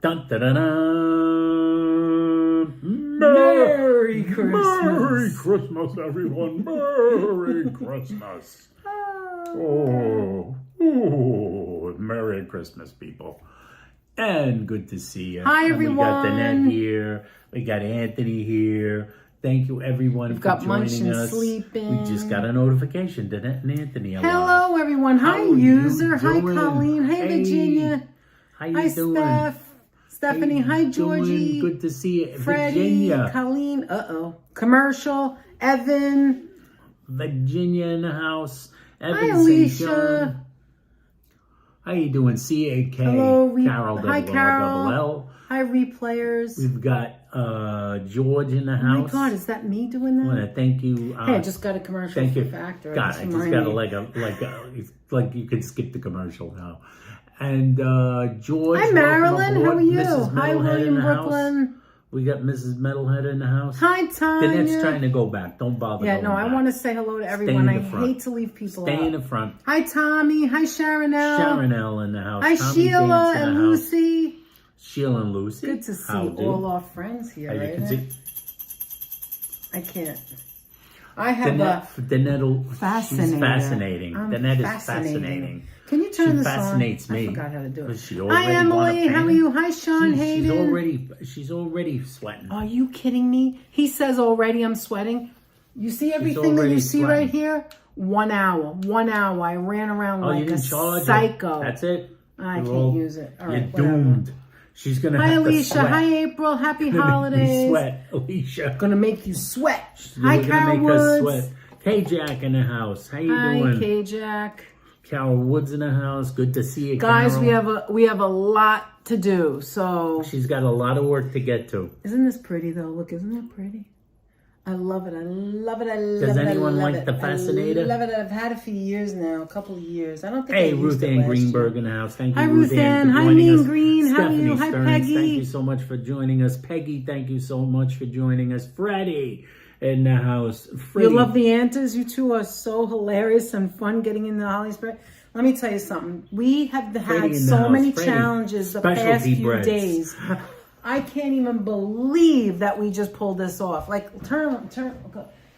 Dun, da, da, da. Merry Christmas. Merry Christmas, everyone. Merry Christmas. Oh, Merry Christmas, people. And good to see you. Hi, everyone. We got Danette here. We got Anthony here. Thank you, everyone, for joining us. Sleeping. We just got a notification. Danette and Anthony. Hello, everyone. Hi, user. Hi, Colleen. Hi, Virginia. How you doing? Steph. Stephanie. Hi, Georgie. Good to see you. Freddie. Virginia. Colleen. Commercial. Evan. Virginia in the house. Evan Hi, St. Alicia. John. How you doing? CAK. Hello, Carol. Hi, Carol. L. Hi, replayers. We've got George in the Oh house. my God, is that me doing that? I want to thank you. Hey, I just got a commercial thank for you. Factor. God, I just got like you could skip the commercial now. And George. Hi, Marilyn. How are you? Hi, William Brooklyn. House. We got Mrs. Metalhead in the house. Hi, Tanya. Danette's trying to go back. Don't bother. Yeah, no, I want to say hello to everyone. I hate to leave people out. Stay in the front. Hi, Tommy. Hi, Sharon L. Sharon L. in the house. Hi, Tommy Sheila and Lucy. Sheila and Lucy. Good to see all our friends here, right? You can see. I can't. I have Danette, fascinating. She's fascinating. Danette is fascinating. Can you turn this on? She fascinates me. I forgot how to do it. Hi, Emily. How are you? Hi, Sean Hayden. She's already sweating. Are you kidding me? He says already I'm sweating. You see everything that you see right here? 1 hour. 1 hour. I ran around like a psycho. That's it? I can't use it. All right, you're doomed. She's going to have Alicia. to sweat. Hi, April. Happy holidays. Sweat, Alicia. Gonna make you sweat. Hi, Carol Woods. K-Jack in the house. How you doing? Hi, K-Jack. Carol Woods in the house. Good to see you, guys. Carol. We have a lot to do. So she's got a lot of work to get to. Isn't this pretty though? Look, isn't that pretty? I love it. I love it. I love it. Does anyone like the Fascinator? I love it. I've had it for years now, a couple of years. I don't think. Hey, Ruth Ann Greenberg in the house. Thank you, Hi, Ruth Ann. Hi, Mean Green. How are you? Hi, Stearns, Peggy. Thank you so much for joining us. Peggy, thank you so much for joining us. Freddie in the house. Freddie. You love the Antas. You two are so hilarious and fun getting in the Holly spread. Let me tell you something. We have had so many challenges the past few days. I can't even believe that we just pulled this off. Like, turn.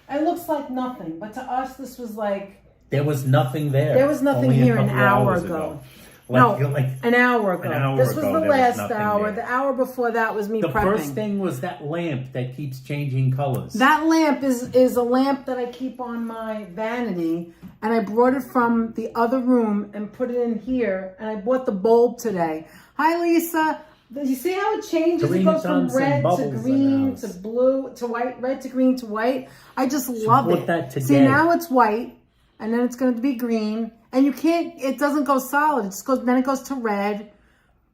It looks like nothing, but to us, this was like... There was nothing there. There was nothing here an hour ago. An hour ago. This was the last hour. The hour before that was me prepping. The first thing was that lamp that keeps changing colors. That lamp is a lamp that I keep on my vanity, and I brought it from the other room and put it in here, and I bought the bulb today. Hi, Lisa. You see how it changes? It goes from red to green to blue to white, red to green to white. I just love it. See, now it's white, and then it's going to be green, and you can't. It doesn't go solid. Then it goes to red.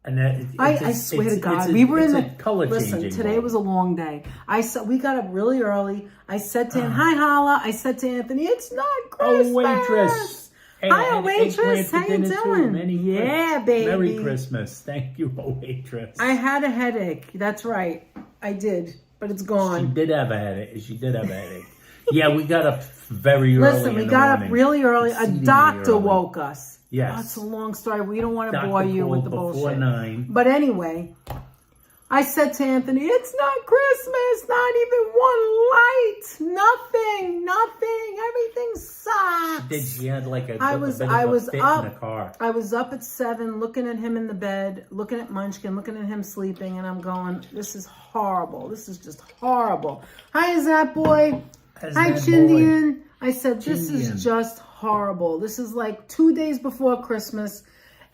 And I swear to God, we were in the color. Listen, today was a long day. We got up really early. I said to him, "Hi, Hala." I said to Anthony, "It's not Christmas." Oh, waitress. Hey, hi, waitress. How you doing? Yeah, baby. Merry Christmas. Thank you, waitress. I had a headache. That's right. I did, but it's gone. She did have a headache. Yeah, we got up very early. Listen, we got up really early. A doctor woke us. Yes. That's a long story. We don't want to bore you with the bullshit. Before 9. But anyway, I said to Anthony, "It's not Christmas. Not even one light. Nothing. Everything sucks." She had like I was up in the car. I was up at 7, looking at him in the bed, looking at Munchkin, looking at him sleeping, and I'm going, "This is horrible. This is just horrible." Hi, Zap Boy. Hi, Chindian. I said, "This is just horrible. This is like 2 days before Christmas."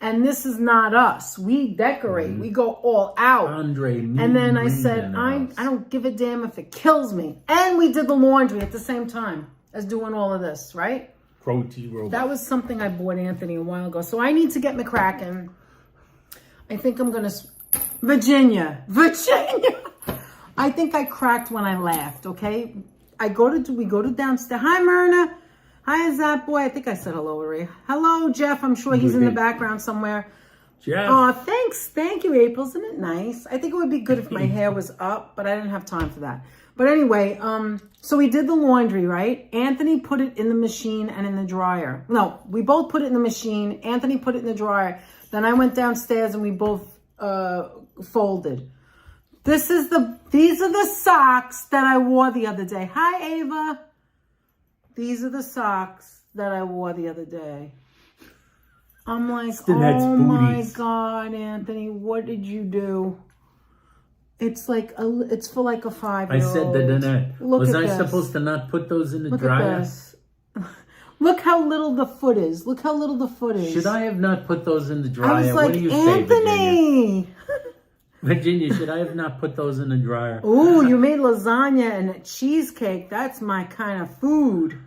And this is not us. We decorate. We go all out. And then I said, I don't give a damn if it kills me. And we did the laundry at the same time as doing all of this, right? Robot. That was something I bought Anthony a while ago. So I need to get McCracken. I think I'm going to... Virginia. I think I cracked when I laughed, okay? We go to downstairs. Hi, Myrna. Hi, Zap Boy. I think I said hello already. Hello, Jeff. I'm sure he's in the background somewhere. Jeff. Oh, thanks. Thank you, April. Isn't it nice? I think it would be good if my hair was up, but I didn't have time for that. But anyway, so we did the laundry, right? Anthony put it in the machine and in the dryer. No, we both put it in the machine. Anthony put it in the dryer. Then I went downstairs and we both folded. These are the socks that I wore the other day. Hi, Ava. These are the socks that I wore the other day. I'm like, oh my God, Anthony, what did you do? It's like it's for like a 5-year-old. I said to Danette, was I supposed to not put those in the dryer? At this. Look how little the foot is. Look how little the foot is. Should I have not put those in the dryer? I was like, what do you Anthony! say, Virginia, should I have not put those in the dryer? Ooh, you made lasagna and a cheesecake. That's my kind of food.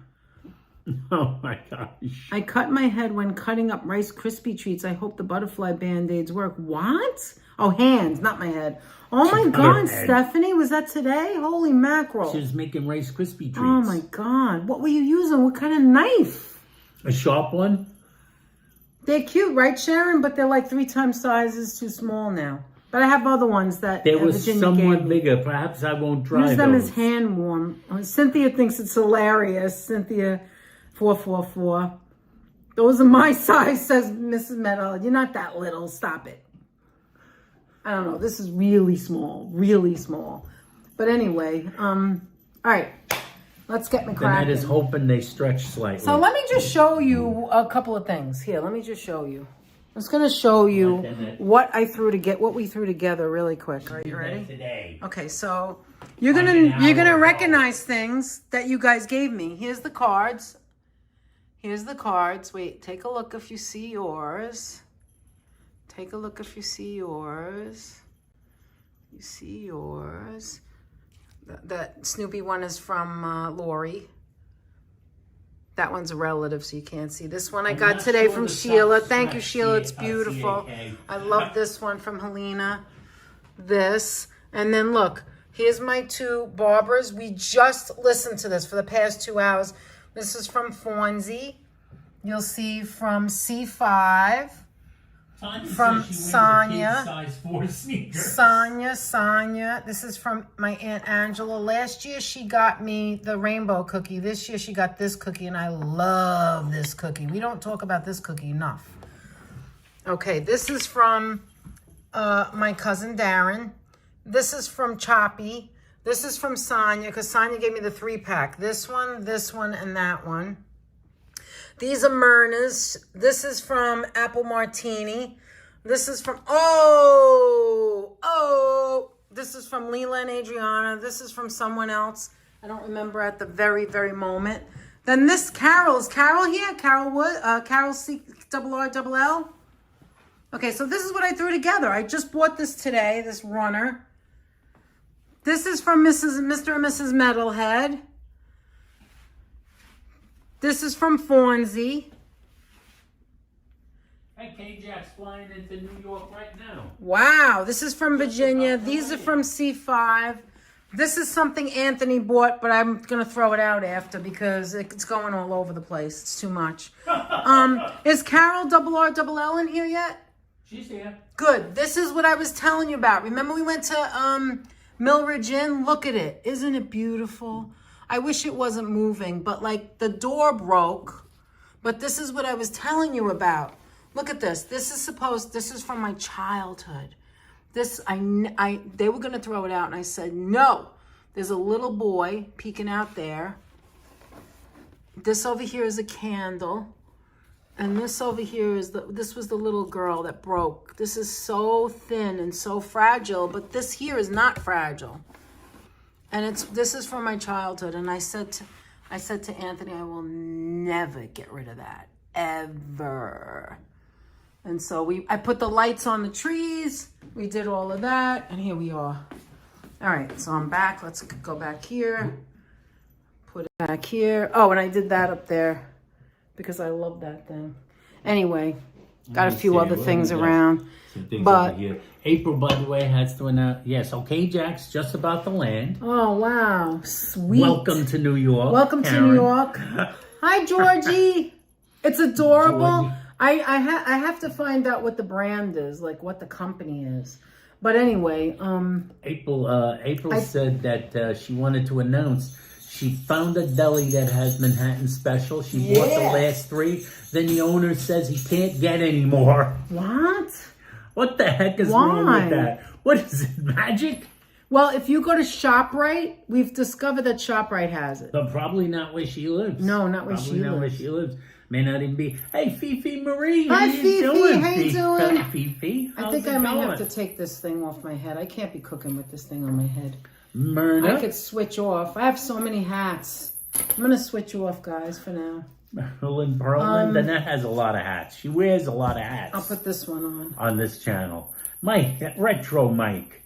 Oh my gosh. I cut my head when cutting up Rice Krispie treats. I hope the butterfly band-aids work. What? Oh, hands, not my head. Oh my God, Stephanie, was that today? Holy mackerel. She was making Rice Krispie treats. Oh my God. What were you using? What kind of knife? A sharp one? They're cute, right, Sharon? But they're like 3 times sizes too small now. But I have other ones that they were Virginia somewhat bigger. Perhaps I won't try use them those. as hand warm. Cynthia thinks it's hilarious. Cynthia 444. Those are my size, says Mrs. Meadow. You're not that little. Stop it. I don't know. This is really small. Really small. But anyway, all right. Let's get me cracking. Danette is hoping they stretch slightly. So let me just show you a couple of things. Here, let me just show you. I'm just going to show you what we threw together really quick. Are you ready? Today. Okay, so you're gonna recognize things that you guys gave me. Here's the cards. Here's the cards. Wait, take a look if you see yours. Take a look if you see yours. You see yours. That Snoopy one is from Lori. That one's a relative, so you can't see. This one I got today from Sheila. Thank you, Sheila. It's beautiful. I love this one from Helena. This. And then look, here's my 2 Barbaras. We just listened to this for the past 2 hours. This is from Fonzie. You'll see from C5. From Sonia. Sonia. This is from my Aunt Angela. Last year she got me the rainbow cookie. This year she got this cookie, and I love this cookie. We don't talk about this cookie enough. Okay, this is from my cousin Darren. This is from Choppy. This is from Sonia, because Sonia gave me the 3-pack. This one, and that one. These are Myrna's. This is from Apple Martini. This is from, this is from Leela and Adriana. This is from someone else. I don't remember at the very, very moment. Then this Carol. Is Carol here? Carol Wood? Carol C-R-R-L-L? Okay, so this is what I threw together. I just bought this today, this runner. This is from Mr. and Mrs. Metalhead. This is from Fonzie. Hey, K-Jack's flying into New York right now. Wow, this is from Virginia. These are from C5. This is something Anthony bought, but I'm going to throw it out after because it's going all over the place. It's too much. Is Carol RRL in here yet? She's here. Good. This is what I was telling you about. Remember we went to Millridge Inn? Look at it. Isn't it beautiful? I wish it wasn't moving, but like the door broke. But this is what I was telling you about. Look at this. This is from my childhood. They were going to throw it out, and I said, no. There's a little boy peeking out there. This over here is a candle. And this over here is this was the little girl that broke. This is so thin and so fragile, but this here is not fragile. And this is from my childhood. And I said to Anthony, I will never get rid of that. Ever. And so I put the lights on the trees. We did all of that. And here we are. All right, so I'm back. Let's go back here. Put it back here. Oh, and I did that up there because I love that thing. Anyway, got a few other things around. But April, by the way, has to announce. Yes, okay, Jack's just about to land. Oh, wow. Sweet. Welcome to New York. Welcome Karen. To New York. Hi, Georgie. It's adorable. Georgie. I have to find out what the brand is, like what the company is. But anyway, April said that she wanted to announce she found a deli that has Manhattan special. She bought the last 3. Then the owner says he can't get any more. What? What the heck is wrong with that? What is it, magic? Well, if you go to ShopRite, we've discovered that ShopRite has it. But probably not where she lives. No, not where she lives. Probably not where she lives. May not even be. Hey, Fifi Marie. Hi, Fifi. How you doing? Fifi. I think I might have to take this thing off my head. I can't be cooking with this thing on my head. Myrna. I could switch off. I have so many hats. I'm going to switch off, guys, for now. Merlin Perlin. Danette has a lot of hats. She wears a lot of hats. I'll put this one on this channel. Mike, Retro Mike.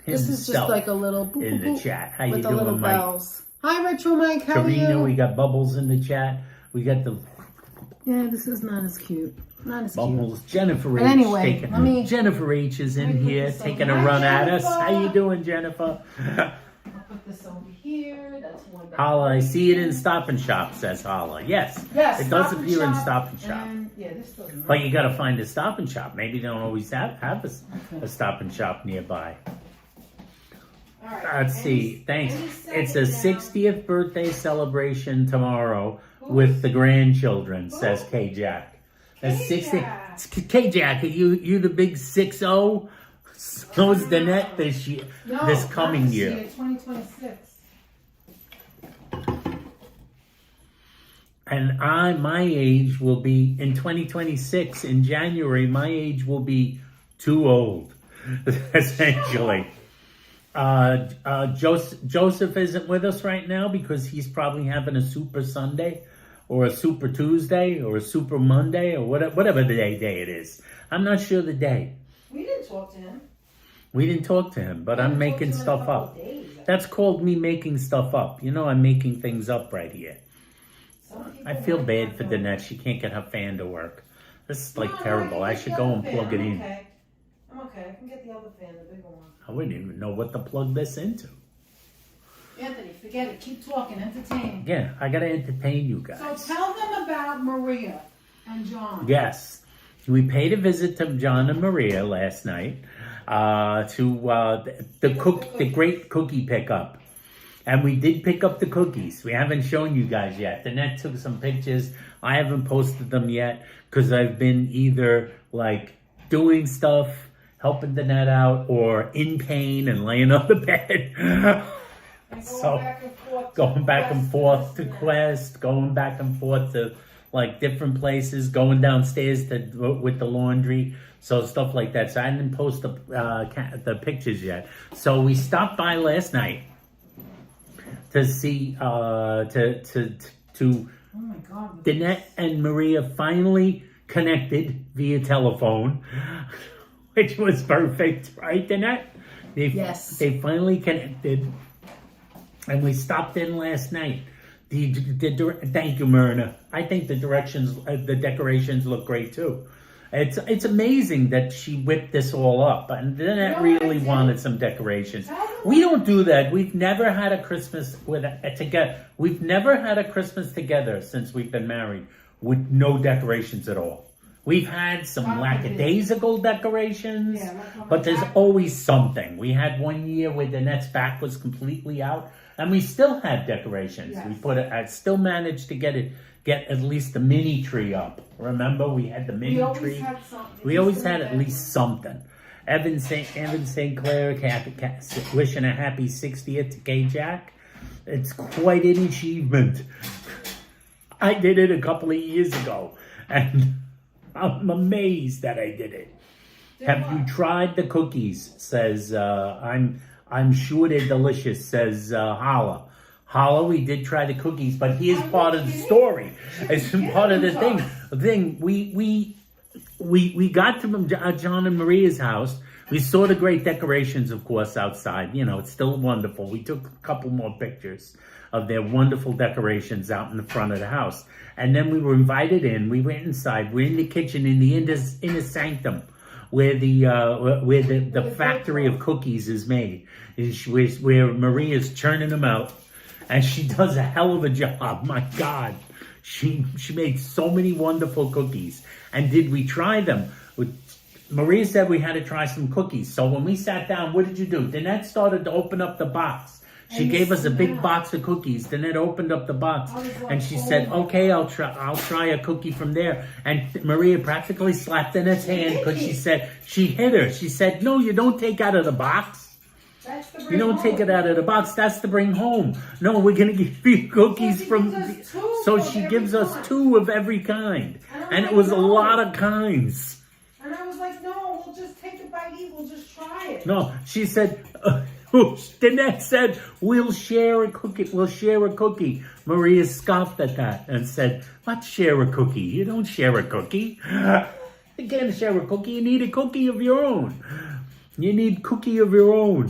This is just like a little boop, in the chat. How you doing, little Mike? Bells. Hi, Retro Mike. How are you? We got Bubbles in the chat. We got the... Yeah, this is not as cute. Not as Bubbles. cute. Jennifer H. Anyway, Jennifer H is in here taking a run at us. How you doing, Jennifer? I'll put this over here. That's one. Holla, I see it in Stop and Shop, says Holla. Yes. It does appear in Stop and Shop. Yeah, this doesn't. But you got to find a Stop and Shop. Maybe they don't always have a Stop and Shop nearby. Let's see. Thanks. It's a 60th birthday celebration tomorrow with the grandchildren, says K Jack. That's 60. K Jack, are you the big 6-0? So is Danette this coming year. 2026. And my age will be in 2026 in January. My age will be too old, essentially. Joseph isn't with us right now because he's probably having a Super Sunday or a Super Tuesday or a Super Monday or whatever the day it is. I'm not sure the day. We didn't talk to him. We didn't talk to him, but I'm making stuff up. That's called me making stuff up. You know, I'm making things up right here. I feel bad for Danette. She can't get her fan to work. This is terrible. I should go and plug it in. I'm okay. I can get the other fan, the bigger one. I wouldn't even know what to plug this into. Anthony, forget it. Keep talking. Entertain. Yeah, I got to entertain you guys. So tell them about Maria and John. Yes. We paid a visit to John and Maria last night to the great cookie pickup. And we did pick up the cookies. We haven't shown you guys yet. Danette took some pictures. I haven't posted them yet because I've been either doing stuff, helping Danette out, or in pain and laying on the bed. Going back and forth to Quest, going back and forth to different places, going downstairs with the laundry, so stuff like that. So I didn't post the pictures yet. So we stopped by last night to see oh my God, Danette and Maria finally connected via telephone, which was perfect, right, Danette? Yes. They finally connected, and we stopped in last night. Thank you, Myrna. I think the decorations look great too. It's amazing that she whipped this all up, and Danette really wanted some decorations. We don't do that. We've never had a Christmas together. We've never had a Christmas together since we've been married with no decorations at all. We've had some lackadaisical decorations, but there's always something. We had one year where Danette's back was completely out, and we still had decorations. Yes. I still managed to get at least the mini tree up. Remember, we had the mini tree. We always had at least something. Evan St. Clair, wishing a happy 60th to K-Jack. It's quite an achievement. I did it a couple of years ago, and I'm amazed that I did it. Have you tried the cookies? Says, I'm sure they're delicious, says Holla. Holla, we did try the cookies, but here's part of the story. It's part of the thing. We got to John and Maria's house. We saw the great decorations, of course, outside. You know, it's still wonderful. We took a couple more pictures of their wonderful decorations out in the front of the house. And then we were invited in. We went inside. We're in the kitchen in the inner sanctum where the factory of cookies is made. Where Maria's churning them out. And she does a hell of a job. My God. She made so many wonderful cookies. And did we try them? Maria said we had to try some cookies. So when we sat down, what did you do? Danette started to open up the box She gave us a big box of cookies. Danette opened up the box and she said, okay, I'll try a cookie from there. And Maria practically slapped Danette's hand because she said, she hit her. She said, no, you don't take out of the box. You don't take it out of the box. That's to bring home. No, we're going to give you cookies from... So she gives us 2 of every kind. And it was a lot of kinds. And I was like, no, we'll just take a bite, eat. We'll just try it. No, she said... Danette said, we'll share a cookie. We'll share a cookie. Maria scoffed at that and said, let's share a cookie. You don't share a cookie. You can't share a cookie. You need a cookie of your own. You need cookie of your own.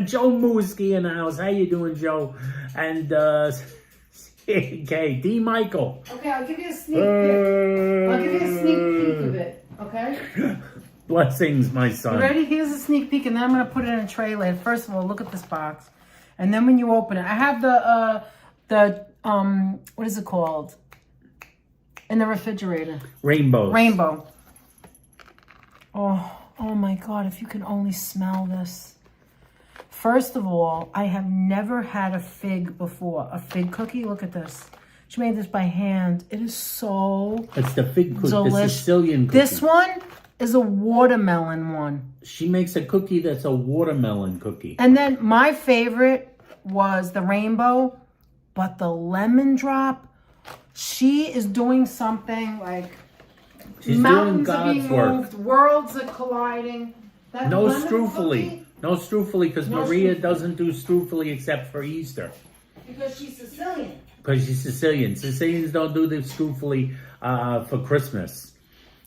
Joe Mooski in the house. How you doing, Joe? And, okay, D. Michael. Okay, I'll give you a sneak peek. I'll give you a sneak peek of it, okay? Blessings, my son. You ready? Here's a sneak peek, and then I'm going to put it in a tray later. First of all, look at this box. And then when you open it, I have the what is it called? In the refrigerator. Rainbow. Oh my God, if you can only smell this. First of all, I have never had a fig before. A fig cookie, look at this. She made this by hand. It is so It's the fig cookie, delicious. the Sicilian cookie. This one is a watermelon one. She makes a cookie that's a watermelon cookie. And then my favorite was the rainbow, but the lemon drop, she is doing something like She's mountains doing are being God's work. moved, worlds are colliding. That No lemon strufoli. cookie, No strufoli, because No Maria strufoli. doesn't do strufoli except for Easter. because she's Sicilian. Because she's Sicilian. Sicilians don't do the strufoli for Christmas.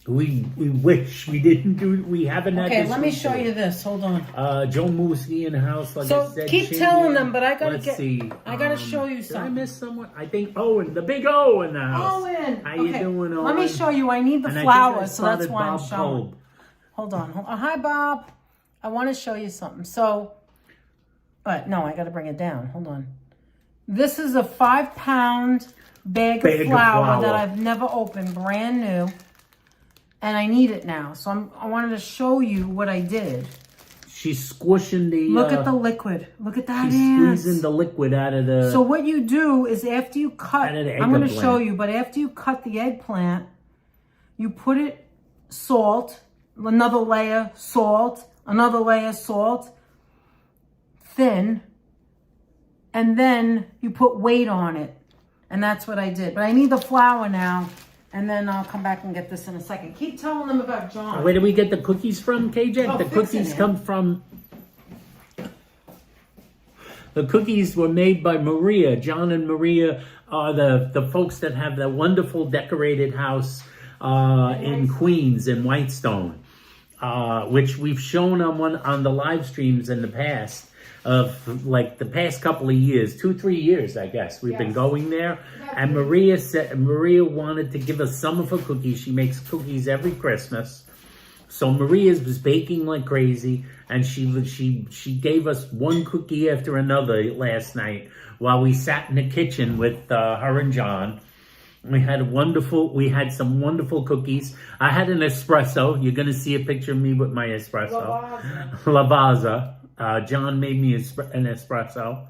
We wish we didn't do. We haven't had. Okay, this let me show strufoli. you this. Hold on. Joe Mooski in the house. Like So I said, keep Shane telling here. them, but I gotta Let's get. see. I gotta show you Did I something. miss someone? I think Owen, the big O in the house. Owen. How you doing, Owen? Let me show you. I need the And I think I flowers, so that's spotted why I'm Bob showing. Kolb. Hold on. Hi, Bob. I want to show you something. So, but no, I got to bring it down. Hold on. This is a 5-pound bag of flour that I've never opened, brand new. And I need it now. So I wanted to show you what I did. She's squishing the... Look at the liquid. Look at that. She's squeezing the liquid out of the... So what you do is after you cut... Out of the I'm going to eggplant. show you. But after you cut the eggplant, you put it salt, another layer salt, another layer salt, thin, and then you put weight on it. And that's what I did. But I need the flour now. And then I'll come back and get this in a second. Keep telling them about John. Where do we get the cookies from, KJ? Oh, The cookies come from... The cookies were made by Maria. John and Maria are the folks that have the wonderful decorated house in Queens, in Whitestone, which we've shown on the live streams in the past. Of like the past couple of years, 2-3 years, I guess we've been going there. And Maria wanted to give us some of her cookies. She makes cookies every Christmas, so Maria was baking like crazy, and she gave us one cookie after another last night while we sat in the kitchen with her and John. We had some wonderful cookies. I had an espresso. You're gonna see a picture of me with my espresso, Lavazza. John made me an espresso,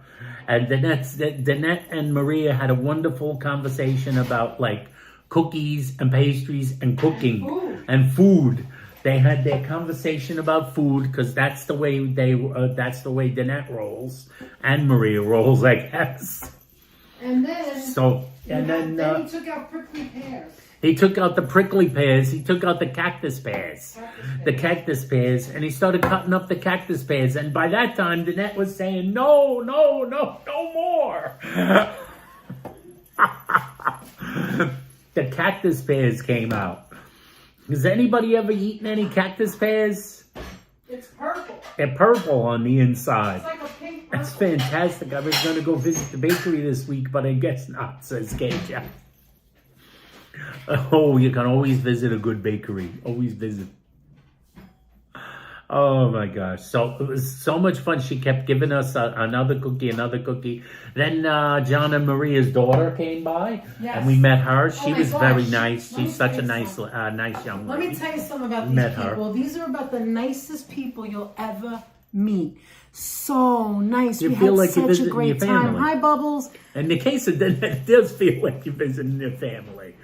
and Danette and Maria had a wonderful conversation about like cookies and pastries and cooking and food. They had their conversation about food because that's the way Danette rolls and Maria rolls, I guess. And then, then he took out prickly pears. He took out the prickly pears. He took out the cactus pears. The cactus pears. And he started cutting up the cactus pears. And by that time, Danette was saying, no more. The cactus pears came out. Has anybody ever eaten any cactus pears? It's purple. They're purple on the inside. It's like a pink purple. That's fantastic. I was going to go visit the bakery this week, but I guess not, says KJ. Oh, you can always visit a good bakery. Always visit. Oh my gosh. So it was so much fun. She kept giving us another cookie. Then John and Maria's daughter came by, and we met her. She was very nice. She's such a nice young lady. Let me tell you something about these people. These are about the nicest people you'll ever meat. So nice. You We feel had like you're such a visiting great your time. family. Hi, Bubbles. In the case of Danette, it does feel like you're visiting your family.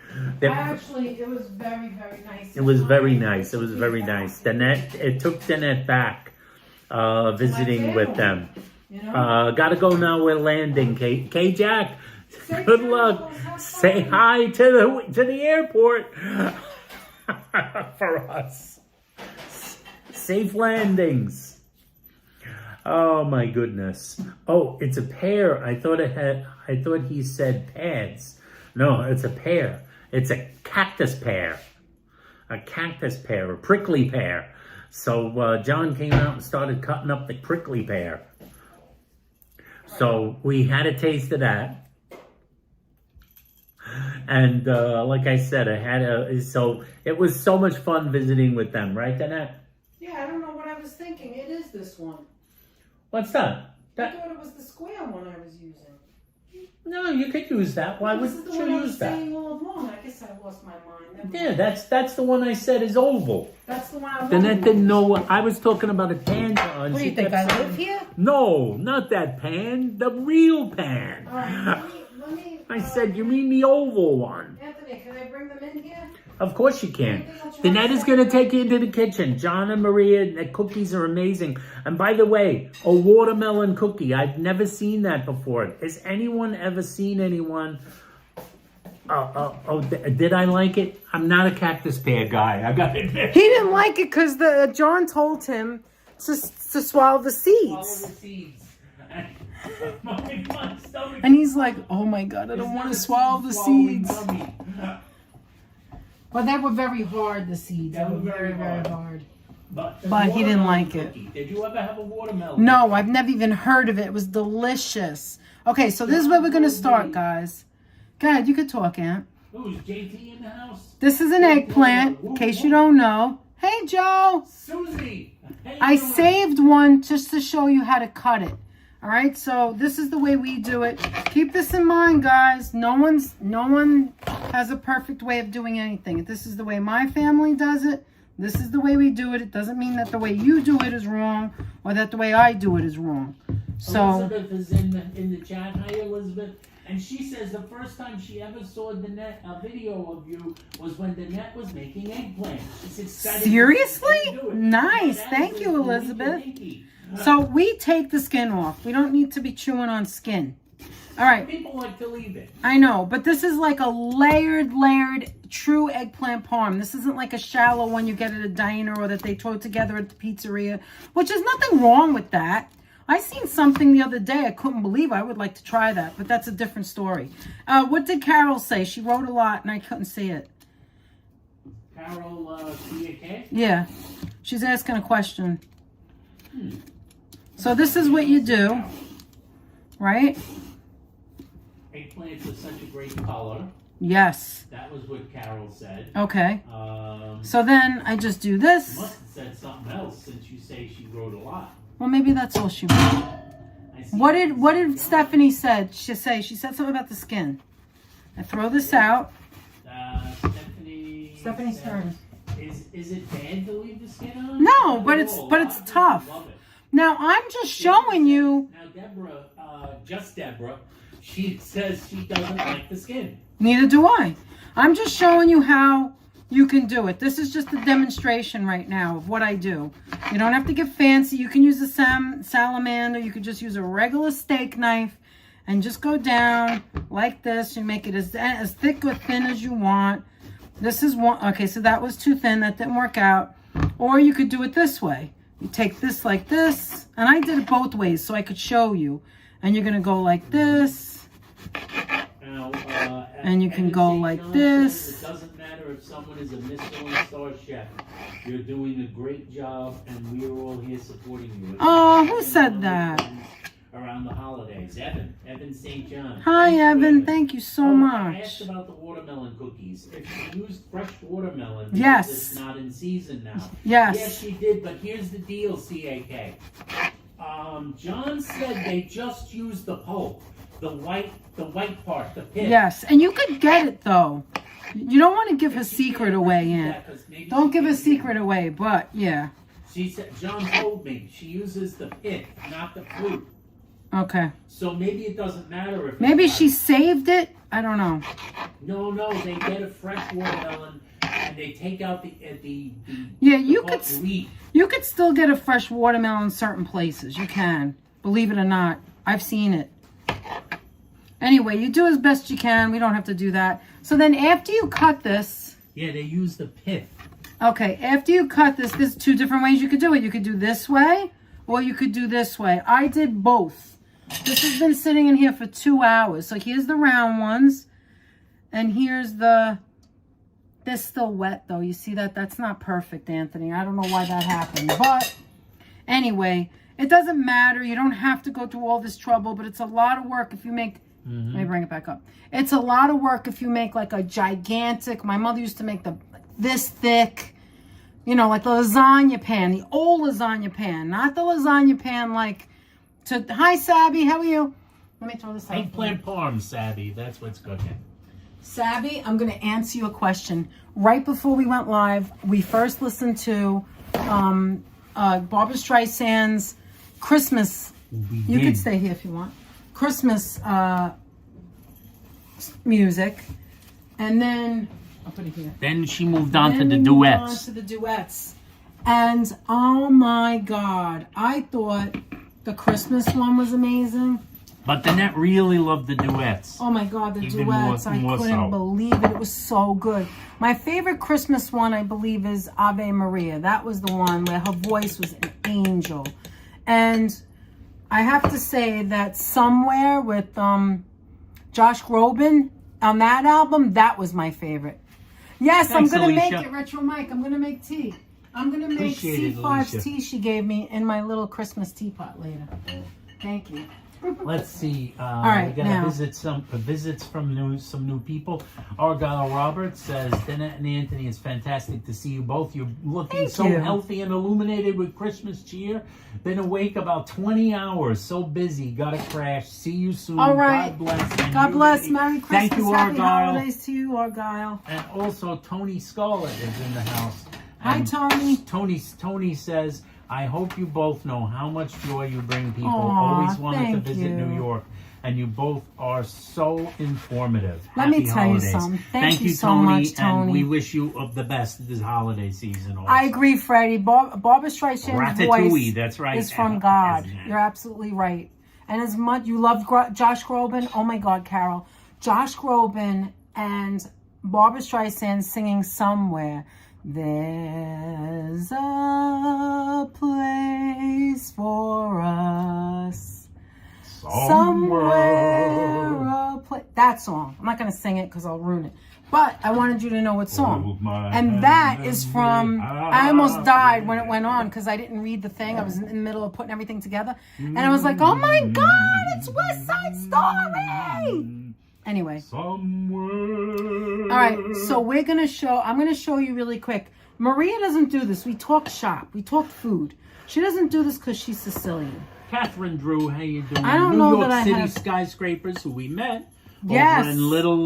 Actually, it was very, very nice. It was very nice. It was very nice. Danette, it took Danette back visiting with them. You know? Gotta go now. We're landing. K-Jack, good luck. Say hi to the airport for us. Safe landings. Oh my goodness. Oh, it's a pear. I thought he said pads. No, it's a pear. It's a cactus pear. A cactus pear, a prickly pear. So John came out and started cutting up the prickly pear. So we had a taste of that. And like I said, so it was so much fun visiting with them, right, Danette? Yeah, I don't know what I was thinking. It is this one. What's that? I thought it was the square one I was using. No, you could use that. Why would you use that? This is the one I was saying all along. I guess I lost my mind. Yeah, that's the one I said is oval. That's the one I was Danette didn't know what I was talking about. A pan. What do you think? I live here? No, not that pan. The real pan. All right, let me, I said, you mean the oval one? Anthony, can I bring them in here? Of course you can. Danette is going to take you into the kitchen. John and Maria, the cookies are amazing. And by the way, a watermelon cookie. I've never seen that before. Has anyone ever seen anyone? Did I like it? I'm not a cactus pear guy. I got to admit. He didn't like it because John told him to swallow the seeds. Swallow the seeds. And he's like, oh my God, I don't want to swallow the seeds. Well, they were very hard, the seeds. They were very, very hard. But he didn't like it. Did you ever have a watermelon? No, I've never even heard of it. It was delicious. Okay, so this is where we're going to start, guys. Go ahead, you could talk, Aunt. Who's JT in the house? This is an eggplant, in case you don't know. Hey, Joe. Susie. I saved one just to show you how to cut it. All right, so this is the way we do it. Keep this in mind, guys. No one has a perfect way of doing anything. This is the way my family does it. This is the way we do it. It doesn't mean that the way you do it is wrong or that the way I do it is wrong. So Elizabeth is in the chat. Hi, Elizabeth. And she says the first time she ever saw a video of you was when Danette was making eggplant. She said, seriously? Nice. Thank you, Elizabeth. So we take the skin off. We don't need to be chewing on skin. All right. People like to leave it. I know, but this is like a layered, true eggplant parm. This isn't like a shallow one you get at a diner or that they throw together at the pizzeria, which is nothing wrong with that. I seen something the other day I couldn't believe. I would like to try that, but that's a different story. What did Carol say? She wrote a lot and I couldn't see it. Carol, C-A-K? Yeah. She's asking a question. So this is what you do, right? Eggplants are such a great color. Yes. That was what Carol said. Okay. So then I just do this. You must have said something else since you say she wrote a lot. Well, maybe that's all she wrote. What did Stephanie said? She said something about the skin. I throw this out. Stephanie's turn. Is it bad to leave the skin on? No, but it's tough. Now I'm just showing you. Now Deborah, she says she doesn't like the skin. Neither do I. I'm just showing you how you can do it. This is just a demonstration right now of what I do. You don't have to get fancy. You can use a salamander. You could just use a regular steak knife and just go down like this. You make it as thick or thin as you want. This is one. Okay, so that was too thin. That didn't work out. Or you could do it this way. You take this like this. And I did it both ways so I could show you. And you're going to go like this. And you can go like this. It doesn't matter if someone is a Michelin star chef. You're doing a great job, and we're all here supporting you. Oh, who said that? Around the holidays. Evan St. John. Hi, Evan. Thank you so much. I asked about the watermelon cookies. If you used fresh watermelon, yes, it's not in season now. Yes. Yes, she did, but here's the deal, CAK. John said they just used the pulp. The white part, the pit. Yes, and you could get it though. You don't want to give her secret away, Aunt. Don't give her secret away, but yeah. She said, John told me she uses the pith, not the fruit. Okay. So maybe it doesn't matter if. Maybe she saved it. I don't know. No, they get a fresh watermelon and they take out the yeah, leaf. You could still get a fresh watermelon in certain places. You can, believe it or not. I've seen it. Anyway, you do as best you can. We don't have to do that. So then after you cut this. Yeah, they use the pith. Okay, after you cut this, there's two different ways you could do it. You could do this way or you could do this way. I did both. This has been sitting in here for 2 hours. So here's the round ones. And here's the... They're still wet, though. You see that? That's not perfect, Anthony. I don't know why that happened. But anyway, it doesn't matter. You don't have to go through all this trouble. But it's a lot of work if you make... Let me bring it back up. It's a lot of work if you make like a gigantic... My mother used to make this thick... You know, like the lasagna pan. The old lasagna pan. Not the lasagna pan like... Hi, Sabby. How are you? Let me throw this out. Eggplant Parm, Sabby. That's what's cooking. Sabby, I'm going to answer you a question. Right before we went live, we first listened to Barbara Streisand's Christmas. You could stay here if you want. Christmas music. And then, I'll put it here. Then she moved on to the duets. And, oh my God, I thought the Christmas one was amazing. But Danette really loved the duets. Oh my God, the Even duets. I couldn't believe it. It was so good. My favorite Christmas one, I believe, is Ave Maria. That was the one where her voice was an angel. And I have to say that Somewhere with Josh Groban on that album, that was my favorite. Yes, Thanks, I'm going to Alicia. make it, Retro Mike. I'm going to make tea. I'm going to make Appreciate it, C5's Alicia. tea she gave me in my little Christmas teapot later. Thank you. Let's see. All right, we got now. visits from some new people. Argyle Roberts says, Danette and Anthony, it's fantastic to see you both. You're looking Thank so you. healthy and illuminated with Christmas cheer. Been awake about 20 hours. So busy. Gotta crash. See you soon. All right. God bless. And God you, bless. lady. Merry Christmas. Thank you, Happy Argyle. holidays to you, Argyle. And also Tony Scarlett is in the house. Hi, And Tony. Tony says, I hope you both know how much joy you bring people. Aw, Always wanted to thank visit you. New York. And you both are so informative. Let me Happy tell you holidays. something. Thank you so Tony, much, Tony. And we wish you the best this holiday season. Also. I agree, Freddie. Barbara Streisand's Ratatouille, voice that's right. is from God. Isn't it? You're absolutely right. And as much you love Josh Groban, oh my God, Carol. Josh Groban and Barbara Streisand singing Somewhere. There's a place for us. Somewhere a place. That song. I'm not going to sing it because I'll ruin it. But I wanted you to know what song. And that is from... I almost died when it went on because I didn't read the thing. I was in the middle of putting everything together. And I was like, oh my God, it's West Side Story! Anyway. Somewhere. All right, so I'm going to show you really quick. Maria doesn't do this. We talk shop. We talk food. She doesn't do this because she's Sicilian. Catherine Drew, how you doing? I don't New know York that I City have- skyscrapers who we met. Yes. Over in Little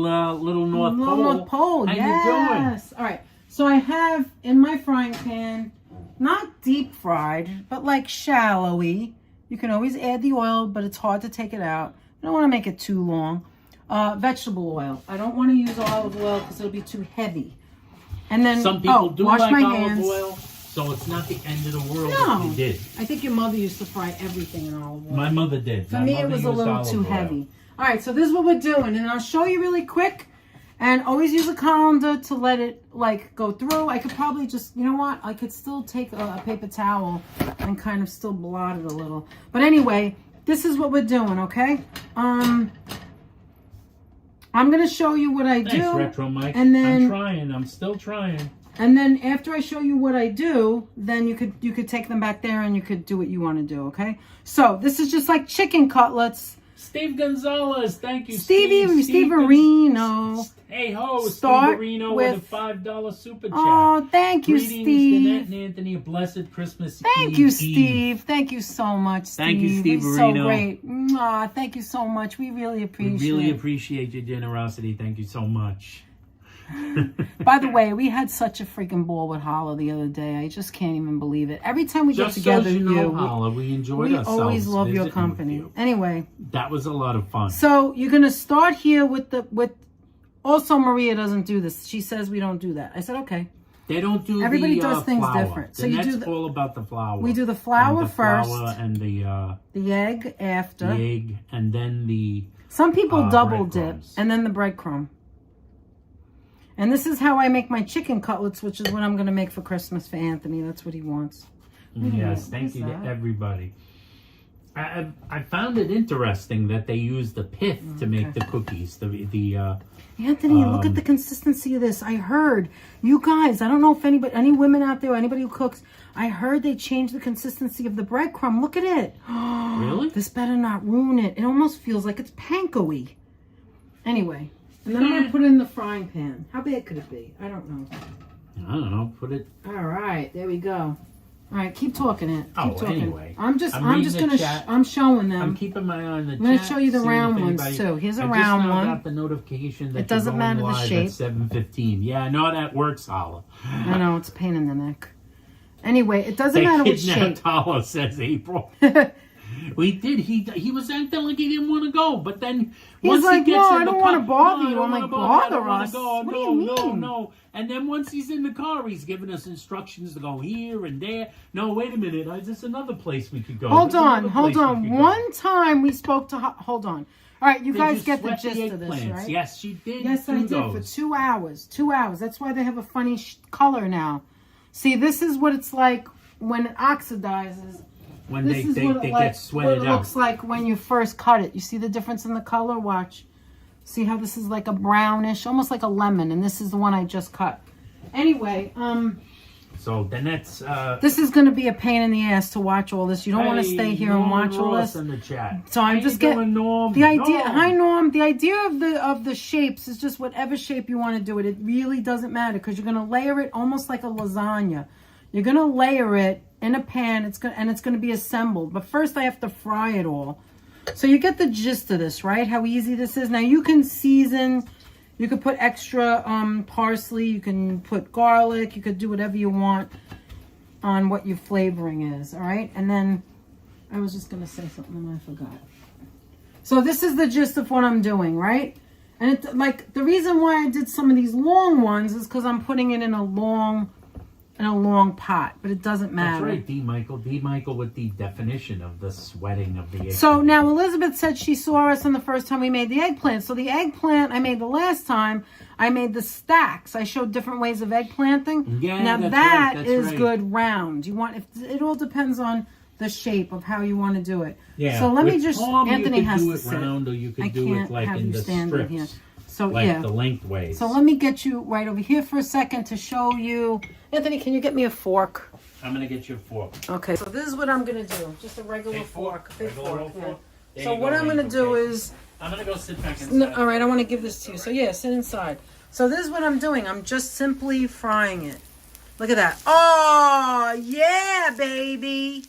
North Pole. North Pole, How yes. you doing? All right, so I have in my frying pan, not deep fried, but like shallowy. You can always add the oil, but it's hard to take it out. I don't want to make it too long. Vegetable oil. I don't want to use olive oil because it'll be too heavy. And then Some people do wash like my olive hands. oil, so it's not the end of the world No, if you did. I think your mother used to fry everything in olive oil. My mother did. For me, it was a little too heavy. All right, so this is what we're doing, and I'll show you really quick. And always use a colander to let it like go through. I could probably just, you know what? I could still take a paper towel and kind of still blot it a little. But anyway, this is what we're doing, okay? I'm gonna show you what I do. Thanks, Retro Mike. And then, I'm trying. I'm still trying. and then after I show you what I do, then you could take them back there and you could do what you want to do, okay? So this is just like chicken cutlets. Steve Gonzalez, thank you, Steve Areno. Hey ho, Start Steve Areno with with a $5 super chat. Oh, thank you, Greetings, Steve. Danette and Anthony. A blessed Christmas Thank Eve. you, Steve. Thank you so much, Steve. Thank you, Steve You're Areno. so great. Thank you so much. We really We appreciate really it. appreciate your generosity. Thank you so much. By the way, we had such a freaking ball with Holla the other day. I just can't even believe it. Every time we get together, Holla, we enjoyed ourselves. We always love your company. Anyway, that was a lot of fun. So you're gonna start here with. Also, Maria doesn't do this. She says we don't do that. I said okay. They don't do. Everybody does things flour. different. So you do all about the flour. We do the flour first. Flour and the egg after. The egg and then the. Some people double dip and then the breadcrumb. And this is how I make my chicken cutlets, which is what I'm going to make for Christmas for Anthony. That's what he wants. Yes, thank you to everybody. I found it interesting that they use the pith to make the cookies. Anthony, look at the consistency of this. I heard, you guys, I don't know if any women out there, anybody who cooks, I heard they changed the consistency of the breadcrumb. Look at it. Really? This better not ruin it. It almost feels like it's panko-y. Anyway. And then I'm going to put it in the frying pan. How big could it be? I don't know. I don't know. Put it. All right. There we go. All right. Keep talking it. Keep talking. Anyway. I'm just going to, I'm showing them. I'm keeping my eye on the chat. I'm going to show you the round ones too. Here's a round one. I just got the notification that it doesn't matter the shape. At 7:15. Yeah, I know that works, Holla. I know. It's a pain in the neck. Anyway, it doesn't matter what shape. Holla, says April. We did. He was acting like he didn't want to go, but then he's like, "No, I don't want to bother you." I'm like, "Bother us? What do you mean?" No. And then once he's in the car, he's giving us instructions to go here and there. No, wait a minute. There's another place we could go. Hold on. One time we spoke to. Hold on. All right, you guys get the gist of this, right? Yes, she did. Yes, I did for 2 hours. 2 hours. That's why they have a funny color now. See, this is what it's like when it oxidizes. When they get sweated out. It looks like when you first cut it. You see the difference in the color? Watch. See how this is like a brownish, almost like a lemon, and this is the one I just cut. Anyway, so Danette's this is going to be a pain in the ass to watch all this. You don't want to stay here and watch all this. In the chat. So I'm just getting the idea. Norm. Hi Norm. The idea of the shapes is just whatever shape you want to do it. It really doesn't matter because you're going to layer it almost like a lasagna. You're going to layer it in a pan. It's going to be assembled. But first I have to fry it all. So you get the gist of this, right? How easy this is. Now you can season. You could put extra parsley. You can put garlic. You could do whatever you want on what your flavoring is. All right. And then I was just going to say something and I forgot. So this is the gist of what I'm doing, right? And it's like the reason why I did some of these long ones is because I'm putting it in a long pot, but it doesn't matter. That's right, D. Michael with the definition of the sweating of the eggplant. So now Elizabeth said she saw us on the first time we made the eggplant. So the eggplant I made the last time, I made the stacks. I showed different ways of eggplanting. Yeah, now that's that right, is good round. It all depends on the shape of how you want to do it. Yeah. So let me just, Palm, Anthony has do to it sit. round, or you could I do can't it like have in you the stand strips. here. So like the lengthways. So let me get you right over here for a second to show you. Anthony, can you get me a fork? I'm going to get you a fork. Okay, so this is what I'm going to do. Just a regular fork. Big fork. Yeah. So what I'm going to do is... I'm going to go sit back inside. No, all right, I want to give this to you. So yeah, sit inside. So this is what I'm doing. I'm just simply frying it. Look at that. Oh, yeah, baby.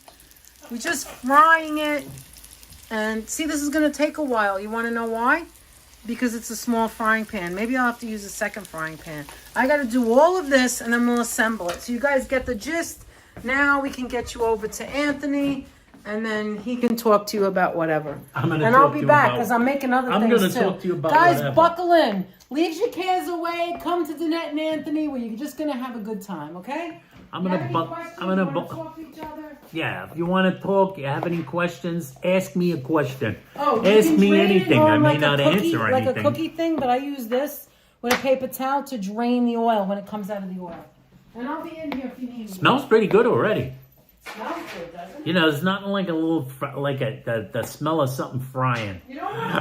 We're just frying it. And see, this is going to take a while. You want to know why? Because it's a small frying pan. Maybe I'll have to use a second frying pan. I got to do all of this and then we'll assemble it. So you guys get the gist. Now we can get you over to Anthony and then he can talk to you about whatever. And I'll be back because I'm making other things too. I'm going to talk to you about guys, whatever. buckle in. Leave your cares away. Come to Danette and Anthony where you're just going to have a good time, okay? I'm gonna talk to each other? Yeah, if you want to talk, you have any questions, ask me a question. Oh, ask me anything. I may not answer anything. Like a cookie thing, but I use this with a paper towel to drain the oil when it comes out of the oil. And I'll be in here if you need me. Smells pretty good already. Smells good, doesn't it? You know, there's nothing like a little the smell of something frying. You don't want to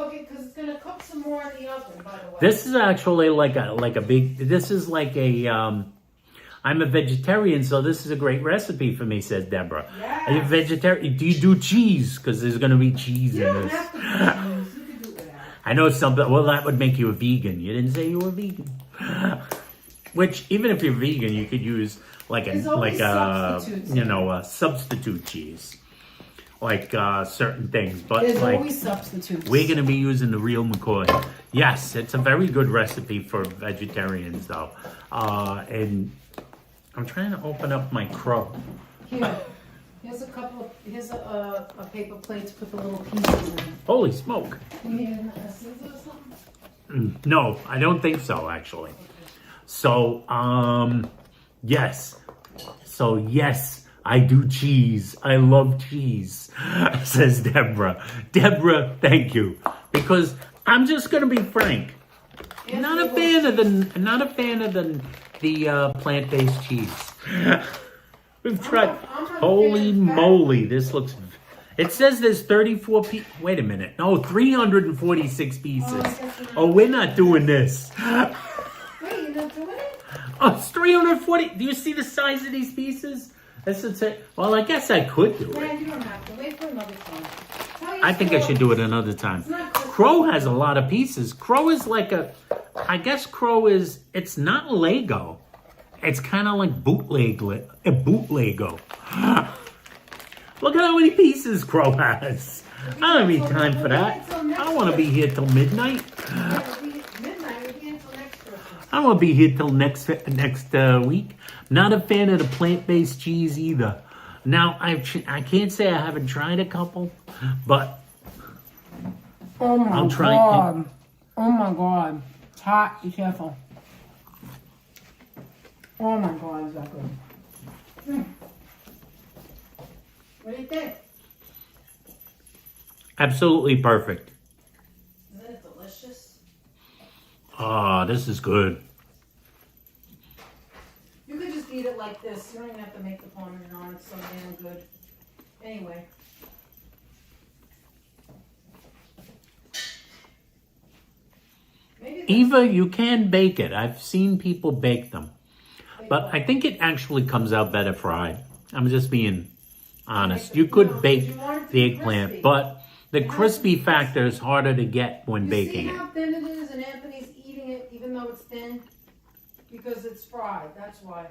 overcook it because it's gonna cook some more in the oven. By the way, this is actually like a big. This is like a. I'm a vegetarian, so this is a great recipe for me, says Deborah. Yes. Are you vegetarian? Do you do cheese? Because there's going to be cheese in this. Have to do cheese. You can do without. I know something. Well, that would make you a vegan. You didn't say you were vegan. Which, even if you're vegan, you could use a substitute cheese. like certain things. But There's like, always substitutes. we're going to be using the real McCoy. Yes, it's a very good recipe for vegetarians, though. And I'm trying to open up my crow. Here's a paper plate to put the little pieces in. Holy smoke. You need an essence or something? No, I don't think so, actually. So, yes. So, yes, I do cheese. I love cheese, says Deborah. Deborah, thank you. Because I'm just going to be frank. Not a fan of the plant-based cheese. We've tried. Holy moly, this looks. It says there's 34 pieces. Wait a minute. No, 346 pieces. Oh, we're not doing this. Wait, you're not doing it? Oh, it's 340. Do you see the size of these pieces? This is it. Well, I guess I could do Yeah, it. you don't have to. Wait for another time. I think I should do it another time. not Crow has a lot of pieces. Crow is like a. I guess Crow is. It's not Lego. It's kind of like bootlego. Look at how many pieces Crow has. I don't have any time for that. I don't want to be here till midnight. I don't want to be here till next week. Not a fan of the plant-based cheese either. Now, I can't say I haven't tried a couple, but Oh my I'll try god. Oh my god. It's hot. Be careful. Oh my god, is that good? What do you think? absolutely perfect. Isn't it delicious? Ah, this is good. You could just eat it like this. You don't even have to make the parmesan. It's so damn good. Anyway. Eva, you can bake it. I've seen people bake them. But I think it actually comes out better fried. I'm just being honest. You could bake the eggplant, but the crispy factor is harder to get when baking See it. how thin it is and Anthony's eating it even though it's thin? Because it's fried, that's why.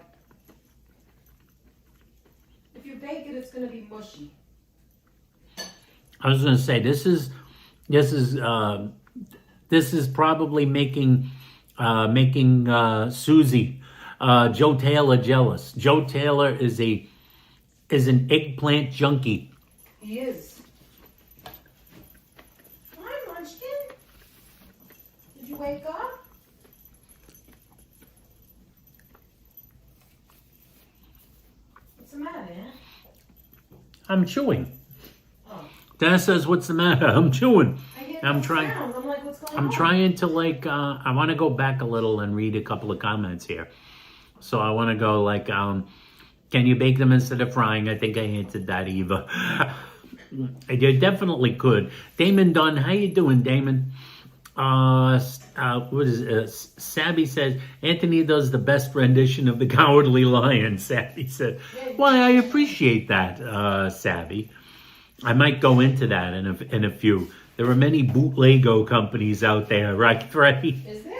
If you bake it, it's going to be mushy. I was going to say this is probably making Susie, Joe Taylor jealous. Joe Taylor is an eggplant junkie. He is. Hi, Munchkin. Did you wake up? What's the matter, Aunt? I'm chewing. Oh. Dad says, "What's the matter?" I'm chewing. I hear I'm those trying. sounds. I'm like, what's going I'm on? trying to I want to go back a little and read a couple of comments here. So I want to go can you bake them instead of frying? I think I answered that, Eva. You definitely could. Damon Dunn, how you doing, Damon? What is it? Sabby says, Anthony does the best rendition of the Cowardly Lion, Sabby said. Why, I appreciate that, Sabby. I might go into that in a few. There are many bootlego companies out there, right, Freddie? Is there?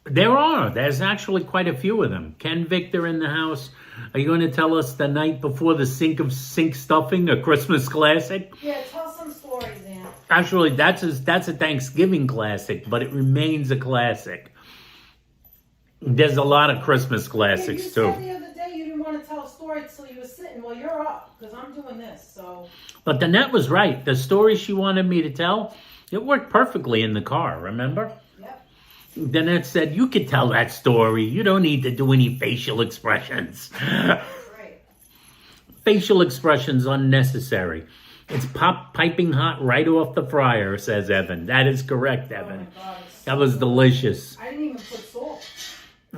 There are. There's actually quite a few of them. Ken Victor in the house. Are you going to tell us the night before the sink stuffing, a Christmas classic? Yeah, tell some stories, Aunt. Actually, that's a Thanksgiving classic, but it remains a classic. There's a lot of Christmas classics, too. You said the other day you didn't want to tell a story until you were sitting. Well, you're up, because I'm doing this, so... But Danette was right. The story she wanted me to tell, it worked perfectly in the car, remember? Yep. Danette said, you could tell that story. You don't need to do any facial expressions. Right. Facial expressions unnecessary. It's piping hot right off the fryer, says Evan. That is correct, Evan. Oh my God, That was delicious. I didn't even put salt.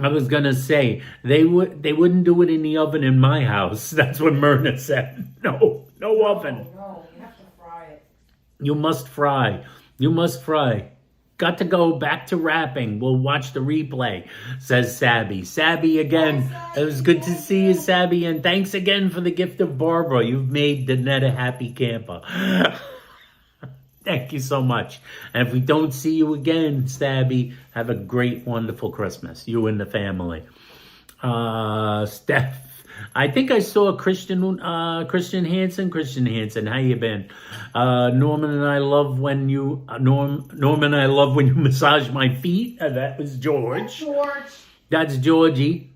I was gonna say they wouldn't do it in the oven in my house. That's what Myrna said. No oven. No, you have to fry it. You must fry. You must fry. Got to go back to rapping. We'll watch the replay, says Sabby. Sabby again. It was good to see you, Sabby, and thanks again for the gift of Barbara. You've made Danette a happy camper. Thank you so much. And if we don't see you again, Sabby, have a great, wonderful Christmas. You and the family. Steph I think I saw Christian Hansen. Christian Hansen, how you been? Norman and I love when you Norman I love when you massage my feet. That was George. That's Georgie.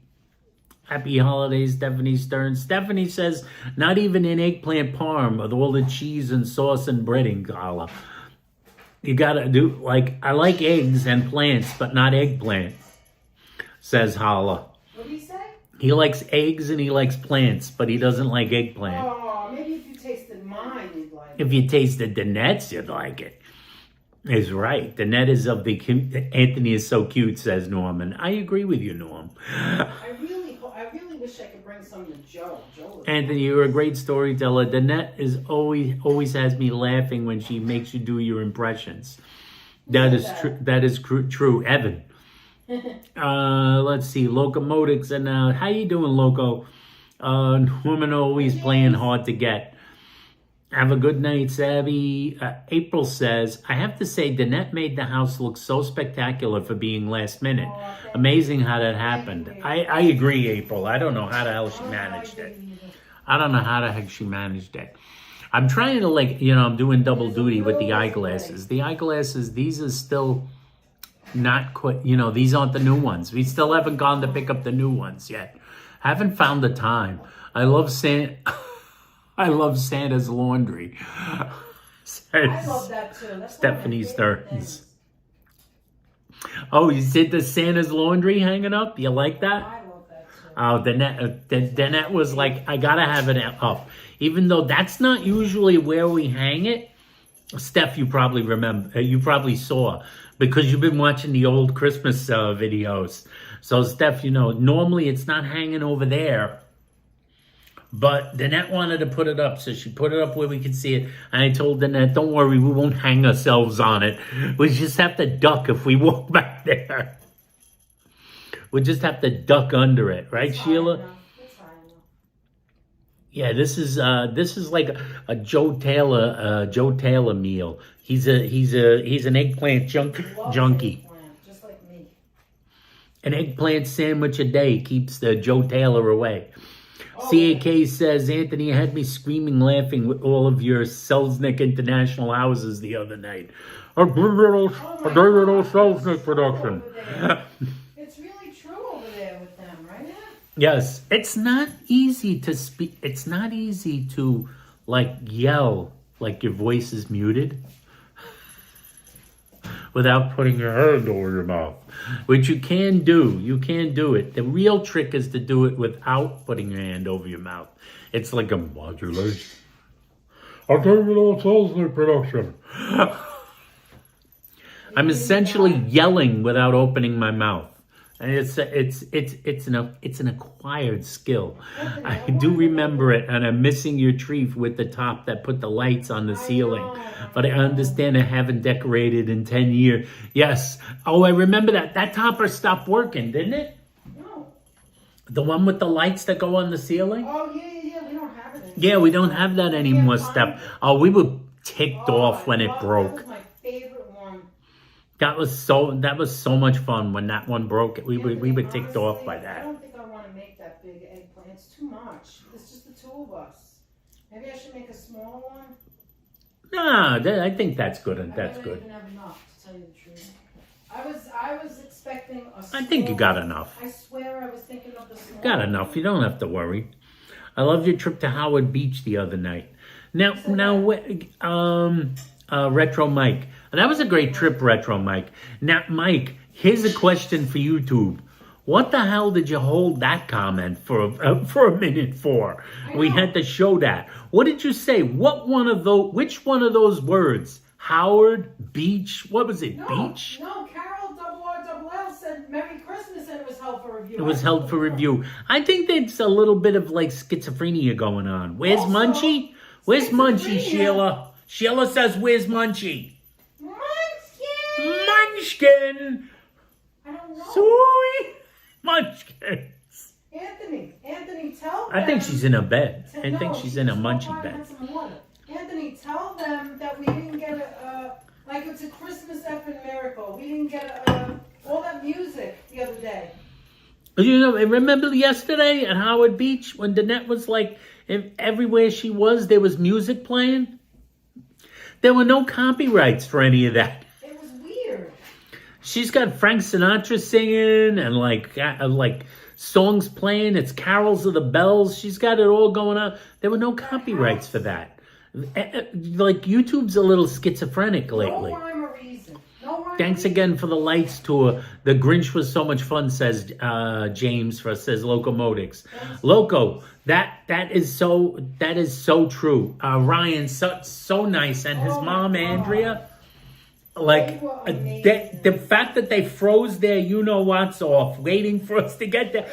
Happy holidays, Stephanie Stern. Stephanie says, not even an eggplant parm with all the cheese and sauce and breading, Carla. You gotta do, like, I like eggs and plants, but not eggplant, says Hala. What did he say? He likes eggs and he likes plants, but he doesn't like eggplant. Oh, maybe if you tasted mine, you'd like it. If you tasted Danette's, you'd like it. Is right. Danette is of the cute. Anthony is so cute, says Norman. I agree with you, Norm. I really wish I could bring some to Joe. Anthony, you're a great storyteller. Danette is always has me laughing when she makes you do your impressions. That is true. That is true. Evan. Let's see. Locomotives and how you doing, Loco? Norman always playing hard to get. Have a good night, Savvy. April says, I have to say, Danette made the house look so spectacular for being last minute. Amazing how that happened. I agree, April. I don't know how the hell she managed it. I don't know how the heck she managed it. I'm trying to, like, I'm doing double duty with the eyeglasses. The eyeglasses, these are still not quite, these aren't the new ones. We still haven't gone to pick up the new ones yet. Haven't found the time. I love Santa's laundry. I love that too. That's Stephanie Stearns. Oh, you said the Santa's laundry hanging up? You like that? I love that too. Oh, Danette was like, I gotta have it up. Even though that's not usually where we hang it. Steph, you probably remember, you probably saw, because you've been watching the old Christmas videos. So Steph, normally it's not hanging over there. But Danette wanted to put it up, so she put it up where we could see it. And I told Danette, don't worry, we won't hang ourselves on it. We just have to duck if we walk back there. We just have to duck under it, right, Sheila? Yeah, this is like a Joe Taylor meal. He's an eggplant junkie. Eggplant, just like me. An eggplant sandwich a day keeps the Joe Taylor away. CAK says, Anthony had me screaming, laughing with all of your Selznick International houses the other night. A little Selznick production. It's really true over there with them, right? Yes. It's not easy to speak. It's not easy to, yell like your voice is muted without putting your hand over your mouth. Which you can do. You can do it. The real trick is to do it without putting your hand over your mouth. It's like a modulation. I'll tell you all Selznick production. I'm essentially yelling without opening my mouth. And it's an acquired skill. I do remember it, and I'm missing your tree with the top that put the lights on the ceiling. But I understand I haven't decorated in 10 years. Yes. Oh, I remember that. That topper stopped working, didn't it? No. The one with the lights that go on the ceiling? Oh, yeah. We don't have it anymore. Yeah, we don't have that anymore, Steph. Oh, we were ticked off when it broke. That was my favorite one. That was so much fun when that one broke. We were ticked off by that. I don't think I want to make that big eggplant. It's too much. It's just the two of us. Maybe I should make a small one. Nah, I think that's good. That's good. I don't even have enough, to tell you the truth. I was expecting a small I think you got enough. I swear I was thinking of the small Got enough. You don't have to worry. I loved your trip to Howard Beach the other night. Now, Retro Mike. That was a great trip, Retro Mike. Now, Mike, here's a question for YouTube. What the hell did you hold that comment for a minute for? We had to show that. What did you say? Which one of those words? Howard, beach, what was it, beach? No, Carol RRL said Merry Christmas and it was held for review. It was held for review. I think there's a little bit of schizophrenia going on. Where's Munchie? Where's Munchie, Sheila? Sheila says, where's Munchie? Munchkin! I don't know. Sweet Munchkins. Anthony, tell them. I think she's in a bed. I think she's in a munchie bed. Anthony, tell them that we didn't get it's a Christmas effing miracle. We didn't get all that music the other day. You know, remember yesterday at Howard Beach when Danette was like, everywhere she was, there was music playing? There were no copyrights for any of that. It was weird. She's got Frank Sinatra singing and like songs playing. It's carols of the bells. She's got it all going on. There were no copyrights for that. Like YouTube's a little schizophrenic lately. No rhyme or reason. No rhyme. Thanks again for the lights tour. The Grinch was so much fun, says James. Says Locomotics. Loco, that is so true. Ryan, so nice, and his mom Andrea. Like the fact that they froze their you-know-what's off, waiting for us to get there.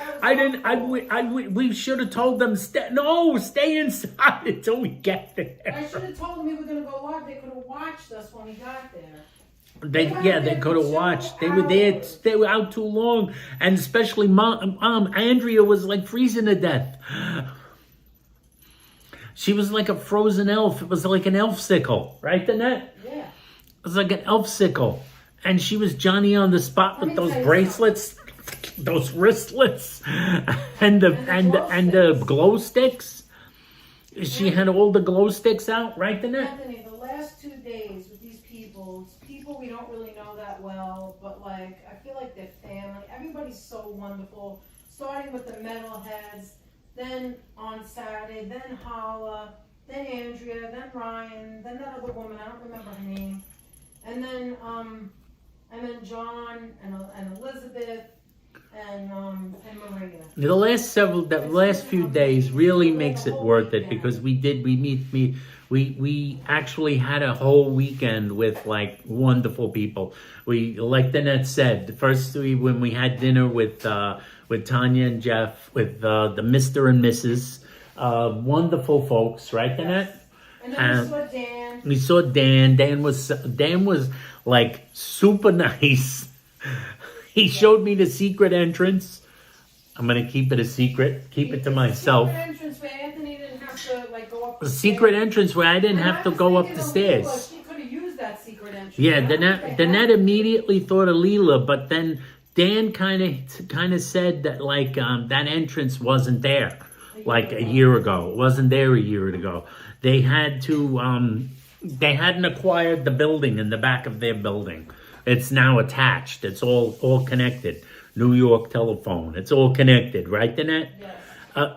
We should have told them, stay inside until we get there. I should have told them we were going to go live. They could have watched us when we got there. They could have watched. They were there. They were out too long, and especially mom Andrea was like freezing to death. She was like a frozen elf. It was like an elf sickle, right, Danette? Yeah. It was like an elf sickle, and she was Johnny on the spot with those bracelets, those wristlets, and the glow sticks. She had all the glow sticks out, right, Danette? Anthony, the last 2 days with these people we don't really know that well, but like I feel like they're family. Everybody's so wonderful. Starting with the metalheads, then on Saturday, then Hala, then Andrea, then Ryan, then that other woman, I don't remember her name. And then John and Elizabeth and Maria. The last few days really makes it worth it because we actually had a whole weekend with like wonderful people. We, like Danette said, when we had dinner with Tanya and Jeff, with the Mr. and Mrs. Wonderful folks, right, Danette? And then we saw Dan. We saw Dan. Dan was like super nice. He showed me the secret entrance. I'm gonna keep it a secret. Keep it to myself. Secret entrance where Anthony didn't have to like go up. The secret entrance where I didn't have to go up the stairs. She could have used that secret entrance. Yeah, Danette immediately thought of Leela, but then Dan kind of said that like that entrance wasn't there like a year ago. It wasn't there a year ago. They had to they hadn't acquired the building in the back of their building. It's now attached. It's all connected. New York telephone. It's all connected, right, Danette? Yes.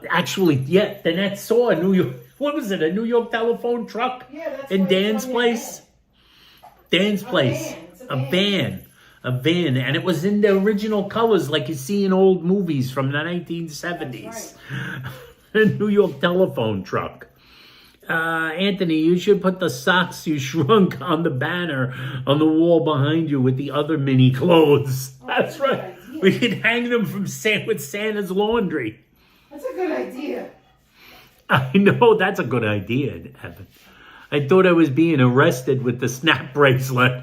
Actually, yeah, Danette saw a New York. What was it? A New York telephone truck? Yeah, that's in Dan's place. Dan's place. A van, and it was in the original colors, like you see in old movies from the 1970s. Right. A New York telephone truck. Anthony, you should put the socks you shrunk on the banner on the wall behind you with the other mini clothes. That's right. We could hang them with Santa's laundry. That's a good idea. I know, that's a good idea, Evan. I thought I was being arrested with the snap bracelet.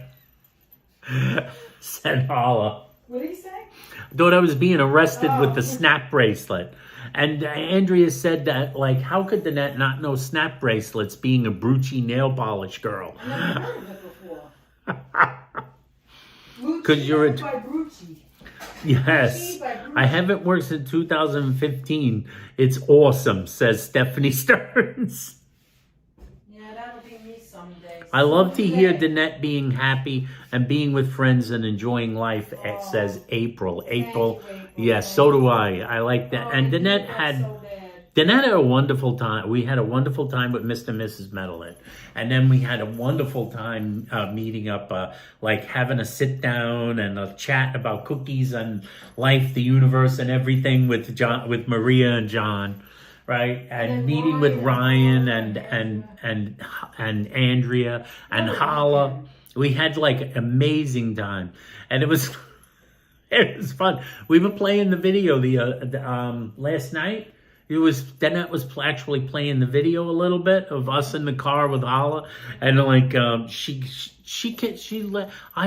Said Hala. What did he say? I thought I was being arrested with the snap bracelet. And Andrea said that, like, how could Danette not know snap bracelets being a Brucci nail polish girl? I never heard of it before. Because you're by Brucci. Yes. I haven't worked since 2015. It's awesome, says Stephanie Stearns. Yeah, that'll be me someday. I love to hear Danette being happy and being with friends and enjoying life, says April. April, yes, so do I. I like that. And Danette had a wonderful time. We had a wonderful time with Mr. and Mrs. Metalhead. And then we had a wonderful time meeting up, like having a sit down and a chat about cookies and life, the universe, and everything with Maria and John. Right, and meeting with Ryan and Andrea and Hala, we had like amazing time, and it was fun. We were playing the video last night. Danette was actually playing the video a little bit of us in the car with Hala, and like I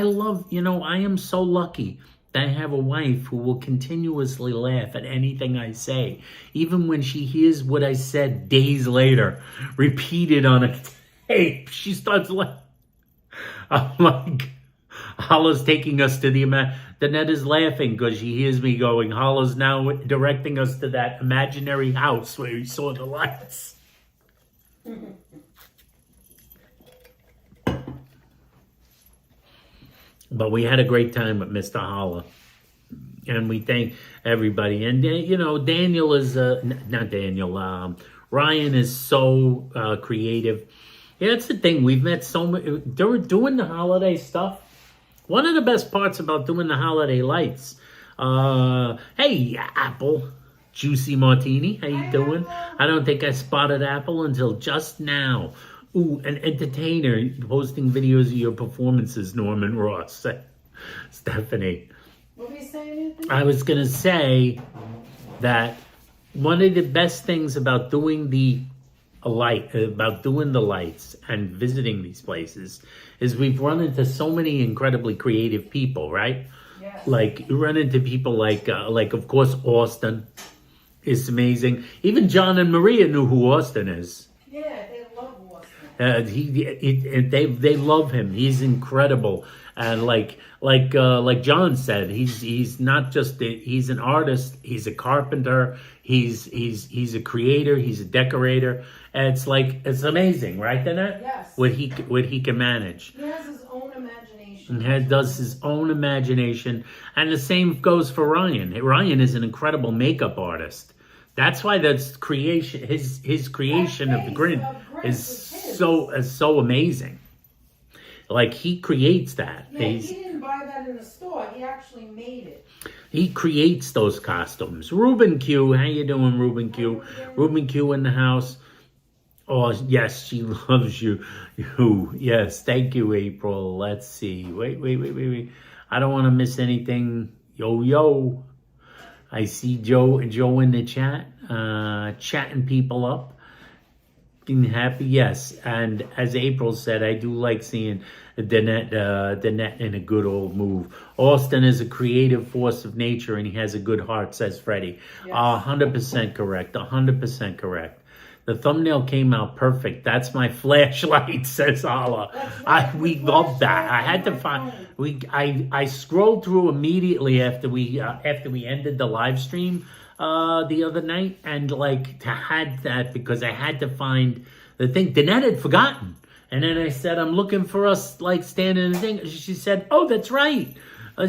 love, I am so lucky that I have a wife who will continuously laugh at anything I say. Even when she hears what I said days later, repeated on a tape, she starts laughing. Holla's taking us to the Danette is laughing because she hears me going. Holla's now directing us to that imaginary house where he saw the lights. But we had a great time with Mr. Holla. And we thank everybody. And, you know, Daniel is, not Daniel, Ryan is so creative. Yeah, that's the thing. We've met so many, doing the holiday stuff. One of the best parts about doing the holiday lights. Hey, Apple, Juicy Martini, how you doing? I don't think I spotted Apple until just now. Ooh, an entertainer posting videos of your performances, Norman Ross. Stephanie. What were you saying, Anthony? I was going to say that one of the best things about doing the lights and visiting these places is we've run into so many incredibly creative people, right? Yes. Like you run into people like of course Austin is amazing. Even John and Maria knew who Austin is. Yeah, they love Austin. They love him. He's incredible. And like John said, he's not just he's an artist. He's a carpenter. He's a creator. He's a decorator. And it's amazing, right, Danette? Yes. What he can manage. He has his own imagination. And does his own imagination, and the same goes for Ryan. Ryan is an incredible makeup artist. That's why that's creation. His creation of the Grinch is so amazing. Like he creates that. Yeah, he didn't buy that in the store. He actually made it. He creates those costumes. Ruben Q, how you doing, Ruben Q? Ruben Q in the house. Oh yes, she loves you. Yes, thank you, April. Let's see. Wait. I don't want to miss anything. Yo. I see Joe in the chat, chatting people up. Being happy, yes. And as April said, I do like seeing Danette in a good old move. Austin is a creative force of nature, and he has a good heart, says Freddie. Yes. 100% correct. 100% correct. The thumbnail came out perfect. That's my flashlight, says Holla. We love that. I had to find. I scrolled through immediately after we ended the live stream the other night, and had that because I had to find the thing. Danette had forgotten, and then I said, "I'm looking for us standing in the thing." She said, "Oh, that's right." I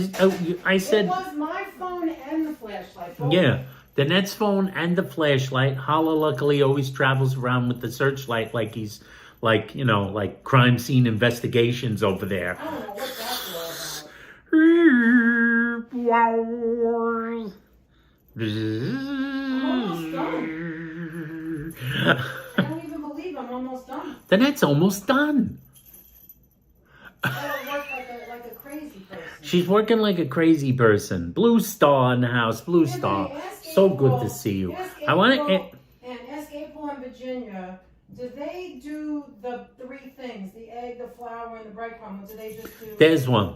said, "It was my phone and the flashlight." Both. Yeah. Danette's phone and the flashlight. Holla luckily always travels around with the searchlight like he's like crime scene investigations over there. I don't know what that's all about. I don't even believe I'm almost done. Danette's almost done. I don't work like a crazy person. She's working like a crazy person. Blue Star in the house. Blue Star. So good to see you. I want to ask April and Virginia. Do they do the three things: the egg, the flour, and the breadcrumb? Or do they just do? There's one.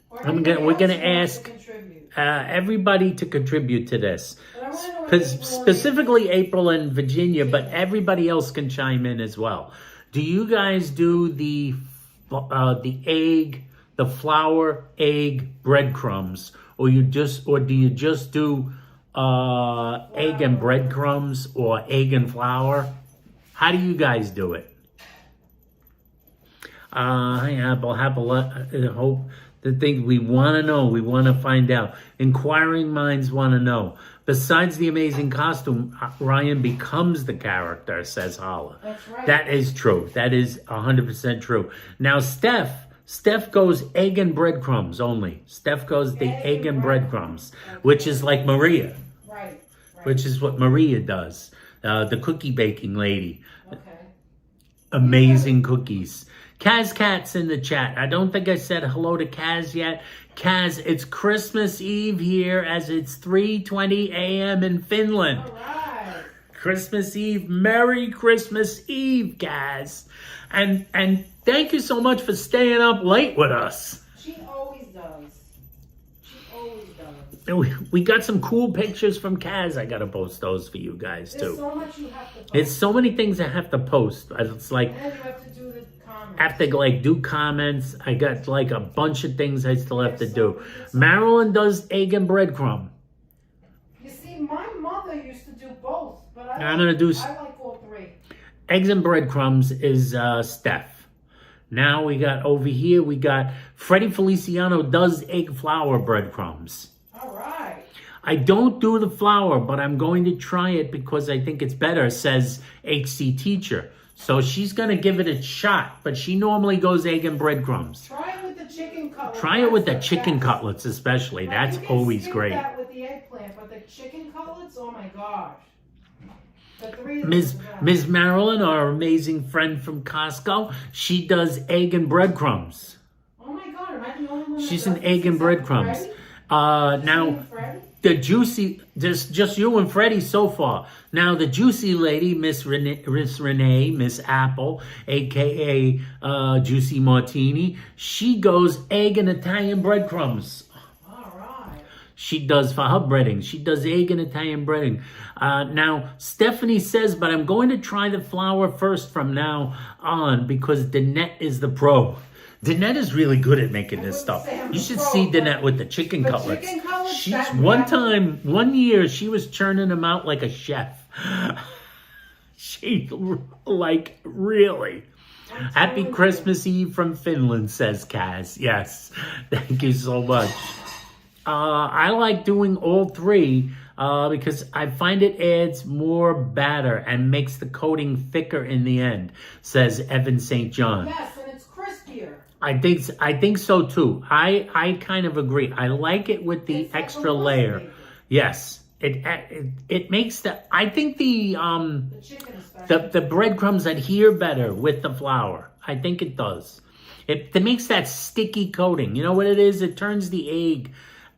We're gonna ask everybody to contribute to this. Specifically April and Virginia, but everybody else can chime in as well. Do you guys do the egg, the flour, egg, breadcrumbs, or do you just do egg and breadcrumbs or egg and flour? How do you guys do it? Hi, Apple. Hope the thing we want to know. We want to find out. Inquiring minds want to know. Besides the amazing costume, Ryan becomes the character, says Holla. That's right. That is true. That is 100% true. Now, Steph goes egg and breadcrumbs only. Steph goes the egg and breadcrumbs, which is like Maria. Right. Which is what Maria does. The cookie baking lady. Okay. Amazing cookies. Kaz Cat's in the chat. I don't think I said hello to Kaz yet. Kaz, it's Christmas Eve here as it's 3:20 a.m. in Finland. All right. Christmas Eve. Merry Christmas Eve, Kaz. And thank you so much for staying up late with us. She always does. We got some cool pictures from Kaz. I got to post those for you guys, too. There's so much you have to post. It's so many things I have to post. It's like... And you have to do the comments. have to like do comments. I got like a bunch of things I still have to do. Marilyn does egg and breadcrumb. You see, my mother used to do both, but I like all three. Eggs and breadcrumbs is Steph. Now we got over here, we got Freddie Feliciano does egg flour breadcrumbs. All right. I don't do the flour, but I'm going to try it because I think it's better, says HC Teacher. So she's going to give it a shot, but she normally goes egg and breadcrumbs. Try it with the chicken cutlets. Try it with the chicken cutlets especially. That's always great. That with the eggplant, but the chicken cutlets, oh my gosh. Ms. Marilyn, our amazing friend from Costco, she does egg and breadcrumbs. Oh my God, am I the only one? She's an egg and breadcrumbs. Now, the juicy, just you and Freddie so far. Now, the juicy lady, Miss Renee, Miss Apple, a.k.a. Juicy Martini, she goes egg and Italian breadcrumbs. All right. She does for her breading. She does egg and Italian breading. Now, Stephanie says, but I'm going to try the flour first from now on because Danette is the pro. Danette is really good at making this stuff. You should see Danette with the chicken cutlets. She's one year, she was churning them out like a chef. She, like, really. Happy Christmas Eve from Finland, says Kaz. Yes, thank you so much. I like doing all three because I find it adds more batter and makes the coating thicker in the end, says Evan St. John. Yes, and it's crispier. I think so too. I kind of agree. I like it with the extra layer. Yes. It makes I think the breadcrumbs adhere better with the flour. I think it does. It makes that sticky coating. You know what it is? It turns the egg.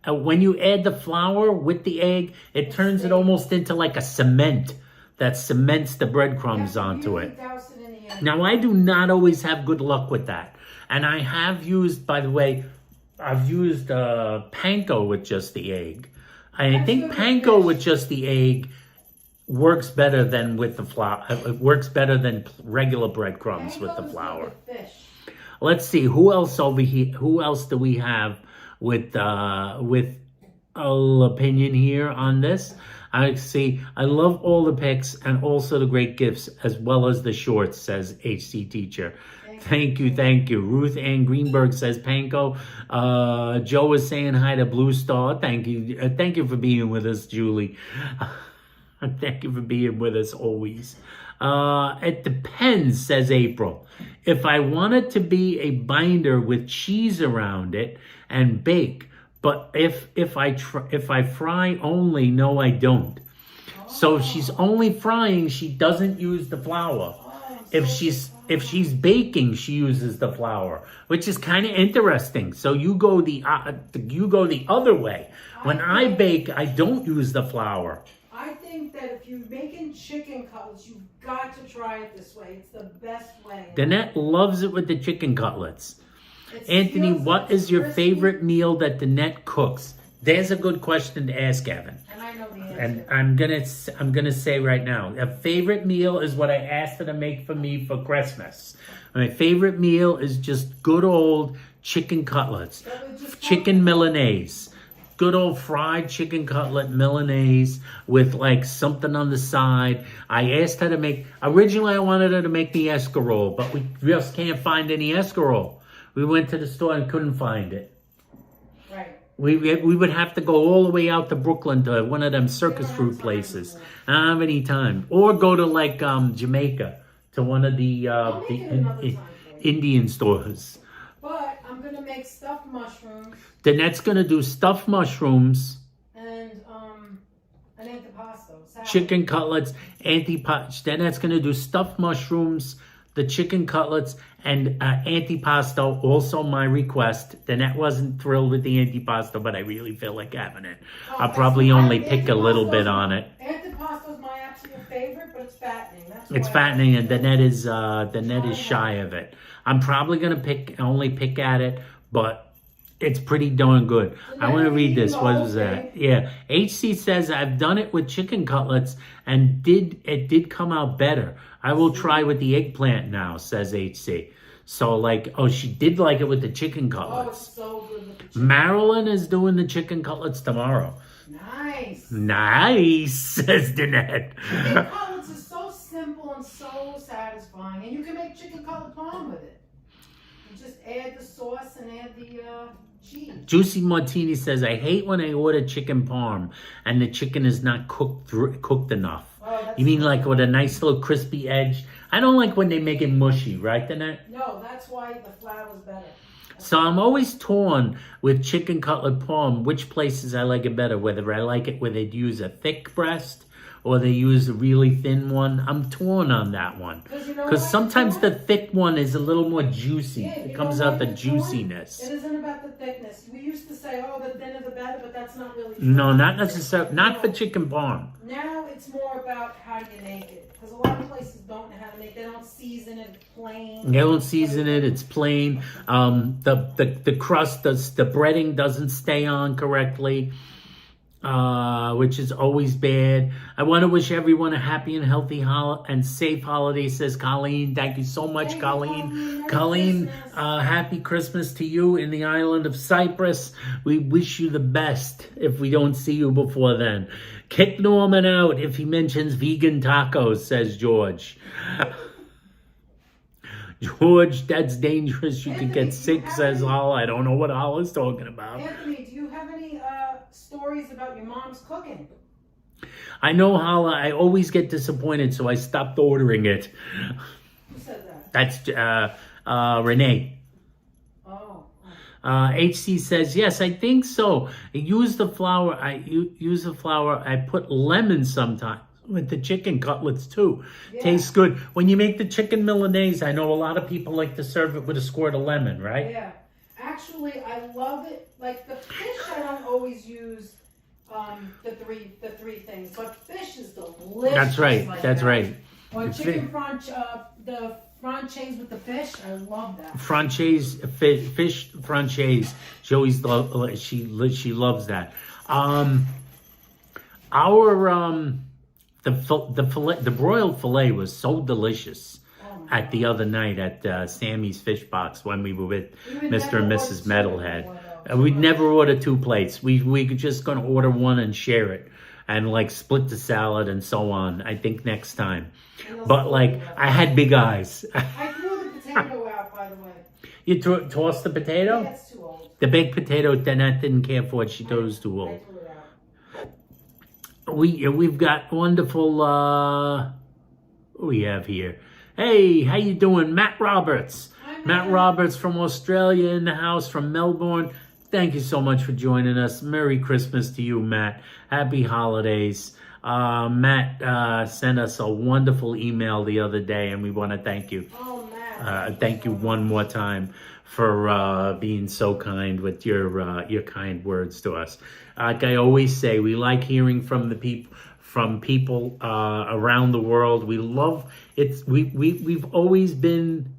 When you add the flour with the egg, it turns it almost into like a cement that cements the breadcrumbs onto it. Now, I do not always have good luck with that. And I have used, by the way, I've used panko with just the egg. I think panko with just the egg works better than with the flour. It works better than regular breadcrumbs with the flour. Let's see, who else over here? Who else do we have with an opinion here on this? I see. I love all the pics and also the great gifts as well as the shorts, says HC Teacher. Thank you. Ruth Ann Greenberg says panko. Joe is saying hi to Blue Star. Thank you for being with us, Julie. Thank you for being with us always. It depends, says April. If I want it to be a binder with cheese around it and bake, but if I fry only, no, I don't. So if she's only frying, she doesn't use the flour. If she's baking, she uses the flour, which is kind of interesting. So you go the other way. When I bake, I don't use the flour. I think that if you're making chicken cutlets, you've got to try it this way. It's the best way. Danette loves it with the chicken cutlets. Anthony, what is your favorite meal that Danette cooks? There's a good question to ask, Evan. And I know the answer. And I'm gonna say right now, a favorite meal is what I asked her to make for me for Christmas. My favorite meal is just good old chicken cutlets, chicken Milanese. Good old fried chicken cutlet Milanese with like something on the side. I asked her to make, originally I wanted her to make me escarole, but we just can't find any escarole. We went to the store and couldn't find it. Right. We would have to go all the way out to Brooklyn to one of them circus fruit places. I don't have any time. Or go to like Jamaica to one of the Indian stores. But I'm going to make stuffed mushrooms. Danette's going to do stuffed mushrooms. And an antipasto. Chicken cutlets. Danette's going to do stuffed mushrooms, the chicken cutlets, and antipasto. Also my request. Danette wasn't thrilled with the antipasto, but I really feel like having it. I'll probably only pick a little bit on it. Antipasto is my absolute favorite, but it's fattening. It's fattening, and Danette is shy of it. I'm probably gonna only pick at it, but it's pretty darn good. I want to read this. What was that? Yeah, HC says I've done it with chicken cutlets, and it did come out better. I will try with the eggplant now, says HC. So like, oh, she did like it with the chicken Oh, cutlets. it's so good with the chicken. Marilyn is doing the chicken cutlets tomorrow. Nice. Nice, says Danette. Chicken cutlets is so simple and so satisfying, and you can make chicken cutlet parm with it. You just add the sauce and add the cheese. Juicy Martini says, I hate when I order chicken parm and the chicken is not cooked enough. Oh, You mean like with a nice little crispy edge? I don't like when they make it mushy, right, Danette? No, that's why the flour's better. So I'm always torn with chicken cutlet parm, which places I like it better, whether I like it where they use a thick breast or they use a really thin one. I'm torn on that one. Because sometimes the thick one is a little more juicy. Yeah, it comes out the juiciness. It isn't about the thickness. We used to say, oh, the thinner the better, but that's not really true. No, not necessarily. Not for chicken parm. Now it's more about how you make it. Because a lot of places don't know how to make it. They don't season it plain. They don't season it. It's plain. The crust, the breading doesn't stay on correctly, which is always bad. I want to wish everyone a happy and healthy and safe holiday, says Colleen. Thank you so much, Colleen. Colleen, happy Christmas to you in the island of Cyprus. We wish you the best if we don't see you before then. Kick Norman out if he mentions vegan tacos, says George. George, that's dangerous. You could get sick, says Hal. I don't know what Hal is talking about. Anthony, do you have any stories about your mom's cooking? I know, Hal. I always get disappointed, so I stopped ordering it. Who said that? That's Renee. Oh. HC says, yes, I think so. I use the flour. I put lemon sometimes with the chicken cutlets too. Yeah. Tastes good. When you make the chicken Milanese, I know a lot of people like to serve it with a squirt of lemon, right? Yeah. Actually, I love it. Like the fish, I don't always use the three things, but fish is delicious. That's right. Like that's that. right. Or chicken the franchise with the fish, I love that. Franchise, fish franchise. She always she loves that. The broiled fillet was so delicious at the other night at Sammy's Fish Box when we were with Mr. and Mrs. Metalhead. We'd never order 2 plates. We were just going to order one and share it and like split the salad and so on. I think next time. But like I had big eyes. I threw the potato out, by the way. You tossed the potato? Yeah, it's too old. The baked potato Danette didn't care for it. She thought it was too old. We've got wonderful, what do we have here? Hey, how you doing? Matt Roberts. Hi, Matt Roberts from Australia in the house, from Melbourne. Thank you so much for joining us. Merry Christmas to you, Matt. Happy holidays. Matt sent us a wonderful email the other day, and we want to thank you. Oh, Matt. Thank you one more time for being so kind with your kind words to us. Like I always say, we like hearing from the people around the world. We love it. We've always been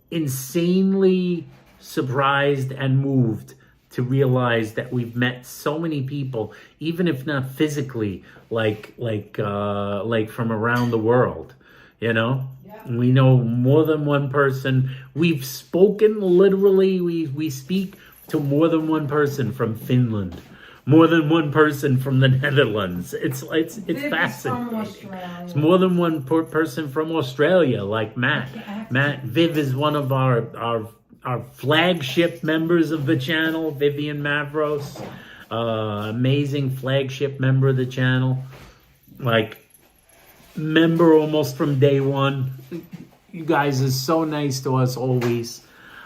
insanely surprised and moved to realize that we've met so many people, even if not physically, like from around the world. You know, we know more than one person. We've spoken literally. We speak to more than one person from Finland, more than one person from the Netherlands. It's fascinating. It's more than one person from Australia, like Matt. Viv is one of our flagship members of the channel, Vivian Mavros, amazing flagship member of the channel, like member almost from day one. You guys are so nice to us always.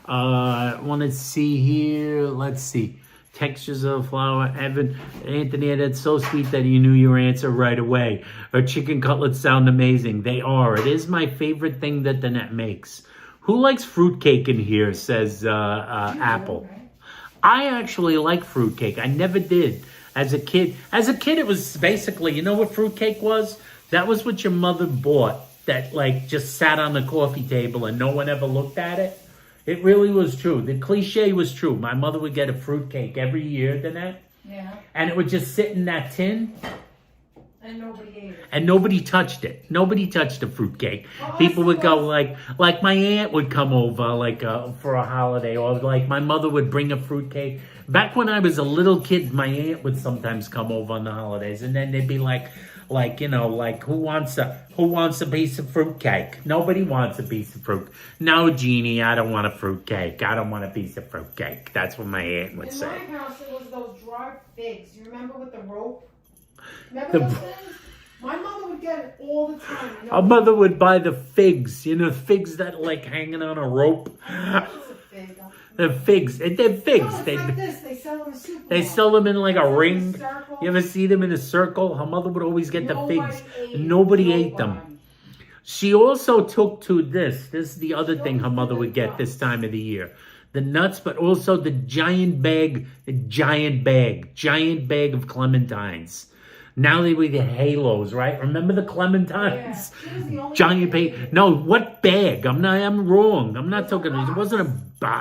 I want to see here. Let's see. Textures of flour. Anthony, that's so sweet that you knew your answer right away. Our chicken cutlets sound amazing. They are. It is my favorite thing that Danette makes. Who likes fruitcake in here, says Apple. I actually like fruitcake. I never did as a kid. As a kid, it was basically, you know what fruitcake was? That was what your mother bought that like just sat on the coffee table and no one ever looked at it. It really was true. The cliche was true. My mother would get a fruitcake every year, Danette. Yeah. And it would just sit in that tin. And nobody ate it. And nobody touched it. Nobody touched the fruitcake. People would go like my aunt would come over for a holiday, or like my mother would bring a fruitcake. Back when I was a little kid, my aunt would sometimes come over on the holidays, and then they'd be like who wants a piece of fruitcake? Nobody wants a piece of fruit. No, Jeannie, I don't want a fruitcake. I don't want a piece of fruitcake. That's what my aunt would say. In my house, it was those dried figs. You remember with the rope? Remember those things? My mother would get it all the time. Our mother would buy the figs, figs that like hanging on a rope. It's a fig. They're figs. They're figs. No, it's like this. They sell them in supermarkets. They sell them in like a ring. You ever see them in a circle? Her mother would always get the figs. Nobody ate them. She also took to this. This is the other thing her mother would get this time of the year. The nuts, but also the giant bag of clementines. Now they were the halos, right? Remember the clementines? Yeah. Giant bag. No, what bag? I'm wrong. I'm not talking. It wasn't a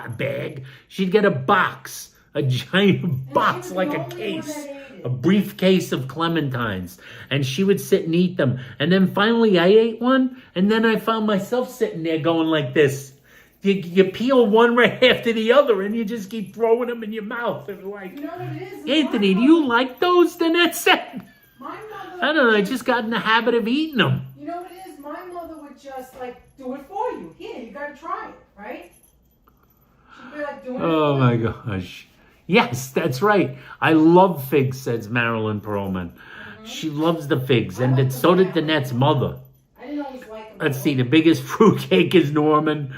bag. She'd get a box, a giant box, like a case, a briefcase of clementines, and she would sit and eat them. And then finally, I ate one, and then I found myself sitting there going like this. You peel one right after the other, and you just keep throwing them in your mouth. And like, you know what it is? Anthony, do you like those? Danette said. My mother, I don't know. I just got in the habit of eating them. You know what it is? My mother would just do it for you. Here, you got to try it, right? She'd be like doing it. Oh my gosh. Yes, that's right. I love figs, says Marilyn Perlman. Mm-hmm. She loves the figs, and so did Danette's mother. I didn't always like them. Let's see. The biggest fruitcake is Norman.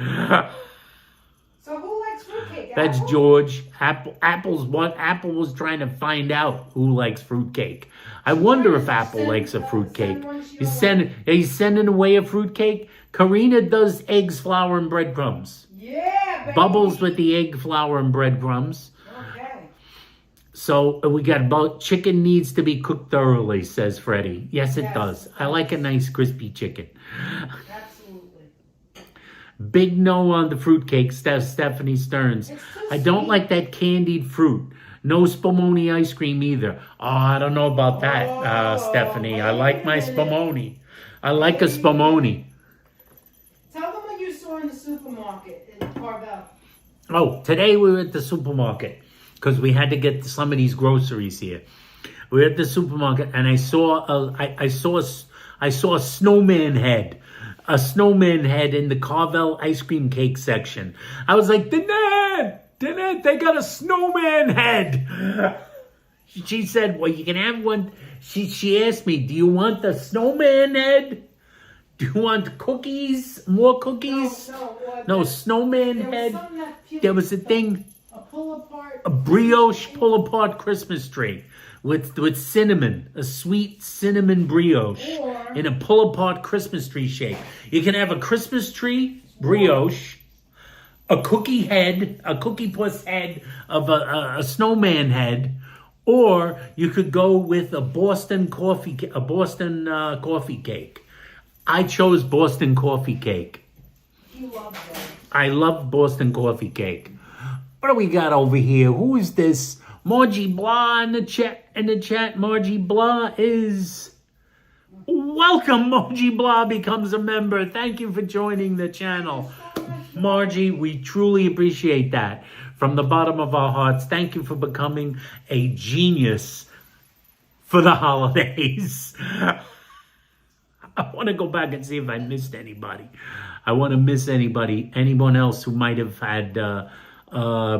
So who likes fruitcake? That's Apple? George. Apple's what? Apple was trying to find out who likes fruitcake. I wonder if Apple likes a fruitcake. He's sending away a fruitcake. Karina does eggs, flour, and breadcrumbs. Yeah, baby. Bubbles with the egg, flour, and breadcrumbs. Okay. So we got about chicken needs to be cooked thoroughly, says Freddie. Yes, it does. I like a nice crispy chicken. Absolutely. Big no on the fruitcake, Stephanie Stearns. I don't like that candied fruit. No spumoni ice cream either. Oh, I don't know about that, Stephanie. I like my spumoni. I like a spumoni. Tell them what you saw in the supermarket in Carvel. Oh, today we were at the supermarket because we had to get some of these groceries here. We were at the supermarket and I saw a snowman head. A snowman head in the Carvel ice cream cake section. I was like, Danette, they got a snowman head. She said, well, you can have one. She asked me, do you want the snowman head? Do you want cookies? More cookies? No, snowman head. There was a thing. A brioche pull-apart Christmas tree with cinnamon. A sweet cinnamon brioche in a pull-apart Christmas tree shape. You can have a Christmas tree brioche, a cookie head, a cookie puss head of a snowman head, or you could go with a Boston coffee cake. I chose Boston coffee cake. You love that. I love Boston coffee cake. What do we got over here? Who is this? Margie Blah in the chat. Margie Blah is... Welcome, Margie Blah becomes a member. Thank you for joining the channel. Margie, we truly appreciate that. From the bottom of our hearts, thank you for becoming a genius for the holidays. I want to go back and see if I missed anybody. I want to miss anyone else who might have had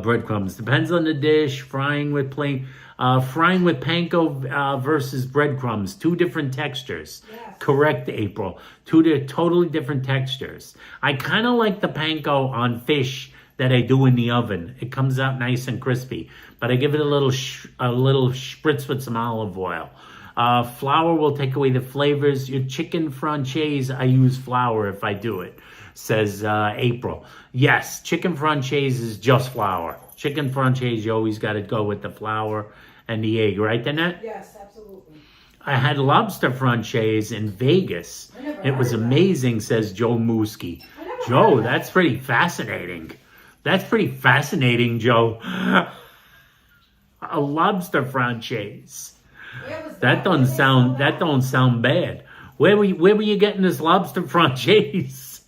breadcrumbs. Depends on the dish. Frying with panko versus breadcrumbs. Two different textures. Yes. Correct, April. Two totally different textures. I kind of like the panko on fish that I do in the oven. It comes out nice and crispy. But I give it a little spritz with some olive oil. Flour will take away the flavors. Your chicken franchise, I use flour if I do it, says April. Yes, chicken franchise is just flour. Chicken franchise, you always got to go with the flour and the egg, right, Danette? Yes, absolutely. I had lobster franchise in Vegas. It was amazing, says Joe Mooski. Joe, that's pretty fascinating. That's pretty fascinating, Joe. A lobster franchise. That don't sound bad. Where were you getting this lobster franchise?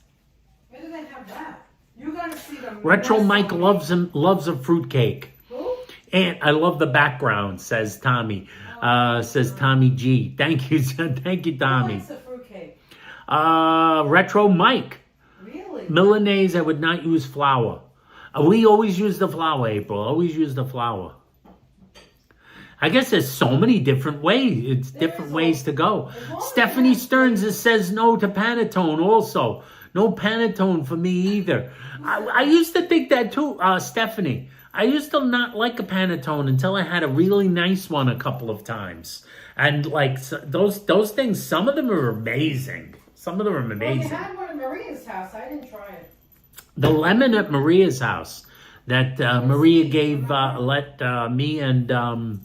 Where do they have that? You gotta see the Retro Mike loves a fruitcake. Who? And I love the background, says Tommy. Says Tommy G. Thank you, Tommy. What's the fruitcake? Retro Mike. Really? Milanese, I would not use flour. We always use the flour, April. Always use the flour. I guess there's so many different ways. It's different ways to go. Stephanie Stearns says no to panettone also. No panettone for me either. I used to think that too, Stephanie. I used to not like a panettone until I had a really nice one a couple of times. And like those things, some of them are amazing. Some of them are amazing. Well, you had one at Maria's house. I didn't try it. The lemon at Maria's house that Maria gave let me and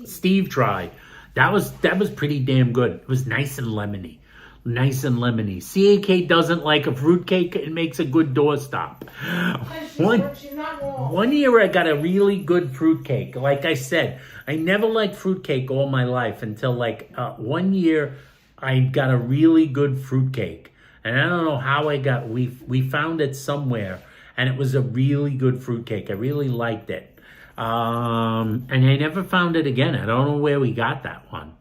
Steve try. That was pretty damn good. It was nice and lemony. Nice and lemony. CAK doesn't like a fruitcake. It makes a good doorstop. One year I got a really good fruitcake. Like I said, I never liked fruitcake all my life until like 1 year I got a really good fruitcake. And I don't know how we found it somewhere. And it was a really good fruitcake. I really liked it. And I never found it again. I don't know where we got that one.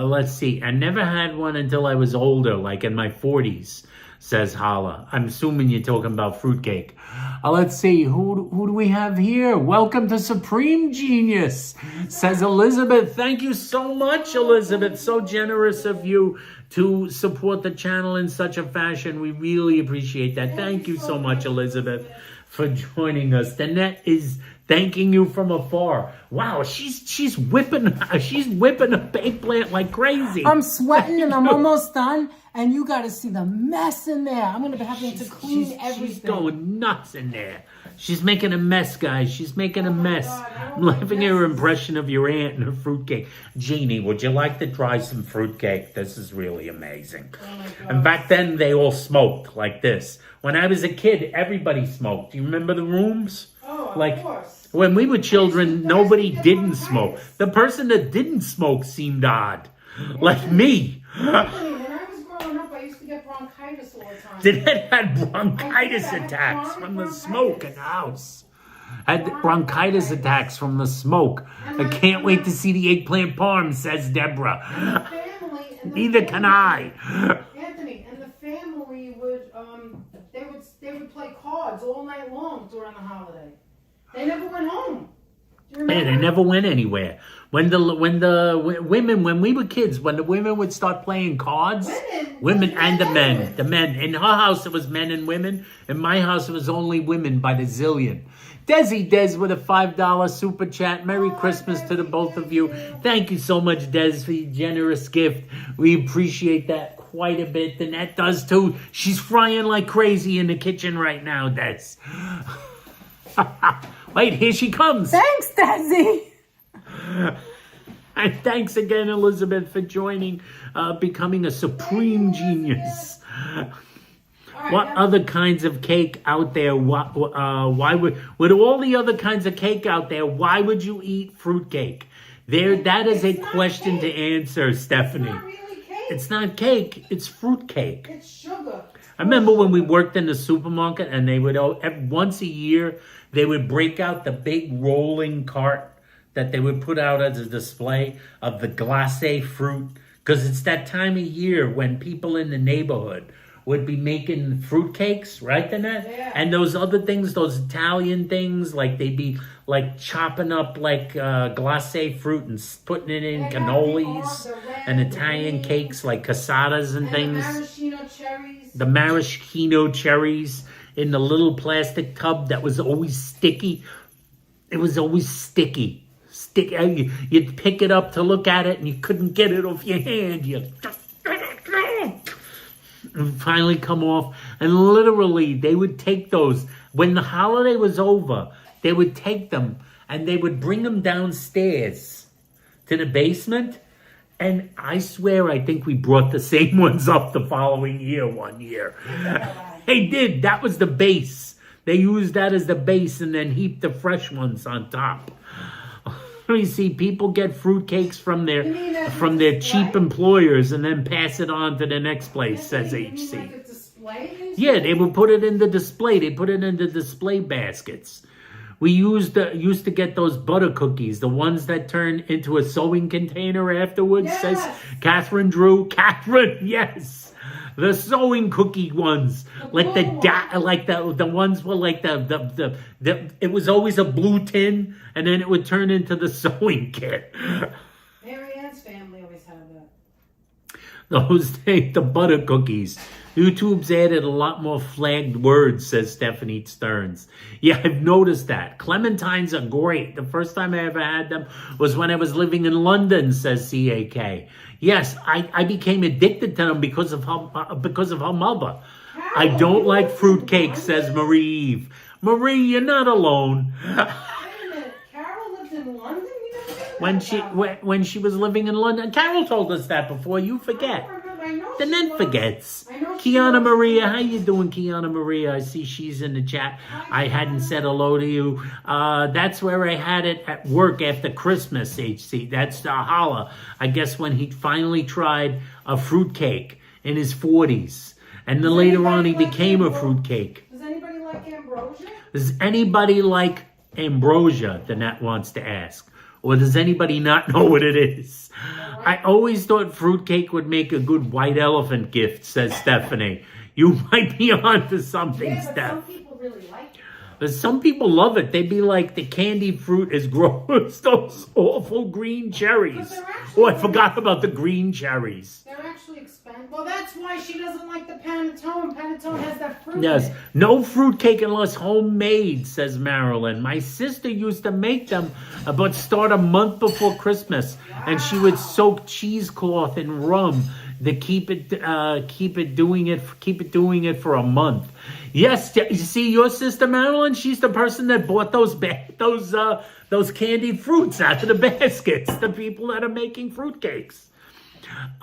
Let's see. I never had one until I was older, like in my 40s, says Hala. I'm assuming you're talking about fruitcake. Let's see. Who do we have here? Welcome to Supreme Genius, says Elizabeth. Thank you so much, Elizabeth. So generous of you to support the channel in such a fashion. We really appreciate that. Thank you so much, Elizabeth, for joining us. Danette is thanking you from afar. Wow, she's whipping up eggplant like crazy. I'm sweating and I'm almost done. And you got to see the mess in there. I'm going to be having to clean everything. She's going nuts in there. She's making a mess, guys. She's making a mess. I'm laughing at her impression of your aunt and her fruitcake. Jeannie, would you like to try some fruitcake? This is really amazing. And back then, they all smoked like this. When I was a kid, everybody smoked. Do you remember the rooms? Oh, of course. When we were children, nobody didn't smoke. The person that didn't smoke seemed odd. Like me. Bronchitis all the time. Danette had bronchitis attacks from the smoke in the house. Had bronchitis attacks from the smoke. I can't wait to see the eggplant parm, says Deborah. Neither can I. Anthony, and the family would they would play cards all night long during the holiday. They never went home. Man, they never went anywhere. When we were kids, when the women would start playing cards, women and the men. In her house, it was men and women. In my house, it was only women by the zillion. Desi Des with a $5 super chat. Merry Christmas to the both of you. Thank you so much, Des, for your generous gift. We appreciate that quite a bit. Danette does too. She's frying like crazy in the kitchen right now, Des. Wait, here she comes. Thanks, Desi. And thanks again, Elizabeth, for joining, becoming a supreme genius. What other kinds of cake out there? Why with all the other kinds of cake out there, why would you eat fruitcake? That is a question to answer, Stephanie. It's not really cake. It's not cake. It's fruitcake. It's sugar. I remember when we worked in the supermarket, and they would once a year they would break out the big rolling cart that they would put out as a display of the glacé fruit, because it's that time of year when people in the neighborhood would be making fruitcakes, right, Danette? Yeah. And those other things, those Italian things, like they'd be like chopping up like glacé fruit and putting it in cannolis and Italian cakes like casadas and things. The maraschino cherries in the little plastic tub that was always sticky. It was always sticky. You'd pick it up to look at it and you couldn't get it off your hand. You finally come off, and literally they would take those when the holiday was over. They would take them and they would bring them downstairs to the basement, and I swear I think we brought the same ones up the following year. One year they did. That was the base. They used that as the base and then heaped the fresh ones on top. We see people get fruitcakes from their cheap employers and then pass it on to the next place, says HC. Like a display? Yeah, they would put it in the display. They put it in the display baskets. We used to get those butter cookies, the ones that turn into a sewing container afterwards, says Catherine Drew. Catherine, yes. The sewing cookie ones, like the ones were like the it was always a blue tin, and then it would turn into the sewing kit. Mary Ann's family always had that. Those the butter cookies. YouTube's added a lot more flagged words, says Stephanie Stearns. Yeah, I've noticed that. Clementines are great. The first time I ever had them was when I was living in London, says CAK. Yes, I became addicted to them because of her mother. I don't like fruitcake, says Marie Eve. Marie, you're not alone. Wait a minute. Carol lived in London? When she was living in London. Carol told us that before. You forget. Danette forgets. Kiana Maria, how you doing, Kiana Maria? I see she's in the chat. I hadn't said hello to you. That's where I had it at work after Christmas, HC. That's Holla. I guess when he finally tried a fruitcake in his 40s. And then later on he became a fruitcake. Does anybody like ambrosia? Does anybody like ambrosia, Danette wants to ask? Or does anybody not know what it is? I always thought fruitcake would make a good white elephant gift, says Stephanie. You might be onto something, Steph. Some people really like it. But some people love it. They'd be like, the candied fruit is gross. Those awful green cherries. Oh, I forgot about the green cherries. They're actually expensive. Well, that's why she doesn't like the panettone. Panettone has that fruit Yes. in it. No fruitcake unless homemade, says Marilyn. My sister used to make them, but start a month before Christmas. Wow. And she would soak cheesecloth in rum to keep it doing it for a month. Yes, you see, your sister Marilyn, she's the person that bought those candied fruits out of the baskets. The people that are making fruitcakes.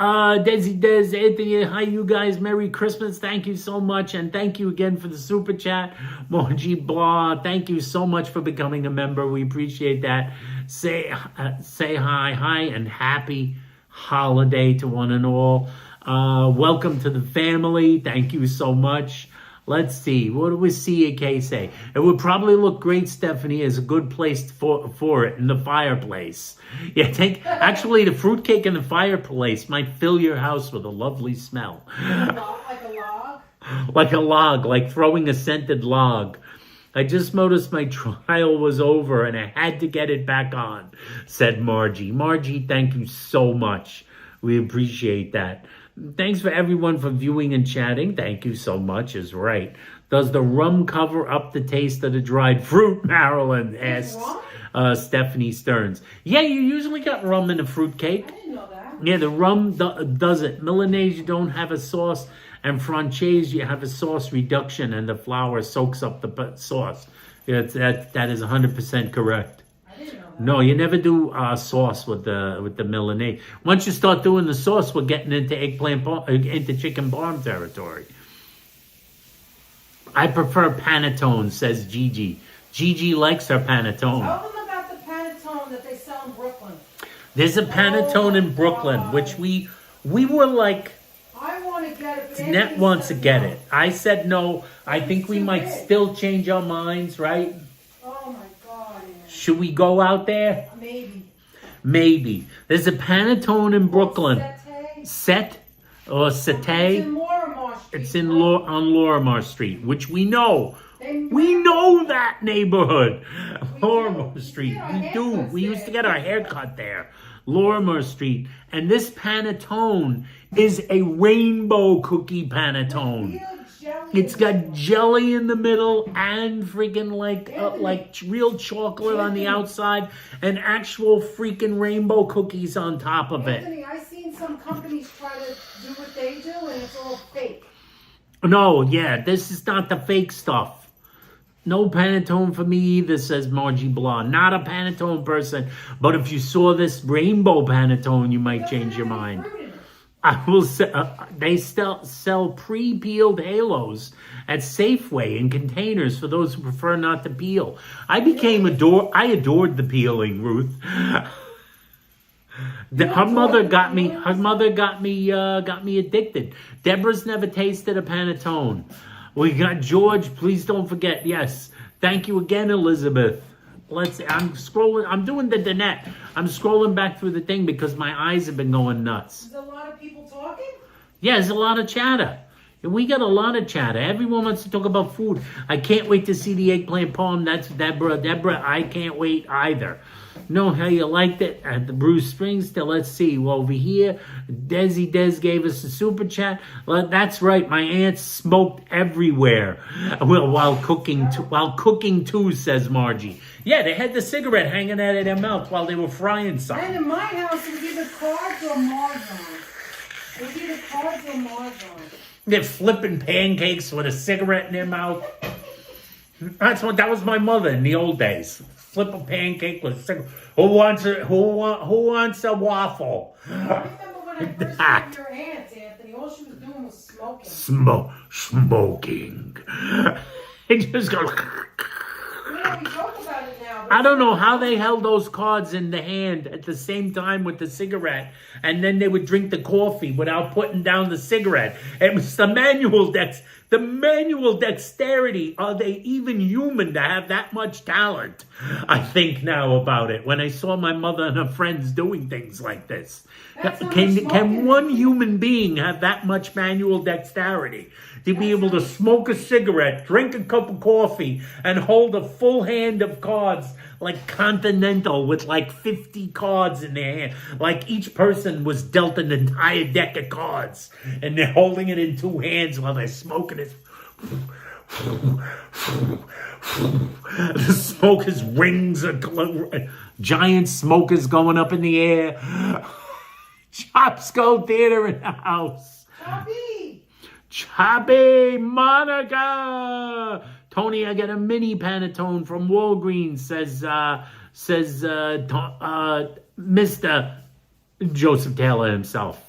Desi, Anthony, hi you guys, Merry Christmas, thank you so much, and thank you again for the super chat. Moji Blah, thank you so much for becoming a member, we appreciate that. Say hi, and happy holiday to one and all. Welcome to the family, thank you so much. Let's see, what does CAK say? It would probably look great, Stephanie, as a good place for it in the fireplace. Yeah, actually the fruitcake in the fireplace might fill your house with a lovely smell. Like a log? Like a log, like throwing a scented log. I just noticed my trial was over and I had to get it back on, said Margie. Margie, thank you so much. We appreciate that. Thanks for everyone for viewing and chatting. Thank you so much is right. Does the rum cover up the taste of the dried fruit, Marilyn asks Stephanie Stearns. Yeah, you usually got rum in a fruitcake. I didn't know that. Yeah, the rum does it. Milanese, you don't have a sauce. And Francaise, you have a sauce reduction and the flour soaks up the sauce. Yeah, that is 100% correct. No, you never do sauce with the Milanese. Once you start doing the sauce, we're getting into into chicken parm territory. I prefer panettone, says Gigi. Gigi likes her panettone. Tell them about the panettone that they sell in Brooklyn. There's a panettone in Brooklyn, which we were like. I want to get it. Danette wants to get it. I said no. I think we might still change our minds, right? Oh my God. Should we go out there? Maybe. There's a panettone in Brooklyn. Satay? It's in Lorimar Street. It's on Lorimar Street, which we know. We know that neighborhood. Lorimar Street. We do. We used to get our hair cut there. Lorimar Street. And this panettone is a rainbow cookie panettone. It's got jelly in the middle and freaking like real chocolate on the outside and actual freaking rainbow cookies on top of it. Anthony, I've seen some companies try to do what they do and it's all fake. No, yeah, this is not the fake stuff. No panettone for me either, says Margie Blah. Not a panettone person, but if you saw this rainbow panettone, you might change your mind. I will say, they still sell pre-peeled halos at Safeway in containers for those who prefer not to peel. I adored the peeling, Ruth. Her mother got me addicted. Deborah's never tasted a panettone. We got George. Please don't forget. Yes. Thank you again, Elizabeth. I'm scrolling. I'm doing the Danette. I'm scrolling back through the thing because my eyes have been going nuts. There's a lot of people talking? Yeah, there's a lot of chatter. We got a lot of chatter. Everyone wants to talk about food. I can't wait to see the eggplant parm. That's Deborah. Deborah, I can't wait either. Know how you liked it at the Bruce Springs. Let's see. Well, over here, Des gave us a super chat. Well, that's right. My aunt smoked everywhere. Well, while cooking too, says Margie. Yeah, they had the cigarette hanging out of their mouth while they were frying something. And in my house, it would be the cards or margarine. It would be the cards or margarine. They're flipping pancakes with a cigarette in their mouth. That was my mother in the old days. Flip a pancake with a cigarette. Who wants a waffle? I remember when I first met your aunt, Anthony. All she was doing was smoking. Smoking. It just goes. Yeah, we talk about it now. I don't know how they held those cards in the hand at the same time with the cigarette, and then they would drink the coffee without putting down the cigarette. It was the manual dexterity. Are they even human to have that much talent? I think now about it when I saw my mother and her friends doing things like this. Can one human being have that much manual dexterity to be able to smoke a cigarette, drink a cup of coffee, and hold a full hand of cards like Continental with like 50 cards in their hand? Like each person was dealt an entire deck of cards, and they're holding it in two hands while they're smoking it. The smokers' rings are giant smokers going up in the air. Chopsco Theater in the house. Choppy Monica. Tony, I got a mini panettone from Walgreens, says Mr. Joseph Taylor himself.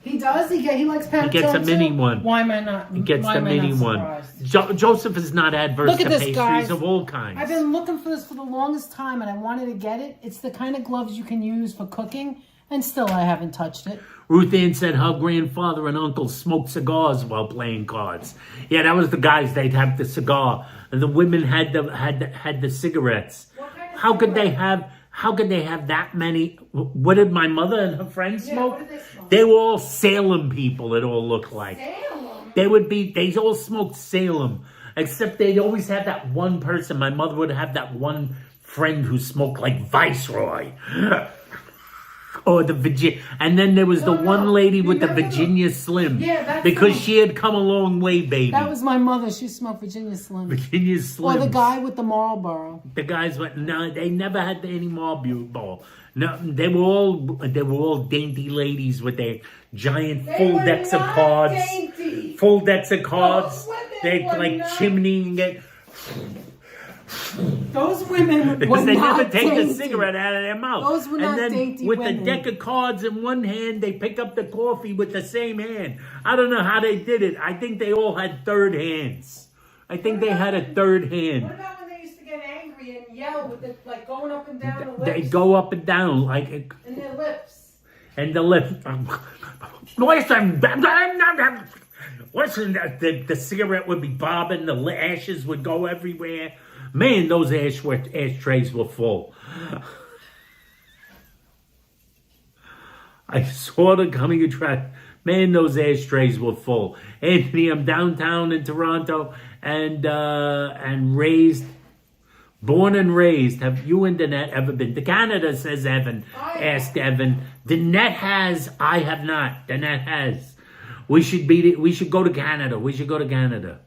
He does? He likes panettone. He gets a mini too? one. Why am I not? He gets the mini one. Joseph is not adverse to pastries guys. of all kinds. I've been looking for this for the longest time, and I wanted to get it. It's the kind of gloves you can use for cooking, and still I haven't touched it. Ruth Ann said her grandfather and uncle smoked cigars while playing cards. Yeah, that was the guys. They'd have the cigar, and the women had the cigarettes. How could they have that many? What did my mother and her friends smoke? What did they smoke? They were all Salem people. It all looked like Salem? They all smoked Salem, except they'd always have that one person. My mother would have that one friend who smoked like Viceroy. Or the Virginia, and then there was the one lady with the Virginia Slim. Yeah, that's because she had come a long way, baby. That was my mother. She smoked Virginia Slim. Virginia Slim. Or the guy with the Marlboro. The guys went. No, they never had any Marlboro. No, they were all dainty ladies with their giant full decks of cards. Dainty. Full decks of cards. They like not... chimneying it. Those women because they not never take dainty. the cigarette out of their mouth. Those were not and then dainty with women. the deck of cards in one hand, they pick up the coffee with the same hand. I don't know how they did it. I think they all had third hands. I think they had a third hand. What about when they used to get angry and yell with it, like going up and down the lips? They go up and down like. And their lips. And the lips. Listen, the cigarette would be bobbing, the ashes would go everywhere. Man, those ashtrays were full. I saw the coming attract. Man, those ashtrays were full. Anthony, I'm downtown in Toronto and born and raised. Have you and Danette ever been to Canada, says Evan. Asked Evan. Danette has. I have not. Danette has. We should go to Canada. We should go to Canada.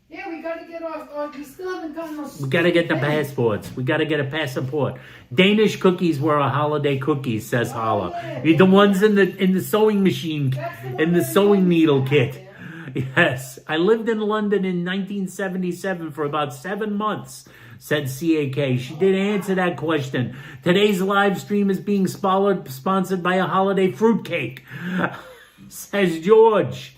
Yeah, we got to get off. We still haven't gotten those. We got to get the passports. We got to get a passport. Danish cookies were our holiday cookies, says Hala. Yeah. The ones in the sewing machine, in the sewing needle kit. Yes, I lived in London in 1977 for about 7 months, said CAK. She did answer that question. Today's live stream is being sponsored by a holiday fruitcake. says George.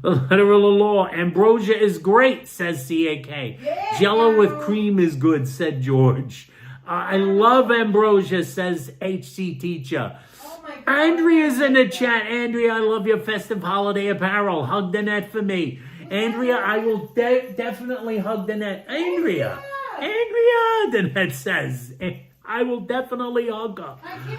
The letter of the law. Ambrosia is great, says CAK. Yeah, Jello with cream is good, said George. I love ambrosia, says HC Teacher. Oh my God. Andrea's in the chat. Andrea, I love your festive holiday apparel. Hug Danette for me. Andrea, I will definitely hug Danette. Andrea, Danette says. I will definitely hug her.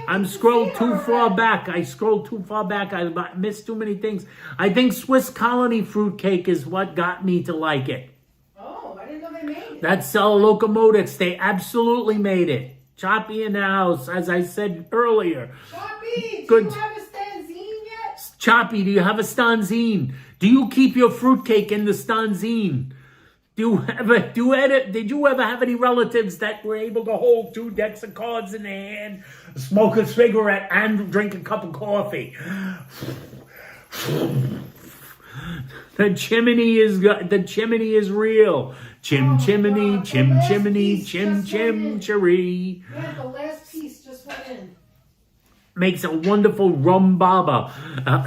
I'm scrolled too far back. I scrolled too far back. I missed too many things. I think Swiss Colony Fruitcake is what got me to like it. Oh, I didn't know they made it. That's Locomotives. They absolutely made it. Choppy in the house, as I said earlier. Choppy, Good. do you have a stanzine yet? Choppy, do you have a stanzine? Do you keep your fruitcake in the stanzine? Did you ever have any relatives that were able to hold 2 decks of cards in their hand, smoke a cigarette, and drink a cup of coffee? The chimney is real. Chimney, chim cheree. Yeah, the last piece just went in. Makes a wonderful rum baba.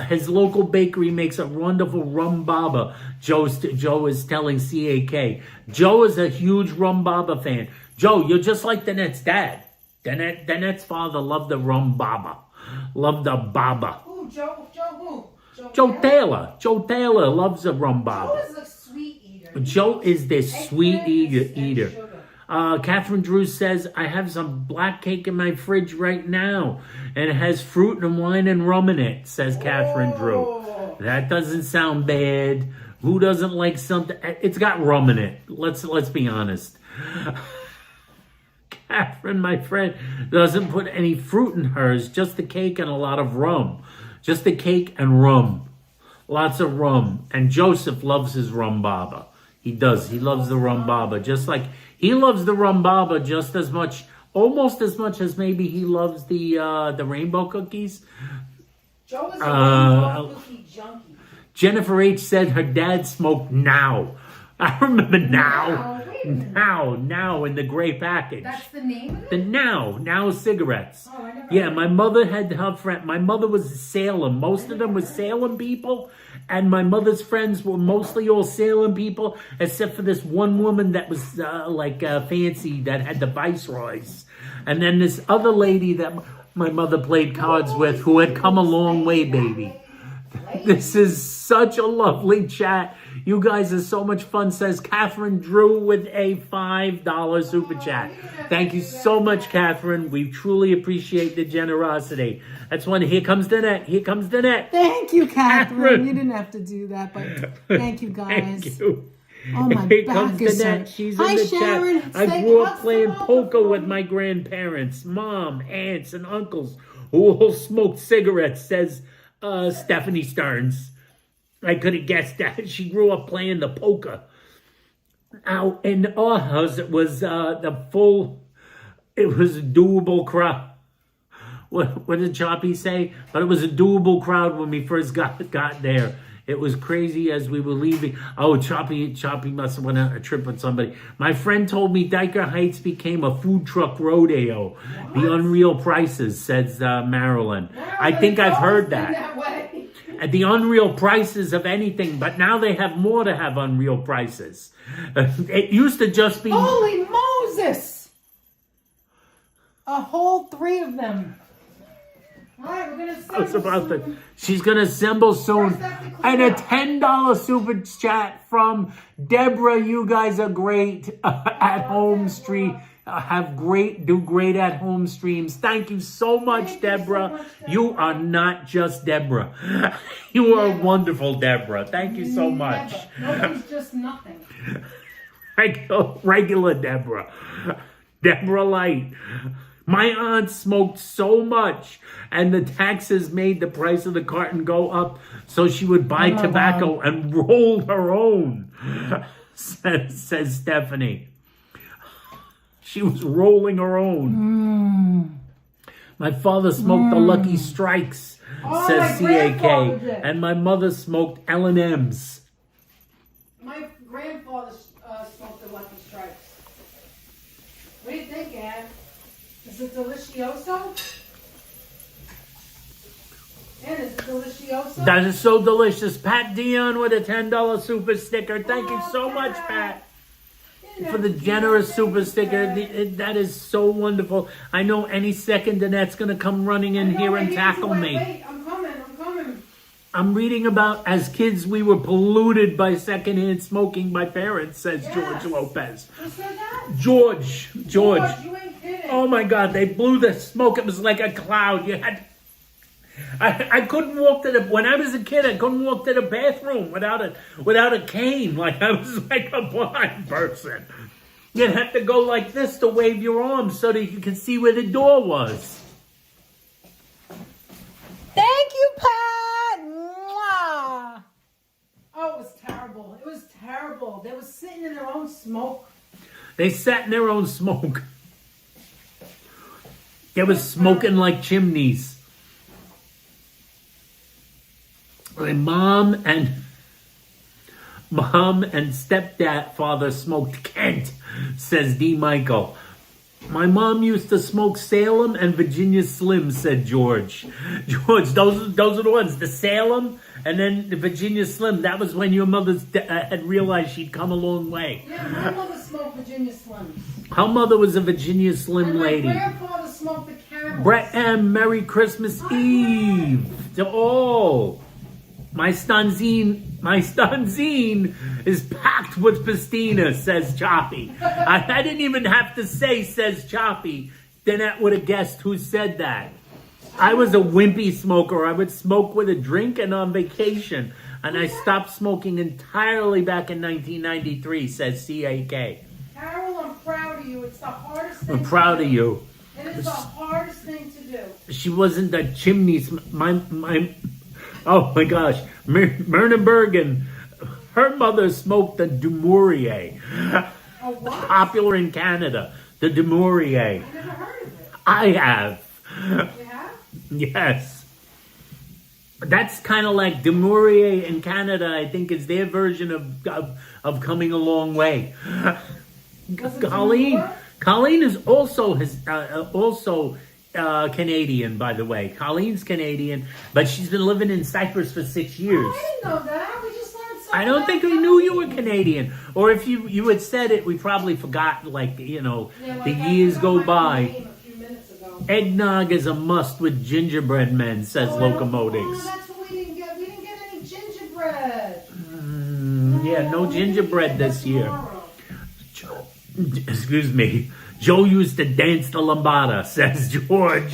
His local bakery makes a wonderful rum baba. Joe is telling CAK. Joe is a huge rum baba fan. Joe, you're just like Danette's dad. Danette's father loved the rum baba. Loved the baba. Ooh, Joe who? Joe Taylor. Joe Taylor loves the rum baba. Joe is a sweet eater. Joe is the sweet eater. Sugar. Catherine Drew says, I have some black cake in my fridge right now. And it has fruit and wine and rum in it, says Catherine Drew. That doesn't sound bad. Who doesn't like something? It's got rum in it. Let's be honest. Catherine, my friend, doesn't put any fruit in hers. Just the cake and a lot of rum. Just the cake and rum. Lots of rum. And Joseph loves his rum baba. He does. He loves the rum baba. Just like he loves the rum baba just as much, almost as much as maybe he loves the rainbow cookies. Joe is a rainbow cookie junkie. Jennifer H. said her dad smoked Now. I remember Now in the gray package. That's the name of it? The Now cigarettes. Oh, I never Yeah, heard my mother had her friend. My mother was Salem. Most of them were Salem people, and my mother's friends were mostly all Salem people, except for this one woman that was fancy that had the Viceroys, and then this other lady that my mother played cards with, who had come a long way, baby. This is such a lovely chat. You guys are so much fun, says Catherine Drew with a $5 super chat. Thank you so much, Catherine. We truly appreciate the generosity. That's one. Here comes Danette. Here comes Danette. Thank you, Catherine. You didn't have to do that, but thank you, guys. Thank you. Oh, my Here back comes is Danette. hurt. She's Hi, in the Sharon. chat. I grew up playing poker with my grandparents, mom, aunts, and uncles who all smoked cigarettes, says Stephanie Stearns. I could have guessed that. She grew up playing the poker. Now, in our house, it was it was a doable crowd. What did Choppy say? But it was a doable crowd when we first got there. It was crazy as we were leaving. Oh, Choppy must have went on a trip with somebody. My friend told me Dyker Heights became a food truck rodeo. What? The unreal prices, says Marilyn. I think I've heard that. At the unreal prices of anything, but now they have more to have unreal prices. It used to just be... Holy Moses! A whole 3 of them. All right, we're going to assemble She's going to assemble soon. And a $10 super chat from Deborah. You guys are great at home stream. Do great at home streams. Thank you so much, Deborah. You are not just Deborah. You are wonderful, Deborah. Thank you so much. Nobody's just nothing. Regular Deborah. Deborah Light. My aunt smoked so much, and the taxes made the price of the carton go up, so she would buy tobacco and roll her own, says Stephanie. She was rolling her own. My father smoked the Lucky Strikes, says CAK, and my mother smoked L&M's. My grandfather smoked the Lucky Strikes. What do you think, Ann? Is it delicioso? And is it delicioso? That is so delicious. Pat Dion with a $10 super sticker. Thank you so much, Pat, for the generous super sticker. That is so wonderful. I know any second Danette's going to come running in here and tackle me. Wait, I'm coming. I'm reading about, as kids, we were polluted by secondhand smoking by parents, says George Lopez. Who said that? George. You ain't kidding. Oh my God, they blew the smoke. It was like a cloud. You had... I couldn't walk to the... When I was a kid, I couldn't walk to the bathroom without a cane. Like, I was like a blind person. You'd have to go like this to wave your arms so that you could see where the door was. Thank you, Pat. Mwah. Oh, it was terrible. It was terrible. They were sitting in their own smoke. They sat in their own smoke. They were smoking like chimneys. My mom and stepdad father smoked Kent, says D. Michael. My mom used to smoke Salem and Virginia Slim, said George. George, those are the ones. The Salem and then the Virginia Slim. That was when your mother had realized she'd come a long way. Yeah, my mother smoked Virginia Slims. Her mother was a Virginia Slim and lady. My grandfather smoked the Camels. Brett M. Merry Christmas Eve to all. My stanzine is packed with pastina, says Choppy. I didn't even have to say, says Choppy. Danette would have guessed who said that. I was a wimpy smoker. I would smoke with a drink and on vacation. And I stopped smoking entirely back in 1993, says CAK. Carol, I'm proud of you. It's the hardest thing I'm proud of you. It is the hardest thing to do. She wasn't a chimney. Oh my gosh, Myrna Bergen, her mother smoked the Dumouriez. A what? Popular in Canada, the Dumouriez. I never heard of it. I have. You have? Yes. That's kind of like Dumouriez in Canada, I think is their version of coming a long way. Colleen is also Canadian, by the way. Colleen's Canadian, but she's been living in Cyprus for 6 years. I didn't know that. We just learned something. I don't think we knew you were Canadian. Or if you had said it, we probably forgot, the years go by. A few minutes ago. Eggnog is a must with gingerbread men, says Locomotives. That's what we didn't get. We didn't get any gingerbread. Yeah, no gingerbread this year. Tomorrow. Excuse me. Joe used to dance the lambada, says George.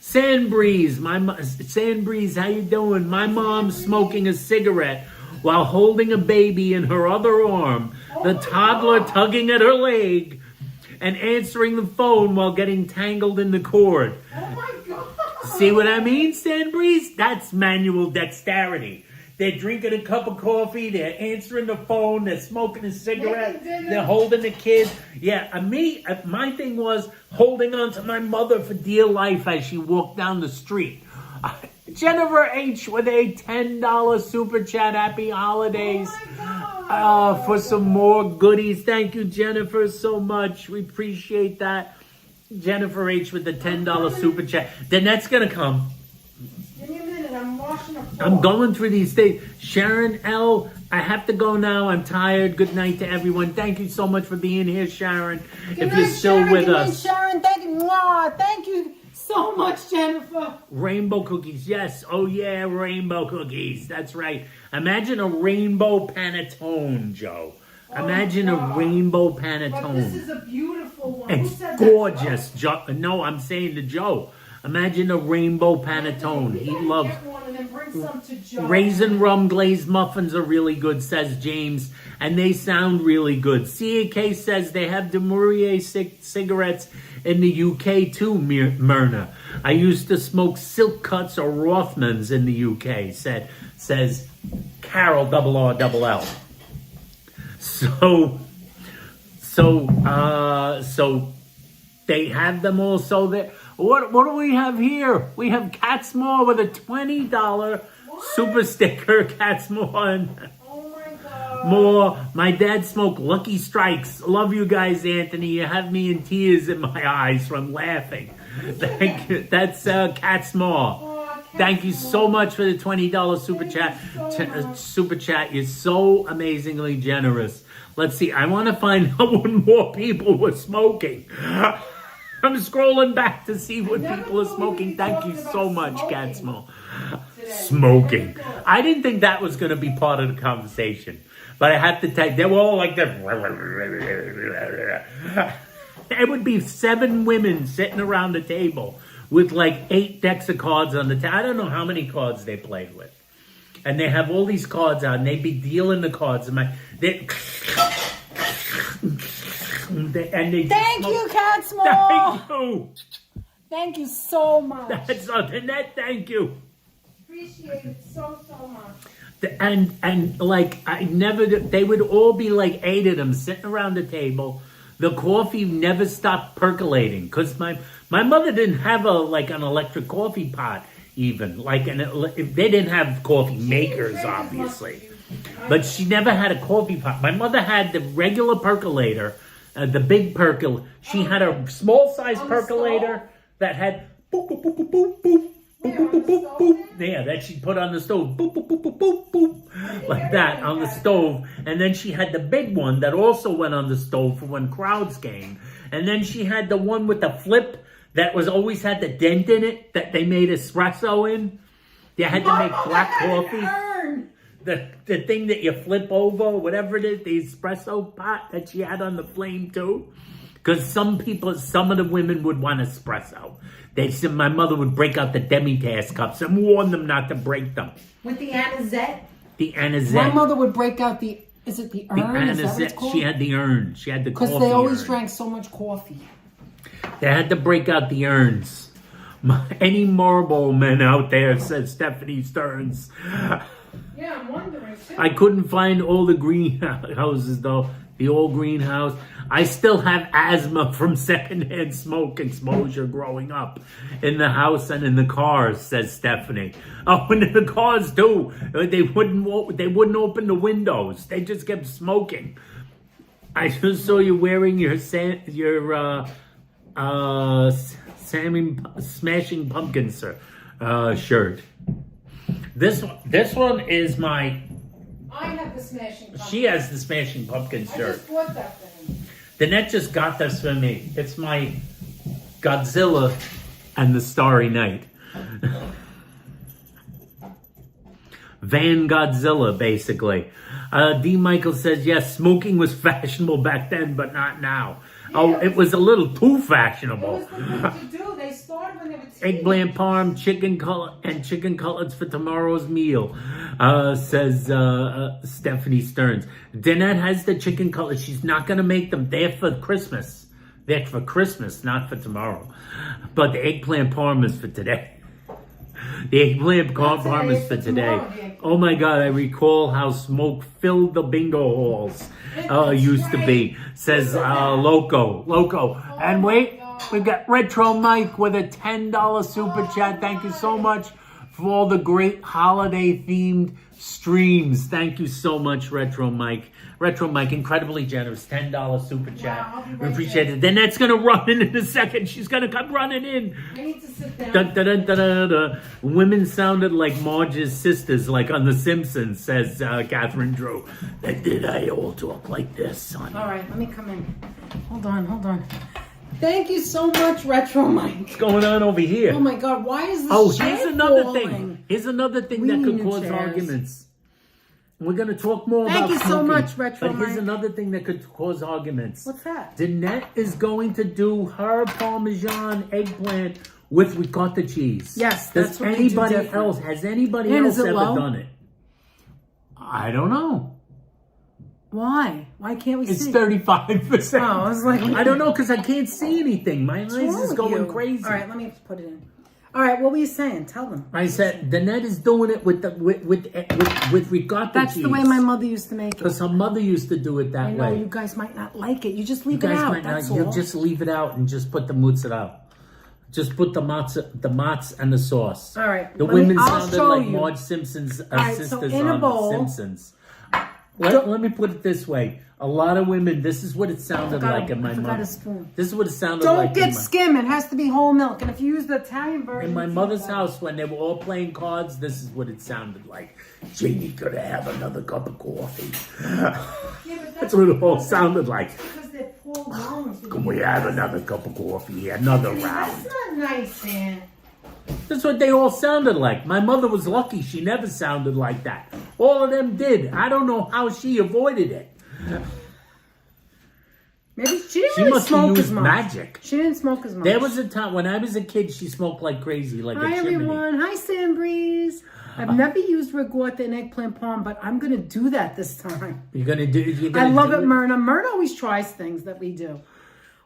Sandbreeze, Sandbreeze, how you doing? My mom's smoking a cigarette while holding a baby in her other arm, the toddler tugging at her leg, and answering the phone while getting tangled in the cord. Oh my God. See what I mean, Sandbreeze? That's manual dexterity. They're drinking a cup of coffee, they're answering the phone, they're smoking a cigarette, they're holding the kid. Yeah, my thing was holding on to my mother for dear life as she walked down the street. Jennifer H. with a $10 super chat. Happy holidays. For some more goodies. Thank you, Jennifer, so much. We appreciate that. Jennifer H. with the $10 super chat. Danette's going to come. Give me a minute. I'm washing a floor. I'm going through these things. Sharon L., I have to go now. I'm tired. Good night to everyone. Thank you so much for being here, Sharon. If you're still with us. Sharon, thank you. Thank you so much, Jennifer. Rainbow cookies. Yes. Oh, yeah, rainbow cookies. That's right. Imagine a rainbow panettone, Joe. Imagine a rainbow panettone. But this is a beautiful one. It's gorgeous. Joe. No, I'm saying to Joe. Imagine a rainbow panettone. He loves raisin rum glazed muffins are really good, says James, and they sound really good. CAK says they have Dumouriez cigarettes in the UK too, Myrna. I used to smoke Silk Cuts or Rothmans in the UK, says Carol RRL. So they have them also there. What do we have here? We have Catsmore with a $20 super sticker. Catsmore. Oh my God. More. My dad smoked Lucky Strikes. Love you guys, Anthony. You have me in tears in my eyes from laughing. Thank you. That's Catsmore. Oh, Thank you so much for the $20 super chat. Super chat. You're so amazingly generous. Let's see. I want to find out when more people were smoking. I'm scrolling back to see what people are smoking. Thank you so much, Catsmo. Smoking. I didn't think that was going to be part of the conversation. But I have to tell you, they were all like that. There would be 7 women sitting around the table with like 8 decks of cards on the table. I don't know how many cards they played with. And they have all these cards out, and they'd be dealing the cards. And they Thank you, Catsmo. Thank you. Thank you so much. That's Danette, thank you. Appreciate it so much. And like they would all be like 8 of them sitting around the table. The coffee never stopped percolating because my mother didn't have an electric coffee pot even. They didn't have coffee makers obviously, but she never had a coffee pot. My mother had the regular percolator, the big percolator. She had a small size percolator that had boop boop boop boop boop boop. Boop, boop, boop, boop, boop. Yeah, that she'd put on the stove. Boop, boop, boop, boop, boop, boop. Like that on the stove. And then she had the big one that also went on the stove for when crowds came. And then she had the one with the flip that was always had the dent in it that they made espresso in. They had to make black coffee. The thing that you flip over, whatever it is, the espresso pot that she had on the flame too. Because some of the women would want espresso. They said my mother would break out the demi-tasse cups and warn them not to break them. With the anisette? The anisette. My mother would break out is it the urn? The anisette. Is that what it's called? She had the urn. She had the coffee Because they always urn. drank so much coffee. They had to break out the urns. Any Marlboro men out there, says Stephanie Stearns. Yeah, I'm wondering too. I couldn't find all the greenhouses though. The old greenhouse. I still have asthma from secondhand smoke exposure growing up in the house and in the cars, says Stephanie. Oh, and in the cars too. They wouldn't open the windows. They just kept smoking. I just saw you wearing your Smashing Pumpkins shirt. This one is my. I have the Smashing Pumpkins. She has the Smashing Pumpkins shirt. I just bought that for him. Danette just got this for me. It's my Godzilla and the Starry Night. Van Godzilla, basically. D. Michael says, yes, smoking was fashionable back then, but not now. Yeah, oh, it was a little too fashionable. It was the thing to do. They started when they were teenagers. Eggplant parm, chicken cutlets for tomorrow's meal, says Stephanie Stearns. Danette has the chicken cutlets. She's not going to make them. They're for Christmas. They're for Christmas, not for tomorrow. But the eggplant parm is for today. The eggplant parm is for today. Oh my God, I recall how smoke filled the bingo halls used to be, says Loco. And wait, we've got Retro Mike with a $10 super chat. Thank you so much for all the great holiday themed streams. Thank you so much, Retro Mike. Retro Mike, incredibly generous, $10 super chat. Wow, we appreciate it. Then that's gonna run in a second. She's gonna come running in. I need to sit down. Dun, dun, dun, dun, dun, dun. Women sounded like Marge's sisters, like on The Simpsons, says Catherine Drew. Did I all talk like this, son? All right, let me come in. Hold on. Thank you so much, Retro Mike. What's going on over here? Oh my God, why is this here's another thing. Here's another thing that could cause arguments. We're going to talk more about smoking. Thank you so much, Retro But here's Mike. another thing that could cause arguments. What's that? Danette is going to do her Parmesan eggplant with ricotta cheese. Yes, Has anybody else ever done it? I don't know. Why? Why can't we see? It's 35%. Oh, I was like, I don't know because I can't see anything. My eyes is going crazy. All right, let me put it in. All right, what were you saying? Tell them. I said Danette is doing it with ricotta That's cheese. the way my mother used to make it. Because her mother used to do it that I know way. you guys might not like it. You just leave it out. That's all. You just leave it out and just put the mozzarella out. Just put the mozz and the sauce. All right. The women I'll sounded show like you. Marge Simpson's All right, sisters so in a on bowl, The Simpsons. Let me put it this way. A lot of women, this is what it sounded like in my mother. This is what it sounded like. Don't get skim. It has to be whole milk. And if you use the Italian version. In my mother's house, when they were all playing cards, this is what it sounded like. Janie, gonna have another cup of coffee. That's what it all sounded like. Because they're poor loans. Can we have another cup of coffee? Another round. That's not nice, man. That's what they all sounded like. My mother was lucky. She never sounded like that. All of them did. I don't know how she avoided it. Maybe she didn't really smoke as much. Magic. She didn't smoke as much. There was a time when I was a kid, she smoked like crazy, like a chimney. Hi, everyone. Hi, Sandbreeze. I've never used ricotta and eggplant parm, but I'm going to do that this time. You're going to do I love it, Myrna. Myrna always tries things that we do.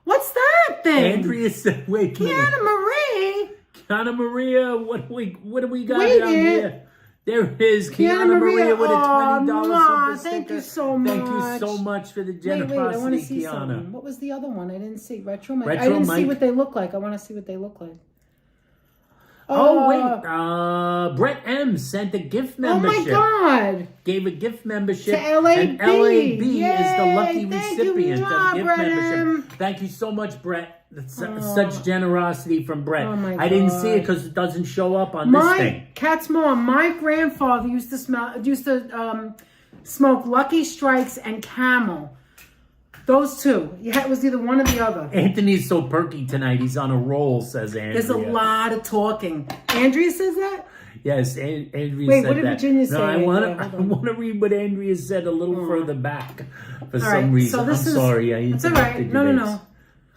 What's that thing? Andrea said, wait a minute. Kiana Marie. Kiana Maria, what do we got down here? There it is, Kiana Maria with a $20 super sticker. Thank you so much. Thank you so much for the generosity, wait, I want to see Kiana. something. What was the other one? I didn't see. Retro Mike. Retro I didn't Mike. see what they look like. I want to see what they look like. Oh, wait. Brett M sent a gift membership. Oh, my God. Gave a gift membership. To LAB. And LAB is the lucky Yay, thank recipient you, of the gift Brett membership. M. Thank you so much, Brett. That's such generosity from Brett. Oh, my I didn't God. see it because it doesn't show up on this thing. Cat's mom, my grandfather used to smoke Lucky Strikes and Camel. Those two. Yeah, it was either one or the other. Anthony's so perky tonight. He's on a roll, says Andrea. There's a lot of talking. Andrea says that? Yes, Andrea said that. Wait, what did Virginia say? No, I want to read what Andrea said a little further back for some reason. So this I'm sorry. It's all right. No.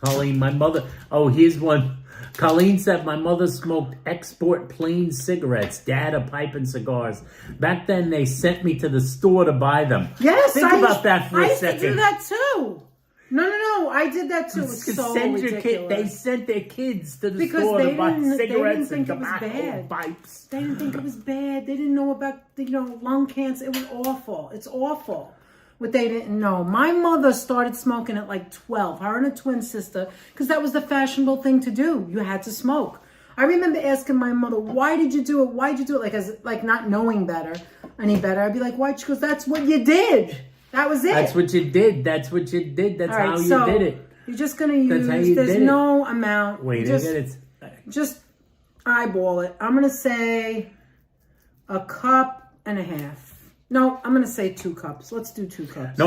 Colleen, my mother. Oh, here's one. Colleen said, my mother smoked export plain cigarettes, Dad a pipe and cigars. Back then, they sent me to the store to buy them. Yes, Think about that for a second. I used to do that too. No, I did that too. It's so ridiculous. They sent their kids to the store to buy cigarettes and tobacco pipes. They didn't think it was bad. They didn't know about lung cancer. It was awful. It's awful. What they didn't know. My mother started smoking at like 12. Her and a twin sister, because that was the fashionable thing to do. You had to smoke. I remember asking my mother, "Why did you do it? Why did you do it?" Like not knowing any better. I'd be like, "Why?" She goes, "That's what you did. That was it. That's what you did. That's what you did. That's how you did it. You're just gonna use. There's no amount. Wait, just eyeball it. I'm gonna say a cup and a half. No, I'm going to say 2 cups. Let's do 2 cups.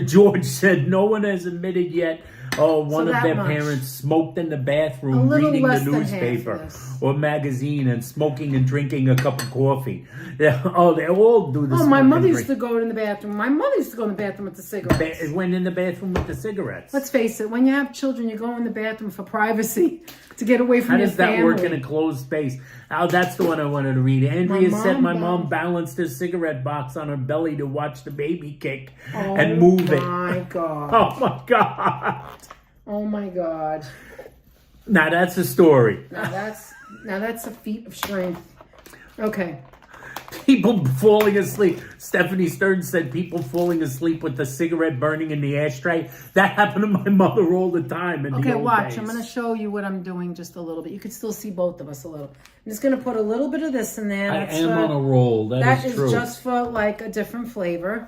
George said no one has admitted yet. Oh, one of their parents smoked in the bathroom reading the newspaper or magazine and smoking and drinking a cup of coffee. They all do this. Oh, my mother used to go in the bathroom. My mother used to go in the bathroom with the cigarettes. Went in the bathroom with the cigarettes. Let's face it. When you have children, you go in the bathroom for privacy to get away from your family. How does that work in a closed space? Oh, that's the one I wanted to read. Andrea said my mom balanced her cigarette box on her belly to watch the baby kick and move it. Oh, my God. Oh, my God. Oh, my God. Now, that's a story. Now, that's a feat of strength. Okay. People falling asleep. Stephanie Stern said people falling asleep with the cigarette burning in the ashtray. That happened to my mother all the time in the old watch. days. I'm going to show you what I'm doing just a little bit. You can still see both of us a little. I'm just going to put a little bit of this in there. I am on a roll. That is true. That is just for like a different flavor.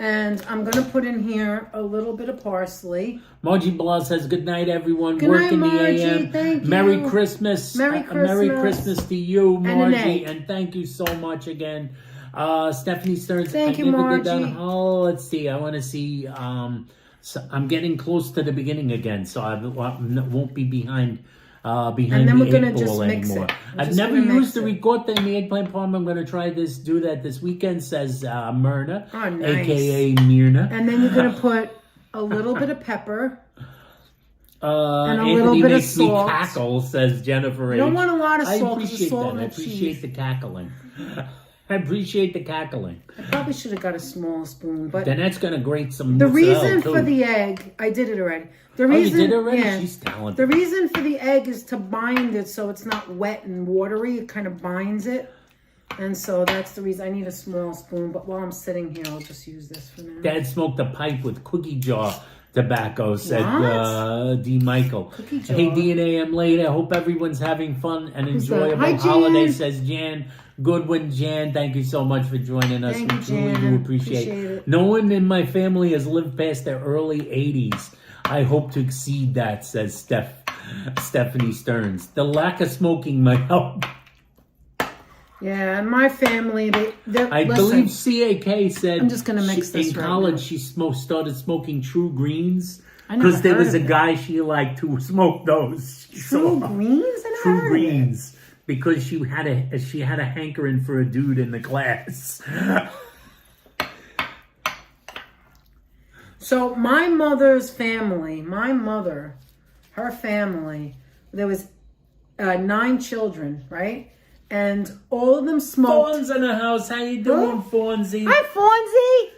And I'm going to put in here a little bit of parsley. Margie Blah says, good night, everyone. Good Work in night, the Margie. AM. Thank you. Merry Christmas. Merry Christmas. Merry Christmas to you, Margie. And thank you so much again. Stephanie Stearns. Thank you, Margie. Let's see. I want to see. So I'm getting close to the beginning again, so I won't be behind and then we're gonna just mix anymore. it. I've never used the ricotta in the eggplant parm. I'm going to try do that this weekend, says Myrna, a.k.a. Myrna. And then you're going to put a little bit of pepper. And a little bit of salt. Me cackle, says Jennifer H. You don't want a lot of salt. I appreciate that. I appreciate the cackling. I appreciate the cackling. I probably should have got a small spoon, but Danette's gonna grate some. The reason for the egg, I did it already. The reason, you did already? Yeah, she's talented. The reason for the egg is to bind it so it's not wet and watery. It kind of binds it, and so that's the reason. I need a small spoon, but while I'm sitting here, I'll just use this for now. Dad smoked a pipe with cookie jar tobacco, said D. Michael. Hey, DNA, I'm late. I hope everyone's having fun and enjoyable holiday, says Jan. Goodwin, Jan, thank you so much for joining us. Thank We you, truly Jan. do appreciate it. No one in my family has lived past their early 80s. I hope to exceed that, says Stephanie Stearns. The lack of smoking might help. Yeah, and my family, I believe CAK said I'm just gonna mix this in right college now. she started smoking True Greens I never because there heard was a of it. guy she liked who smoked those. True Greens? I never True heard of it. Greens because she had a hankering for a dude in the class. So my mother's family, her family, there was 9 children, right? And all of them smoked. Fawn's in the house. How you doing, Fawnsy? Hi, Fonzie.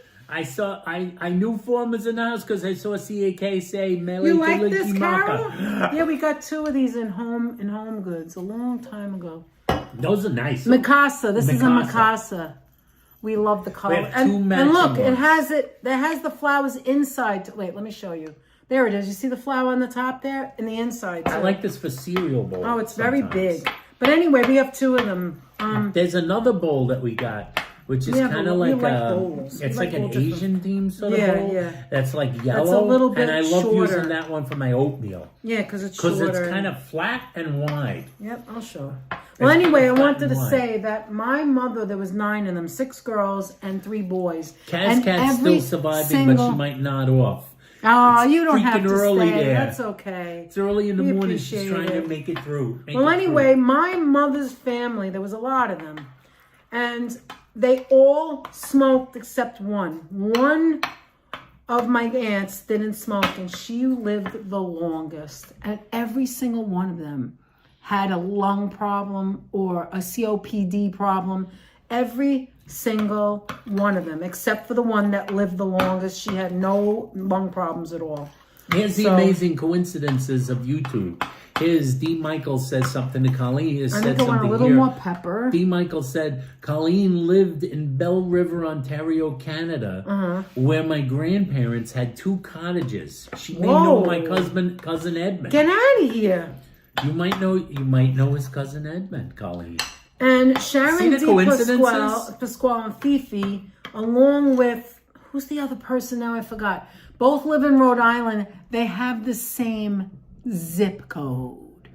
I knew Fawn was in the house because I saw CAK say Mele You like this, Kalikimaka. Carol? Yeah, we got 2 of these in Home Goods a long time ago. Those are nice. Mikasa. This is a Mikasa. Mikasa. We love the color. We have 2 and matching look, ones. it has the flowers inside. Wait, let me show you. There it is. You see the flower on the top there? And the inside. I like this for cereal bowl. Oh, it's very sometimes. big. But anyway, we have 2 of them. There's another bowl that we got, which is Yeah, kind but of we like like bowls. it's We like like an all different- Asian themed sort of Yeah, bowl. yeah. That's like yellow. That's a little bit and I love shorter. using that one for my oatmeal Yeah, because it's because shorter. it's kind of flat and wide. Yep, I'll show. Well, anyway, I flat wanted and to wide. say that my mother, there was 9 of them, 6 girls and 3 boys. Cat's And still every surviving, but single- she might nod off. Oh, It's you don't have freaking to early stay. there. That's okay. It's early in the We morning. She's appreciate trying it. to make it through. Well, anyway, my mother's family, there was a lot of them. And they all smoked except one. One of my aunts didn't smoke, and she lived the longest. And every single one of them had a lung problem or a COPD problem. Every single one of them, except for the one that lived the longest. She had no lung problems at all. Here's the amazing coincidences of YouTube. Here's D. Michael says something to Colleen. He I said think I want a something little here. more pepper. D. Michael said, Colleen lived in Bell River, Ontario, Canada, where my grandparents had 2 cottages. She may know Whoa. my cousin Edmund. Get out of here. You might know his cousin Edmund, Colleen. And See Sharon the D. coincidences? Pasquale and Fifi, along with, who's the other person now? I forgot. Both live in Rhode Island. They have the same zip code.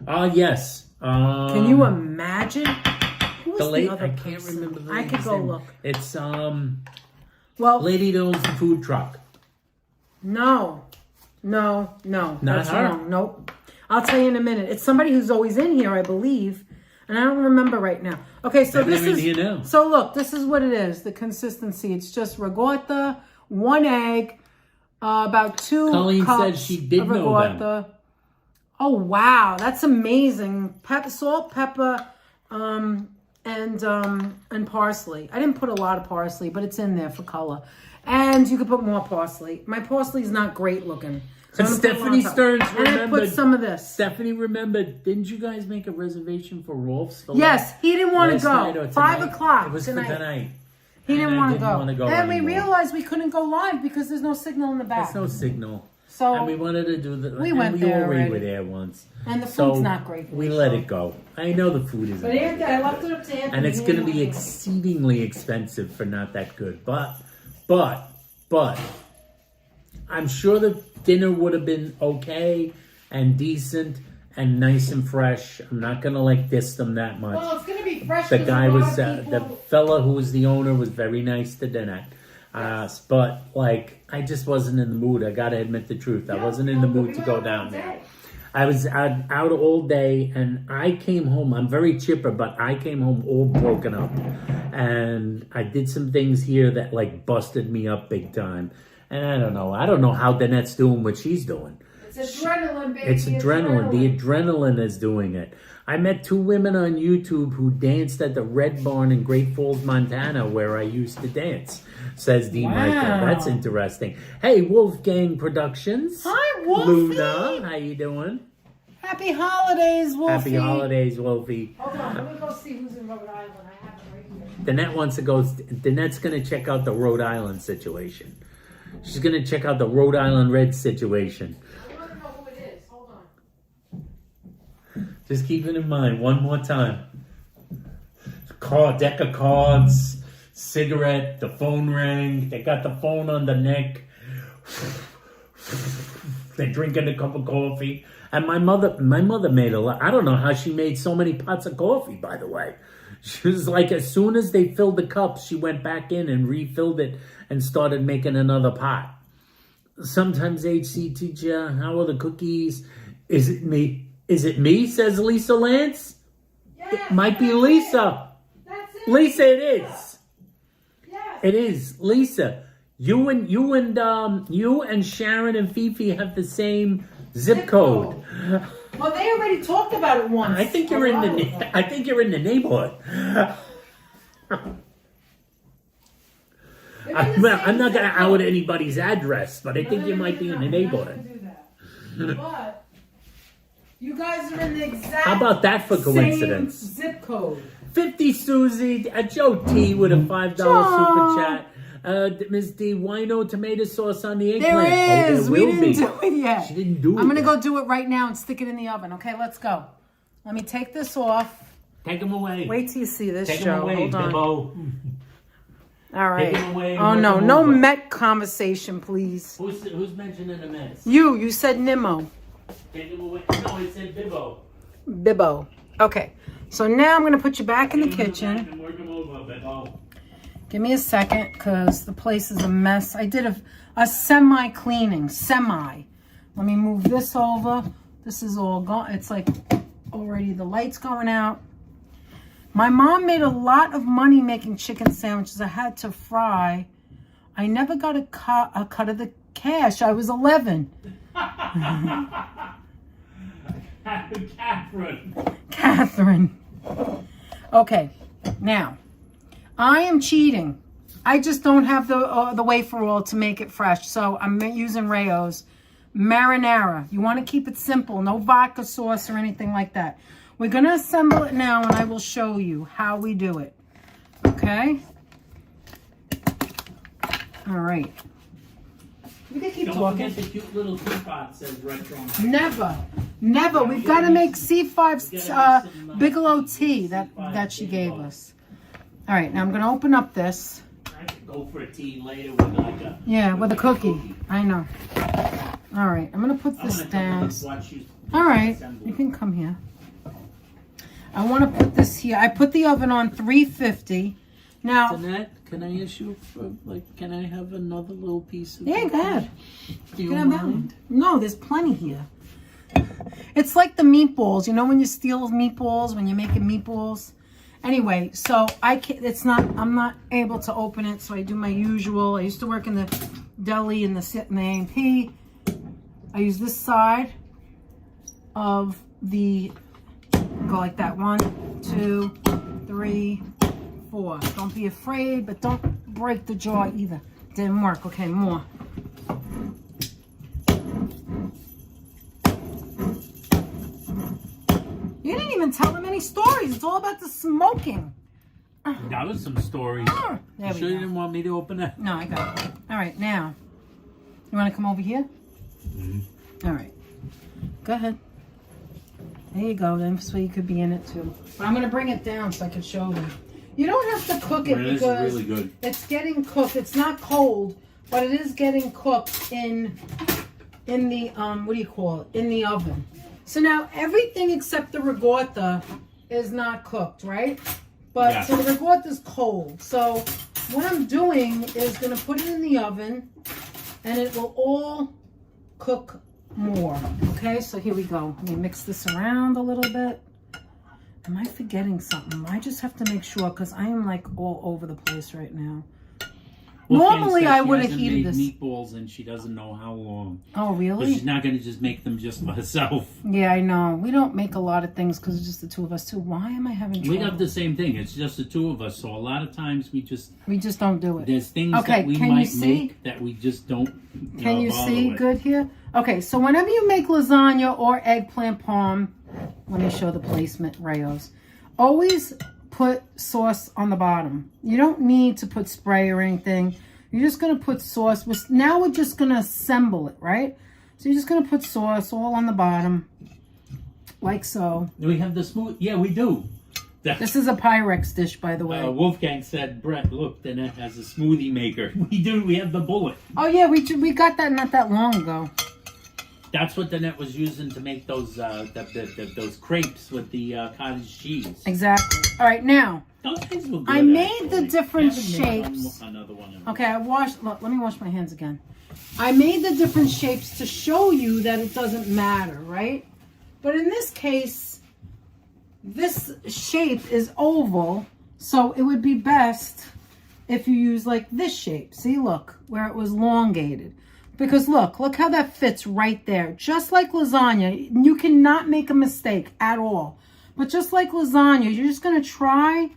Yes. Can you imagine? Who's The late, other I can't person? remember the I lady's could go name. look. It's Well, lady that owns the food truck. no. Not That's her. wrong. Nope. I'll tell you in a minute. It's somebody who's always in here, I believe. And I don't remember right now. Okay, so Maybe this they're in is... here now. So look, this is what it is. The consistency. It's just ricotta, 1 egg, about 2 Colleen cups said she did of know ricotta. them. Oh, wow. That's amazing. Salt, pepper, and parsley. I didn't put a lot of parsley, but it's in there for color. And you could put more parsley. My parsley's not great looking. So And I'm gonna put Stephanie it on top. Stearns And I remembered. put some of this. Stephanie remembered. Didn't you guys make a reservation for Rolf's? For Yes, he didn't want to last night or go. 5 tonight? o'clock It was tonight. for tonight. He And didn't I want to didn't go. wanna go And we anymore. realized we couldn't go live because there's no signal in the back. There's no signal. So And we wanted to do the. we and went we there already already. were there once. And the So food's not great. we let it go. I know the food isn't. But that Anthony, good. I left it up to Anthony. And it's He going to didn't be want exceedingly expensive for not that good. But, I'm sure the dinner would have been okay and decent and nice and fresh. I'm not going to diss them that much. Well, it's going to be fresh. The 'cause guy a lot was, of the people- fella who was the owner was very nice to Danette. But I just wasn't in the mood. I got to admit the truth. I wasn't in the mood to go down there. I was out all day, and I came home. I'm very chipper, but I came home all broken up. And I did some things here that busted me up big time. And I don't know how Danette's doing what she's doing. It's adrenaline, baby. It's adrenaline. The adrenaline is doing it. I met 2 women on YouTube who danced at the Red Barn in Great Falls, Montana, where I used to dance, says D. Michael. That's interesting. Hey, Wolfgang Productions. Hi, Wolfie. Luna, how you doing? Happy holidays, Wolfie. Happy holidays, Wolfie. Hold on, let me go see who's in Rhode Island. I have it right here. Danette wants to go. Danette's going to check out the Rhode Island situation. She's going to check out the Rhode Island Red situation. I want to know who it is. Hold on. Just keep it in mind one more time. deck of cards, cigarette, the phone rang. They got the phone on the neck. They're drinking a cup of coffee. And my mother made a lot. I don't know how she made so many pots of coffee, by the way. She was like, as soon as they filled the cups, she went back in and refilled it and started making another pot. Sometimes HC teacher, how are the cookies? Is it me? Is it me? Says Lisa Lance. Yes, It might be Lisa. That's it. Lisa, it is. Yes. It is Lisa. You and Sharon and Fifi have the same zip code. Well, they already talked about it once. I think you're in the neighborhood. I'm not going to out anybody's address, but I think you might be in the neighborhood. But you guys are in the exact How about that for coincidence? same zip code. 50 Susie, Joe T with a $5 super chat. Ms. D, wino tomato sauce on the eggplant. There is. There will we didn't be. do it yet. She didn't do it. I'm going to yet. go do it right now and stick it in the oven. Okay, let's go. Let me take this off. Take them away. Wait till you see this Take show. them away, Hold on. Bibbo. All right. Take 'em away, Oh work no, 'em no over. Met conversation, please. Who's mentioning a mess? You said Nimmo. Take them away. No, it said Bibbo. Bibbo. Okay. So now I'm going to put you back in the kitchen. And work them over, Bibbo. Give me a second because the place is a mess. I did a semi-cleaning. Let me move this over. This is all gone. It's like already the light's going out. My mom made a lot of money making chicken sandwiches. I had to fry. I never got a cut of the cash. I was 11. Catherine. Okay, now I am cheating. I just don't have the wafer roll to make it fresh, so I'm using Rayo's marinara. You want to keep it simple, no vodka sauce or anything like that. We're going to assemble it now, and I will show you how we do it. Okay? All right. We can keep Don't talking. forget the cute little teapot says retro. Never. We've got to make C5's Bigelow tea that she gave us. All right, now I'm going to open up this. I could go for a tea later with like a... Yeah, with a cookie. I know. All right, I'm going to put this down. All right, you can come here. I want to put this here. I put the oven on 350. Now, Danette, can I ask you for, can I have another little piece of... Yeah, go ahead. Do you Can I have mind? that? No, there's plenty here. It's like the meatballs. You know when you steal meatballs, when you're making meatballs? Anyway, so I'm not able to open it, so I do my usual. I used to work in the deli in the A&P. I use this side of the, go like that, 1, 2, 3, 4. Don't be afraid, but don't break the jaw either. Didn't work. Okay, more. You didn't even tell them any stories. It's all about the smoking. That was some stories. There You we sure you go. didn't want me to open it? No, I got it. All right, now, you want to come over here? All right. Go ahead. There you go. Then so you could be in it too. But I'm going to bring it down so I can show them. You don't have to cook it This is because really good. it's getting cooked. It's not cold, but it is getting cooked in the what do you call it? In the oven. So now everything except the ricotta is not cooked, right? But Yeah. so the ricotta is cold. So what I'm doing is going to put it in the oven, and it will all cook more. Okay, so here we go. Let me mix this around a little bit. Am I forgetting something? I just have to make sure because I am like all over the place right now. Normally, I would have heated this. Meatballs, and she doesn't know how long. Oh, But really? she's not going to just make them just for herself. Yeah, I know. We don't make a lot of things because it's just the two of us too. Why am I having trouble? We have the same thing. It's just the two of us. So a lot of times we just don't do it. there's things Okay, that we can you might see? make that we just don't. Can you bother see with. good here? Okay, so whenever you make lasagna or eggplant parm, let me show the placement, Rayos. Always put sauce on the bottom. You don't need to put spray or anything. You're just going to put sauce. Now we're just going to assemble it, right? So you're just going to put sauce all on the bottom, like so. Do we have the smooth? Yeah, we do. This is a Pyrex dish, by the way. Wolfgang said, Brett, look, Danette has a smoothie maker. We do. We have the bullet. Oh, yeah, we got that not that long ago. That's what Danette was using to make those those crepes with the cottage cheese. Exactly. All right, now, those things were good, I made the different shapes. Another one. Okay, look, let me wash my hands again. I made the different shapes to show you that it doesn't matter, right? But in this case, this shape is oval, so it would be best if you use like this shape. See, look, where it was elongated. Because look how that fits right there. Just like lasagna, you cannot make a mistake at all. But just like lasagna, you're just going to try.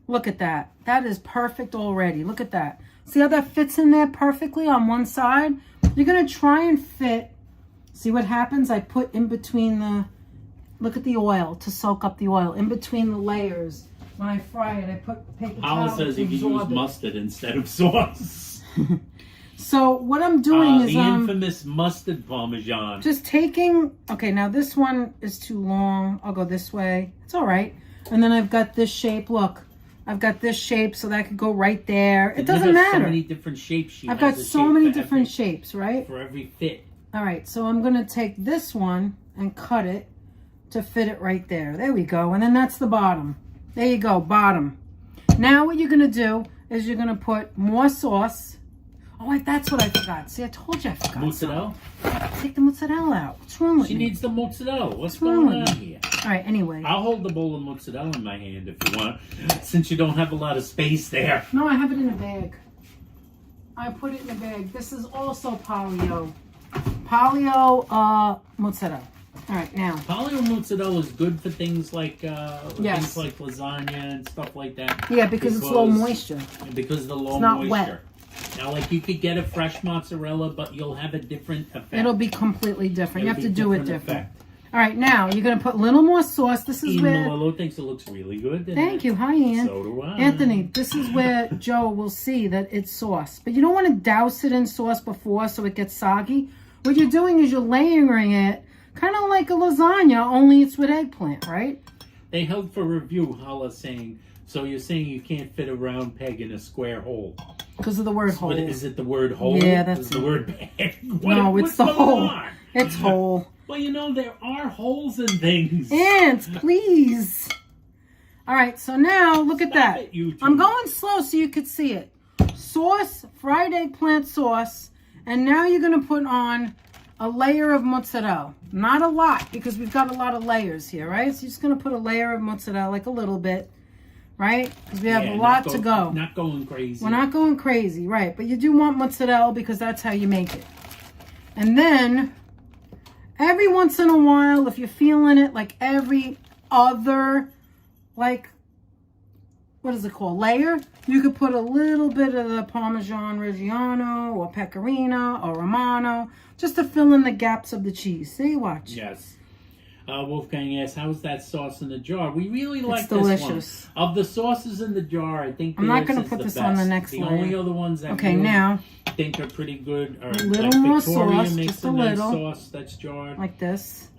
Look at that. That is perfect already. Look at that. See how that fits in there perfectly on one side? You're going to try and fit. See what happens? I put in between the, look at the oil to soak up the oil. In between the layers. When I fry it, I put paper towel. Paula says you can use mustard instead of sauce. So what I'm doing is the infamous mustard parmesan. Just taking. Okay, now this one is too long. I'll go this way. It's all right. And then I've got this shape. Look, I've got this shape, so that could go right there. It doesn't matter. So many different shapes. I've got so many different shapes, right? For every fit. All right, so I'm gonna take this one and cut it to fit it right there. There we go. And then that's the bottom. There you go, bottom. Now what you're gonna do is you're gonna put more sauce. Oh, wait, that's what I forgot. See, I told you I forgot. Mozzarella? Take the mozzarella out. What's wrong with me? She needs the mozzarella. What's wrong going on here? All right, anyway. I'll hold the bowl of mozzarella in my hand if you want, since you don't have a lot of space there. No, I have it in a bag. I put it in a bag. This is also paleo. Paleo mozzarella. All right, now. Paleo mozzarella is good for things like things like lasagna and stuff like that. Yeah, because it's low moisture. Because of the low moisture. It's not wet. Now, like, you could get a fresh mozzarella, but you'll have a different effect. It'll be completely different. You have to do it different. All right, now, you're going to put a little more sauce. This is where... Malolo thinks it looks really good. Thank you. Hi, Ann. So do I. Anthony, this is where Joe will see that it's sauce. But you don't want to douse it in sauce before so it gets soggy. What you're doing is you're layering it kind of like a lasagna, only it's with eggplant, right? They held for review, Hala saying... So you're saying you can't fit a round peg in a square hole? Because of the word hole. Is it the word hole? Yeah, that's the word peg. No, it's the hole. It's hole. Well, you know, there are holes in things. Ants, please. All right, so now look at that. I'm going slow so you could see it. Sauce, fried eggplant sauce, and now you're going to put on a layer of mozzarella. Not a lot, because we've got a lot of layers here, right? So you're just going to put a layer of mozzarella, like a little bit. Right? Because we have a lot to go. Not going crazy. We're not going crazy, right. But you do want mozzarella because that's how you make it. And then, every once in a while, if you're feeling it, like every other, like, what is it called? Layer, you could put a little bit of the Parmesan Reggiano or Pecorino or Romano just to fill in the gaps of the cheese. See, watch. Yes. Wolfgang asks, how's that sauce in the jar? We really like this delicious one. Of the sauces in the jar, I think I'm not going to put this on the next layer. The only other ones that now think are pretty good are a little more Victoria sauce, makes just a little sauce that's jarred. like this.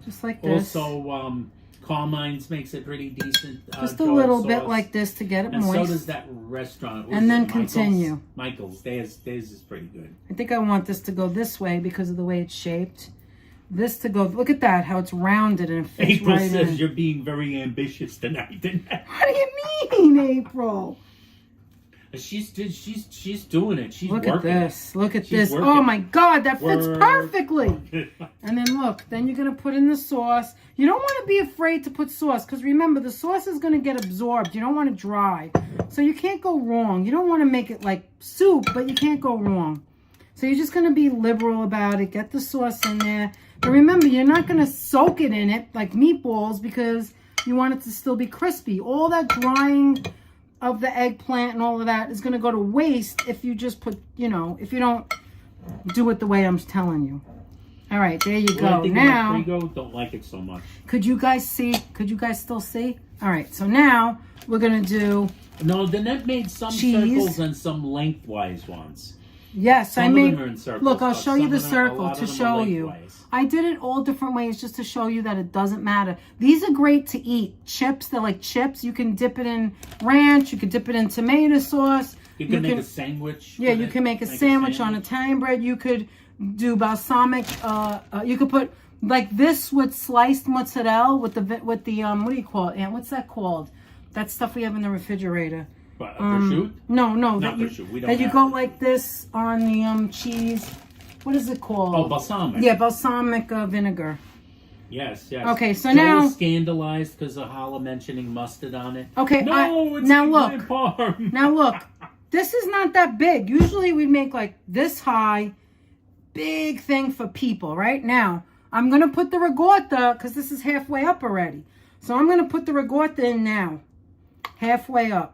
Just like this. Also, Carmine's makes it pretty decent. Just a little bit like this to get it and moist. And so does that restaurant. And then continue. Michael's. Theirs is pretty good. I think I want this to go this way because of the way it's shaped. This to go. Look at that, how it's rounded and it fits April right says in. You're being very ambitious tonight. What do you mean, April? She's doing it. She's look working. Look at this. Look at She's this. working. Oh my God, that fits perfectly. And then look, then you're gonna put in the sauce. You don't want to be afraid to put sauce because remember the sauce is gonna get absorbed. You don't want it dry, so you can't go wrong. You don't want to make it like soup, but you can't go wrong. So you're just gonna be liberal about it. Get the sauce in there. But remember, you're not going to soak it in it like meatballs because you want it to still be crispy. All that drying of the eggplant and all of that is going to go to waste if you just put, if you don't do it the way I'm telling you. All right, there you go. Now, don't like it so much. Could you guys see? Could you guys still see? All right, so now we're going to do No, Danette made some cheese. circles and some lengthwise ones. Yes, Some I of made. them are in circles, Look, I'll but show you some the of them- a circle lot to of them are show you. lengthways. I did it all different ways just to show you that it doesn't matter. These are great to eat. Chips, they're like chips. You can dip it in ranch. You can dip it in tomato sauce. You can make a sandwich. Yeah, with you it. can make a Make sandwich on Italian bread. You could do balsamic. You could put like this with sliced mozzarella with the what do you call it, Aunt? What's that called? That stuff we have in the refrigerator. But prosciutto? No, Not that you, prosciutto. We don't that you have go prosciutto. like this on the cheese. What is it called? Oh, balsamic. Yeah, balsamic vinegar. Yes, yes. Okay, so Joe now- was scandalized because of Hala mentioning mustard on it. Okay, No, it's now Eggplant look. Parm. Now look, this is not that big. Usually we'd make like this high, big thing for people, right? Now, I'm going to put the ricotta, because this is halfway up already. So I'm going to put the ricotta in now. Halfway up.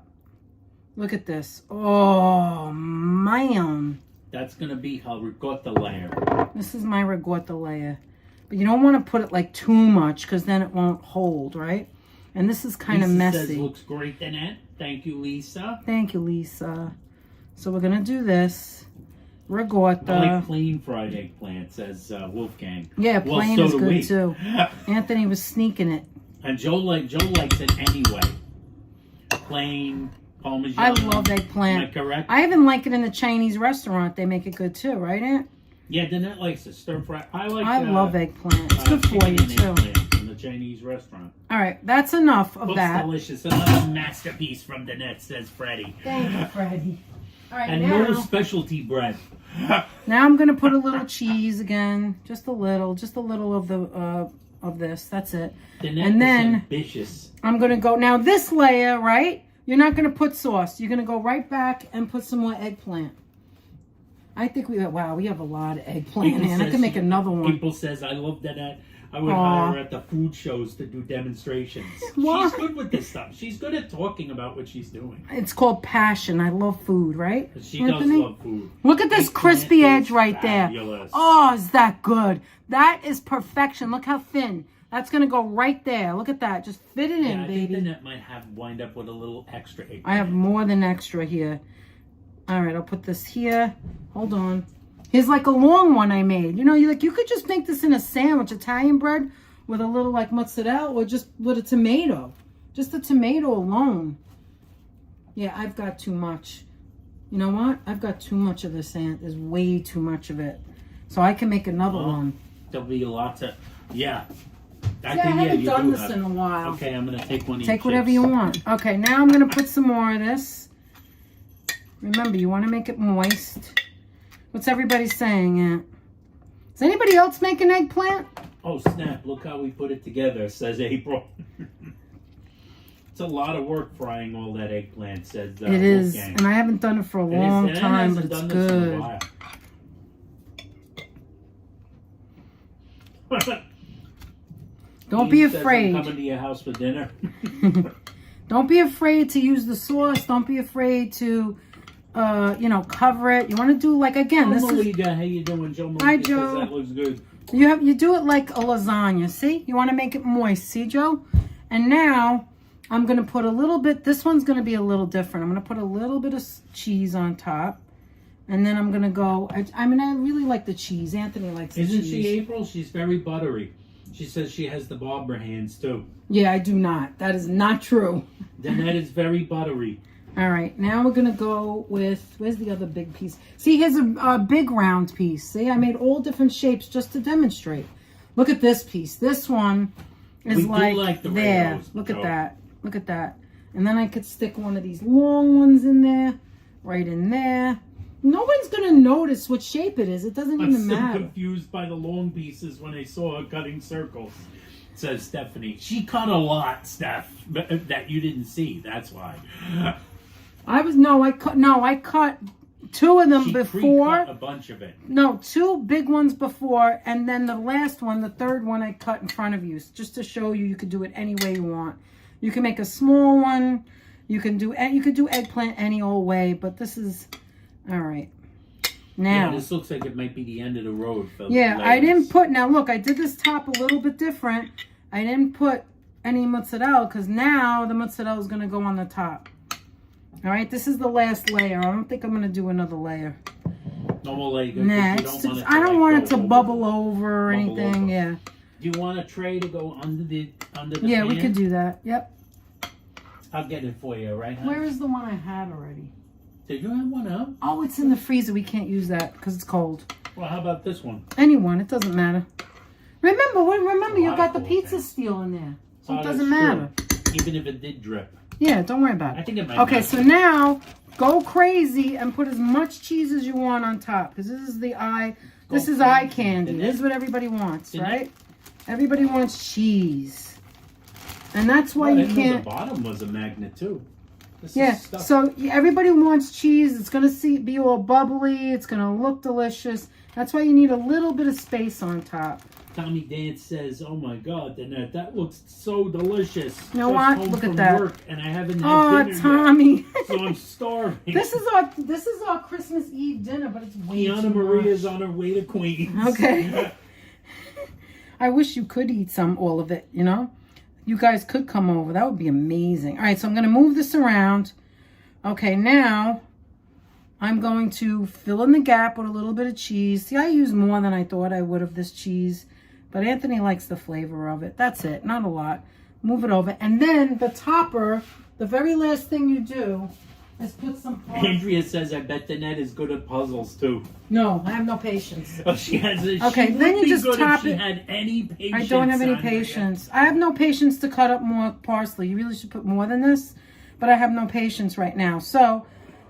Look at this. Oh, man. That's going to be her ricotta layer. This is my ricotta layer. But you don't want to put it like too much, because then it won't hold, right? And this is kind of Lisa messy. says, looks great, Danette. Thank you, Lisa. Thank you, Lisa. So we're going to do this. Ricotta. I like plain fried eggplant, says Wolfgang. Yeah, Well, plain so is do good we. too. Anthony was sneaking it. And Joe likes it anyway. Plain, Parmesan. I love Am I eggplant. correct? I even like it in the Chinese restaurant. They make it good too, right, Aunt? Yeah, Danette likes it. Stir fry. I love eggplant. It's good for you chicken and too. eggplant in the Chinese restaurant. All right, that's enough of Looks that. delicious. Another masterpiece from Danette, says Freddie. Thank you, Freddie. All right, And now, no specialty bread. now I'm gonna put a little cheese again, just a little of the of this. That's it. Danette And then is ambitious. I'm gonna go now. This layer, right? You're not gonna put sauce. You're gonna go right back and put some more eggplant. I think we have a lot of eggplant, and I can make another one. People says I love Danette. I would Aw. hire her at the food shows to do demonstrations. Why? She's good with this stuff. She's good at talking about what she's doing. It's called passion. I love food, right? She Anthony? does love food. Look at this Eggplant crispy is edge right there. fabulous. Oh, is that good? That is perfection. Look how thin. That's going to go right there. Look at that. Just fit it in, Yeah, I think baby. Danette might have wind up with a little extra eggplant. I have more than extra here. All right, I'll put this here. Hold on. Here's like a long one I made. You know, you could just make this in a sandwich, Italian bread, with a little like mozzarella or just with a tomato. Just a tomato alone. Yeah, I've got too much. You know what? I've got too much of this, Aunt. There's way too much of it. So I can make another one. There'll be lots of, yeah. I haven't you done do this have- in a while. Okay, I'm going to take one of your Take whatever chips. you want. Okay, now I'm going to put some more of this. Remember, you want to make it moist. What's everybody saying, Aunt? Is anybody else making eggplant? Oh, snap. Look how we put it together, says April. It's a lot of work frying all that eggplant, says It is, Wolfgang. and I haven't done it for a long And time, but hasn't it's done this in a good. while. Don't He be says, afraid. I'm coming to your house for dinner. Don't be afraid to use the sauce. Don't be afraid to, cover it. You want to do like again. Joe This is Malika, how you doing, Joe Malika? Hi, says Joe. that looks good. you do it like a lasagna. See, you want to make it moist. See, Joe. And now I'm gonna put a little bit. This one's gonna be a little different. I'm gonna put a little bit of cheese on top, and then I'm gonna go. I really like the cheese. Anthony likes the Isn't cheese. she April? She's very buttery. She says she has the Barbara hands too. Yeah, I do not. That is not true. Danette is very buttery. All right, now we're gonna go with, where's the other big piece? See, here's a big round piece. See, I made all different shapes just to demonstrate. Look at this piece. This one is We do like, like the there. rainbows, Look Joe. at that. Look at that. And then I could stick one of these long ones in there, right in there. No one's gonna notice what shape it is. It doesn't I'm even so matter. confused by the long pieces when I saw her cutting circles, says Stephanie. She cut a lot, Steph, that you didn't see. That's why. I cut two of them She before. pre-cut a bunch of it. No, two big ones before, and then the last one, the third one, I cut in front of you, just to show you could do it any way you want. You can make a small one. You can do eggplant any old way, but this is all right. Now, Yeah, this looks like it might be the end of the road. For yeah, I layers. didn't put. Now look, I did this top a little bit different. I didn't put any mozzarella because now the mozzarella is going to go on the top. All right, this is the last layer. I don't think I'm going to do another layer. No more Legos. Next, I don't want it to bubble over or anything. Yeah. Do you want a tray to go under the Yeah, pan? we could do that. Yep. I'll get it for you, right? Where is the one I had already? Did you have one up? Oh, it's in the freezer. We can't use that because it's cold. Well, how about this one? Anyone, it doesn't matter. Remember, you got the pizza steel in there, so it doesn't matter. True. Even if it did drip. Yeah, don't worry about it. I think it might. Okay, so now go crazy and put as much cheese as you want on top because this is the eye. This is eye candy. This is what everybody wants, right? Everybody wants cheese, and that's why you can't. The bottom was a magnet too. Yeah, so everybody wants cheese. It's gonna be all bubbly. It's gonna look delicious. That's why you need a little bit of space on top. Tommy Dance says, "Oh my God, Danette, that looks so delicious." You know what? Look at that. Work and I haven't had dinner Tommy. yet, so I'm starving. This is our Christmas Eve dinner, but it's way too much. Maria's on her way to Queens. Okay. I wish you could eat all of it, you know? You guys could come over. That would be amazing. All right, so I'm going to move this around. Okay, now I'm going to fill in the gap with a little bit of cheese. See, I used more than I thought I would of this cheese, but Anthony likes the flavor of it. That's it, not a lot. Move it over. And then the topper, the very last thing you do is put some parsley. Andrea says, I bet Danette is good at puzzles too. No, I have no patience. Oh, she has a, okay, then you just top it. Had any patience. I don't have any patience. I have no patience to cut up more parsley. You really should put more than this, but I have no patience right now. So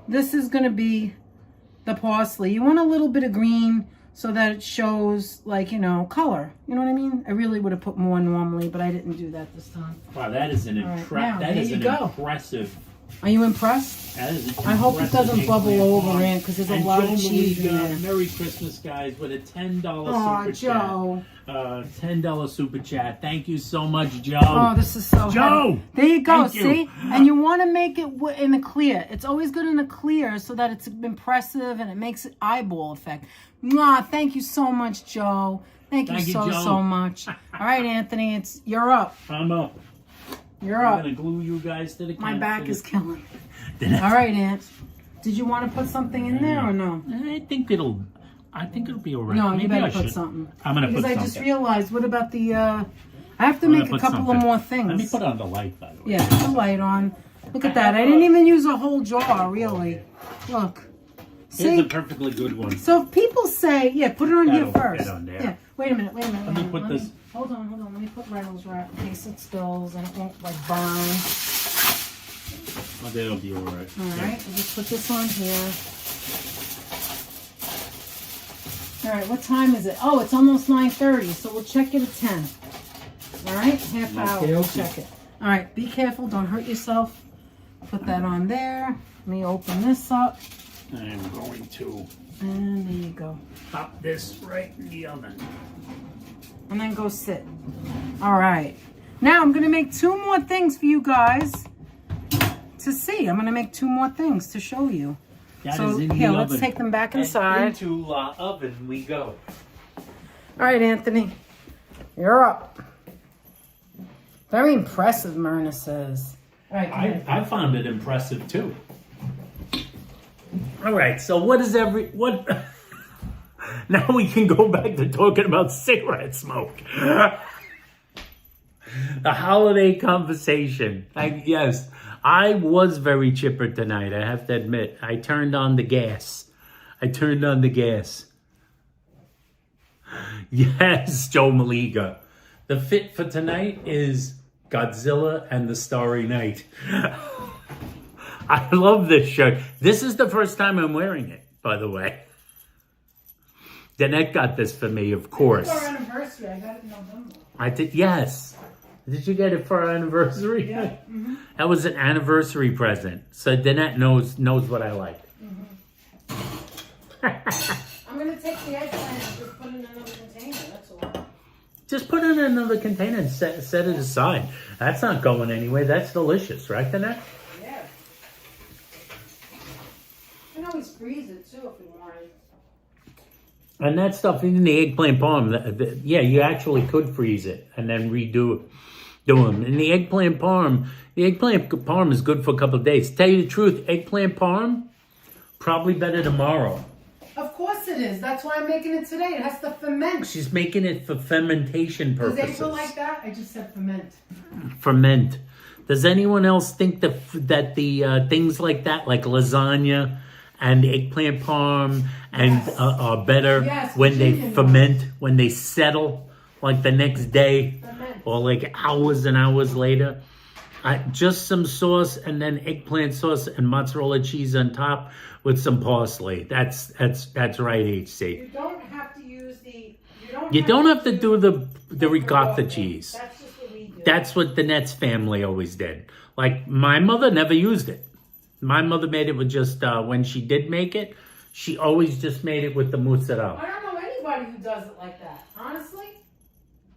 this is going to be the parsley. You want a little bit of green so that it shows, like, you know, color. You know what I mean? I really would have put more normally, but I didn't do that this time. Wow, that is an impressive. Are you impressed? That is I hope it doesn't bubble over in because there's a lot of cheese in there. Merry Christmas, guys, with a $10 super Joe. chat. $10 super chat. Thank you so much, Joe. Oh, this is so Joe! Heavy. There you go, see? And you want to make it in a clear. It's always good in a clear so that it's impressive and it makes it eyeball effect. Mwah, thank you so much, Joe. Thank you so much. All right, Anthony, you're up. I'm up. You're up. I'm going to glue you guys to the My back is killing me. All right, Aunt. Did you want to put something in there or no? I think it'll be all right. No, you better put something. I'm going to put something. Because I just realized, what about the, I have to make a couple of more things. Let me put on the light, by the way. Yeah, put the light on. Look at that. I didn't even use a whole jar, really. Look. See? Here's a perfectly good one. So if people say, yeah, put it on here first. On there. Yeah. Wait a minute. Let me put this. Hold on. Let me put Reynolds wrap in case it spills and it won't, like, burn. Oh, that'll be all right. All right. I'll just put this on here. All right. What time is it? Oh, it's almost 9:30, so we'll check it at 10. All right. Half hour. We'll check it. All right. Be careful. Don't hurt yourself. Put that on there. Let me open this up. I'm going to. And there you go. Pop this right in the oven. And then go sit. All right. Now I'm going to make 2 more things for you guys to see. I'm going to make 2 more things to show you. So here, let's take them back inside. Into the oven we go. All right, Anthony. You're up. Very impressive, Myrna says. All right, I found it impressive too. All right, so what? Now we can go back to talking about cigarette smoke. The holiday conversation. Yes, I was very chipper tonight, I have to admit. I turned on the gas. Yes, Joe Maliga. The fit for tonight is Godzilla and the Starry Night. I love this shirt. This is the first time I'm wearing it, by the way. Danette got this for me, of course. It's our anniversary. I got it in November. I did, yes. Did you get it for our anniversary? Yeah. Mm-hmm. That was an anniversary present. So Danette knows what I like. Mm-hmm. I'm going to take the eggplant and just put it in another container. That's all. Just put it in another container and set it aside. That's not going anywhere. That's delicious, right, Danette? Yeah. You can always freeze it, too, if you wanted. And that stuff in the eggplant parm, yeah, you actually could freeze it and then do them. And the eggplant parm is good for a couple of days. To tell you the truth, eggplant parm, probably better tomorrow. Of course course it is. That's why I'm making it today. It has to ferment. She's making it for fermentation purposes. Does April like that? I just said ferment. Ferment. Does anyone else think that the things like that, like lasagna and eggplant parm, and are better when they ferment, when they settle, like the next day, or like hours and hours later? Just some sauce and then eggplant sauce and mozzarella cheese on top with some parsley. That's right, HC. You don't have to use the. You don't have to do the ricotta cheese. That's just what we do. That's what Danette's family always did. Like, my mother never used it. My mother made it with just, when she did make it, she always just made it with the mozzarella. I don't know anybody who does it like that. Honestly,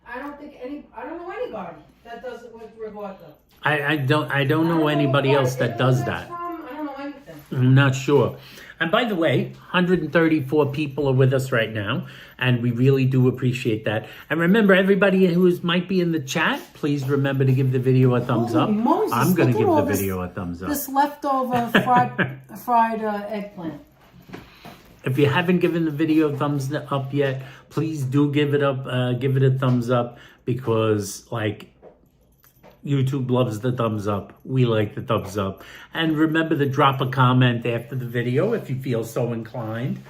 I don't know anybody that does it with ricotta. I don't know anybody else that does that. I don't know anything. I'm not sure. And by the way, 134 people are with us right now, and we really do appreciate that. And remember, everybody who might be in the chat, please remember to give the video a thumbs up. Moses, I'm going to give the video a thumbs up. This leftover fried eggplant. If you haven't given the video a thumbs up yet, please do give it a thumbs up, because like, YouTube loves the thumbs up. We like the thumbs up. And remember to drop a comment after the video if you feel so inclined,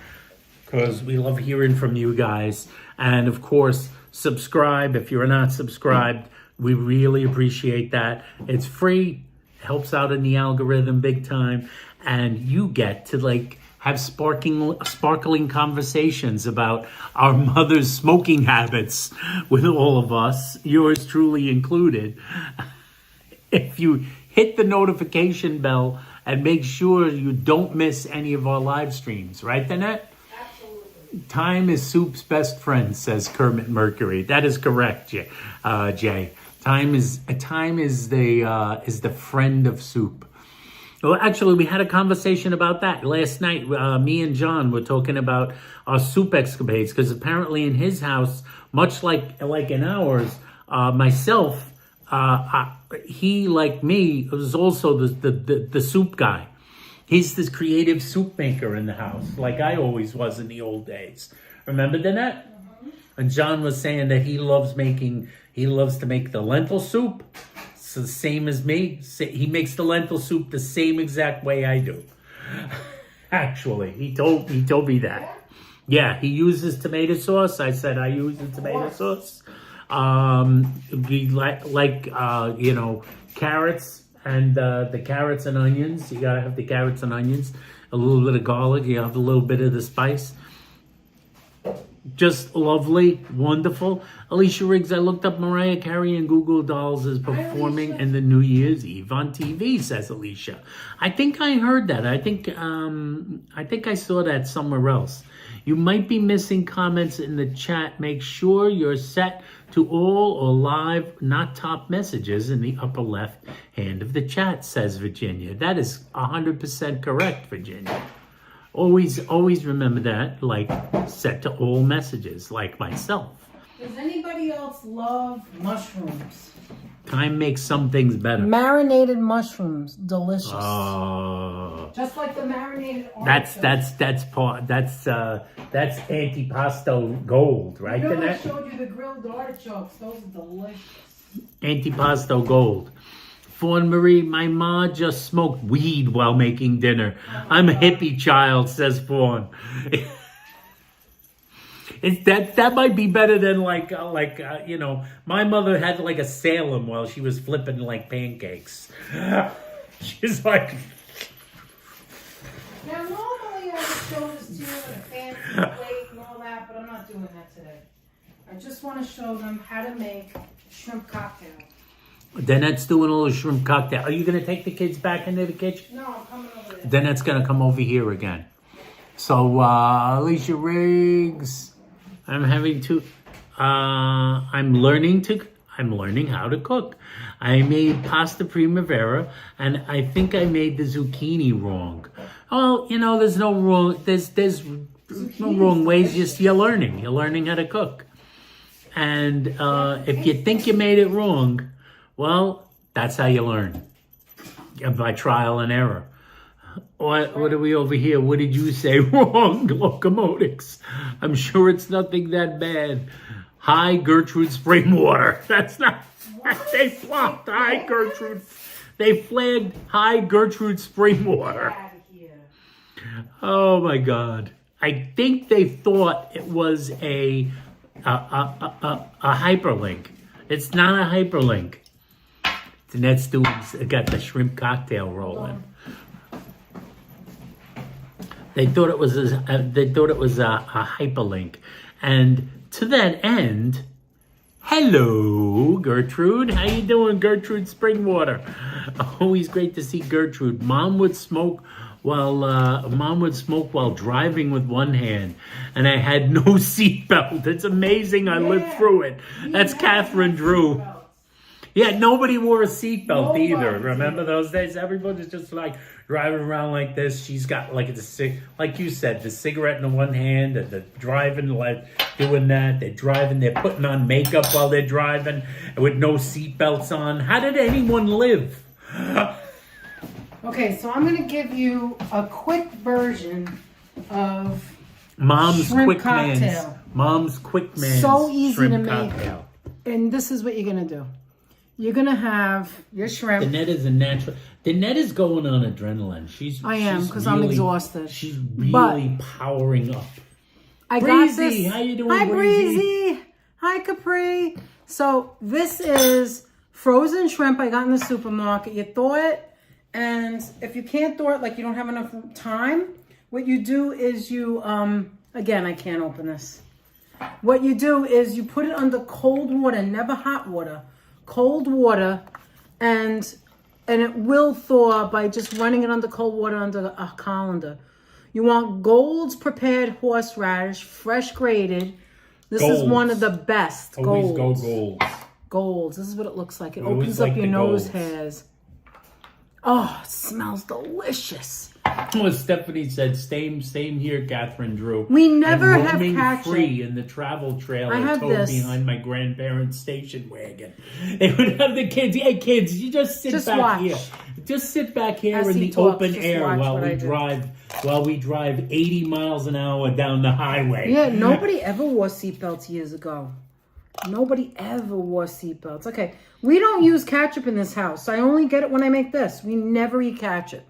because we love hearing from you guys. And of course, subscribe if you're not subscribed. We really appreciate that. It's free, helps out in the algorithm big time, and you get to like have sparkling conversations about our mother's smoking habits with all of us, yours truly included. If you hit the notification bell and make sure you don't miss any of our live streams, right, Danette? Absolutely. Time is soup's best friend, says Kermit Mercury. That is correct, Jay. Time is the friend of soup. Well, actually, we had a conversation about that last night. Me and John were talking about our soup escapades, because apparently in his house, much like in ours, myself, he, like me, was also the soup guy. He's this creative soup maker in the house, like I always was in the old days. Remember, Danette? Mm-hmm. And John was saying that he loves to make the lentil soup. So the same as me. He makes the lentil soup the same exact way I do. Actually, he told me that. Yeah, he uses tomato sauce. I said I use the tomato sauce. We like carrots and the carrots and onions. You gotta have the carrots and onions. A little bit of garlic. You have a little bit of the spice. Just lovely, wonderful. Alicia Riggs, I looked up Mariah Carey and Google Dolls is performing in the New Year's Eve on TV, says Alicia. I think I heard that. I think I saw that somewhere else. You might be missing comments in the chat. Make sure you're set to all or live, not top messages in the upper left hand of the chat, says Virginia. That is 100% correct, Virginia. Always remember that, like, set to all messages, like myself. Does anybody else love mushrooms? Time makes some things better. Marinated mushrooms, delicious. Just like the marinated artichokes. That's antipasto gold, right? You know, I showed you the grilled artichokes. Those are delicious. Antipasto gold. Fawn Marie, my ma just smoked weed while making dinner. I'm a hippie child, says Fawn. That might be better than my mother had like a Salem while she was flipping like pancakes. She's like. Now normally I would show this to you in a fancy plate and all that, but I'm not doing that today. I just want to show them how to make shrimp cocktail. Danette's doing a little shrimp cocktail. Are you going to take the kids back into the kitchen? No, I'm coming over there. Danette's going to come over here again. So, Alicia Riggs, I'm learning how to cook. I made pasta primavera, and I think I made the zucchini wrong. Well, there's no wrong. There's no wrong ways. Just you're learning how to cook. And if you think you made it wrong, well, that's how you learn, by trial and error. What are we over here? What did you say? Wrong, locomotives. I'm sure it's nothing that bad. Hi, Gertrude Springwater. That's not... They flopped. Hi, Gertrude. They flagged Hi, Gertrude Springwater. Get out of here. Oh, my God. I think they thought it was a hyperlink. It's not a hyperlink. Danette's got the shrimp cocktail rolling. They thought it was a hyperlink, and to that end, hello, Gertrude. How you doing, Gertrude Springwater? Always great to see Gertrude. Mom would smoke while driving with one hand, and I had no seatbelt. It's amazing I lived through it. That's Catherine Drew. Yeah, nobody wore a seatbelt either. Remember those days? Everybody's just like driving around like this. She's got like like you said, the cigarette in the one hand, and the driving, like doing that. They're driving. They're putting on makeup while they're driving with no seatbelts on. How did anyone live? Okay, so I'm going to give you a quick version of Mom's shrimp quick cocktail. man's So easy shrimp to make. cocktail. And this is what you're going to do. You're going to have your shrimp. Danette is a natural. Danette is going on adrenaline. I am, because I'm exhausted. She's really powering up. I Breezy, got this. how you doing, Hi, Breezy? Breezy. Hi, Capri. So this is frozen shrimp I got in the supermarket. You thaw it, and if you can't thaw it, like you don't have enough time, what you do is you, again, I can't open this. What you do is you put it under cold water, never hot water. Cold water, and it will thaw by just running it under cold water under a colander. You want Gold's prepared horseradish, fresh grated. This is one of the best. Always go Gold's. Gold's. This is what it looks like. It I always opens up like your the nose Gold's. hairs. Oh, it smells delicious. Well, Stephanie said, same here, Catherine Drew. We never and have roaming ketchup. free in the travel trailer I have towed this. behind my grandparents' station wagon. They would have the kids. Hey, kids, you just sit back watch. here. Just sit back here As in he the talks, open just air watch while what we I do. drive 80 miles an hour down the highway. Yeah, nobody ever wore seatbelts years ago. Nobody ever wore seatbelts. Okay, we don't use ketchup in this house. I only get it when I make this. We never eat ketchup.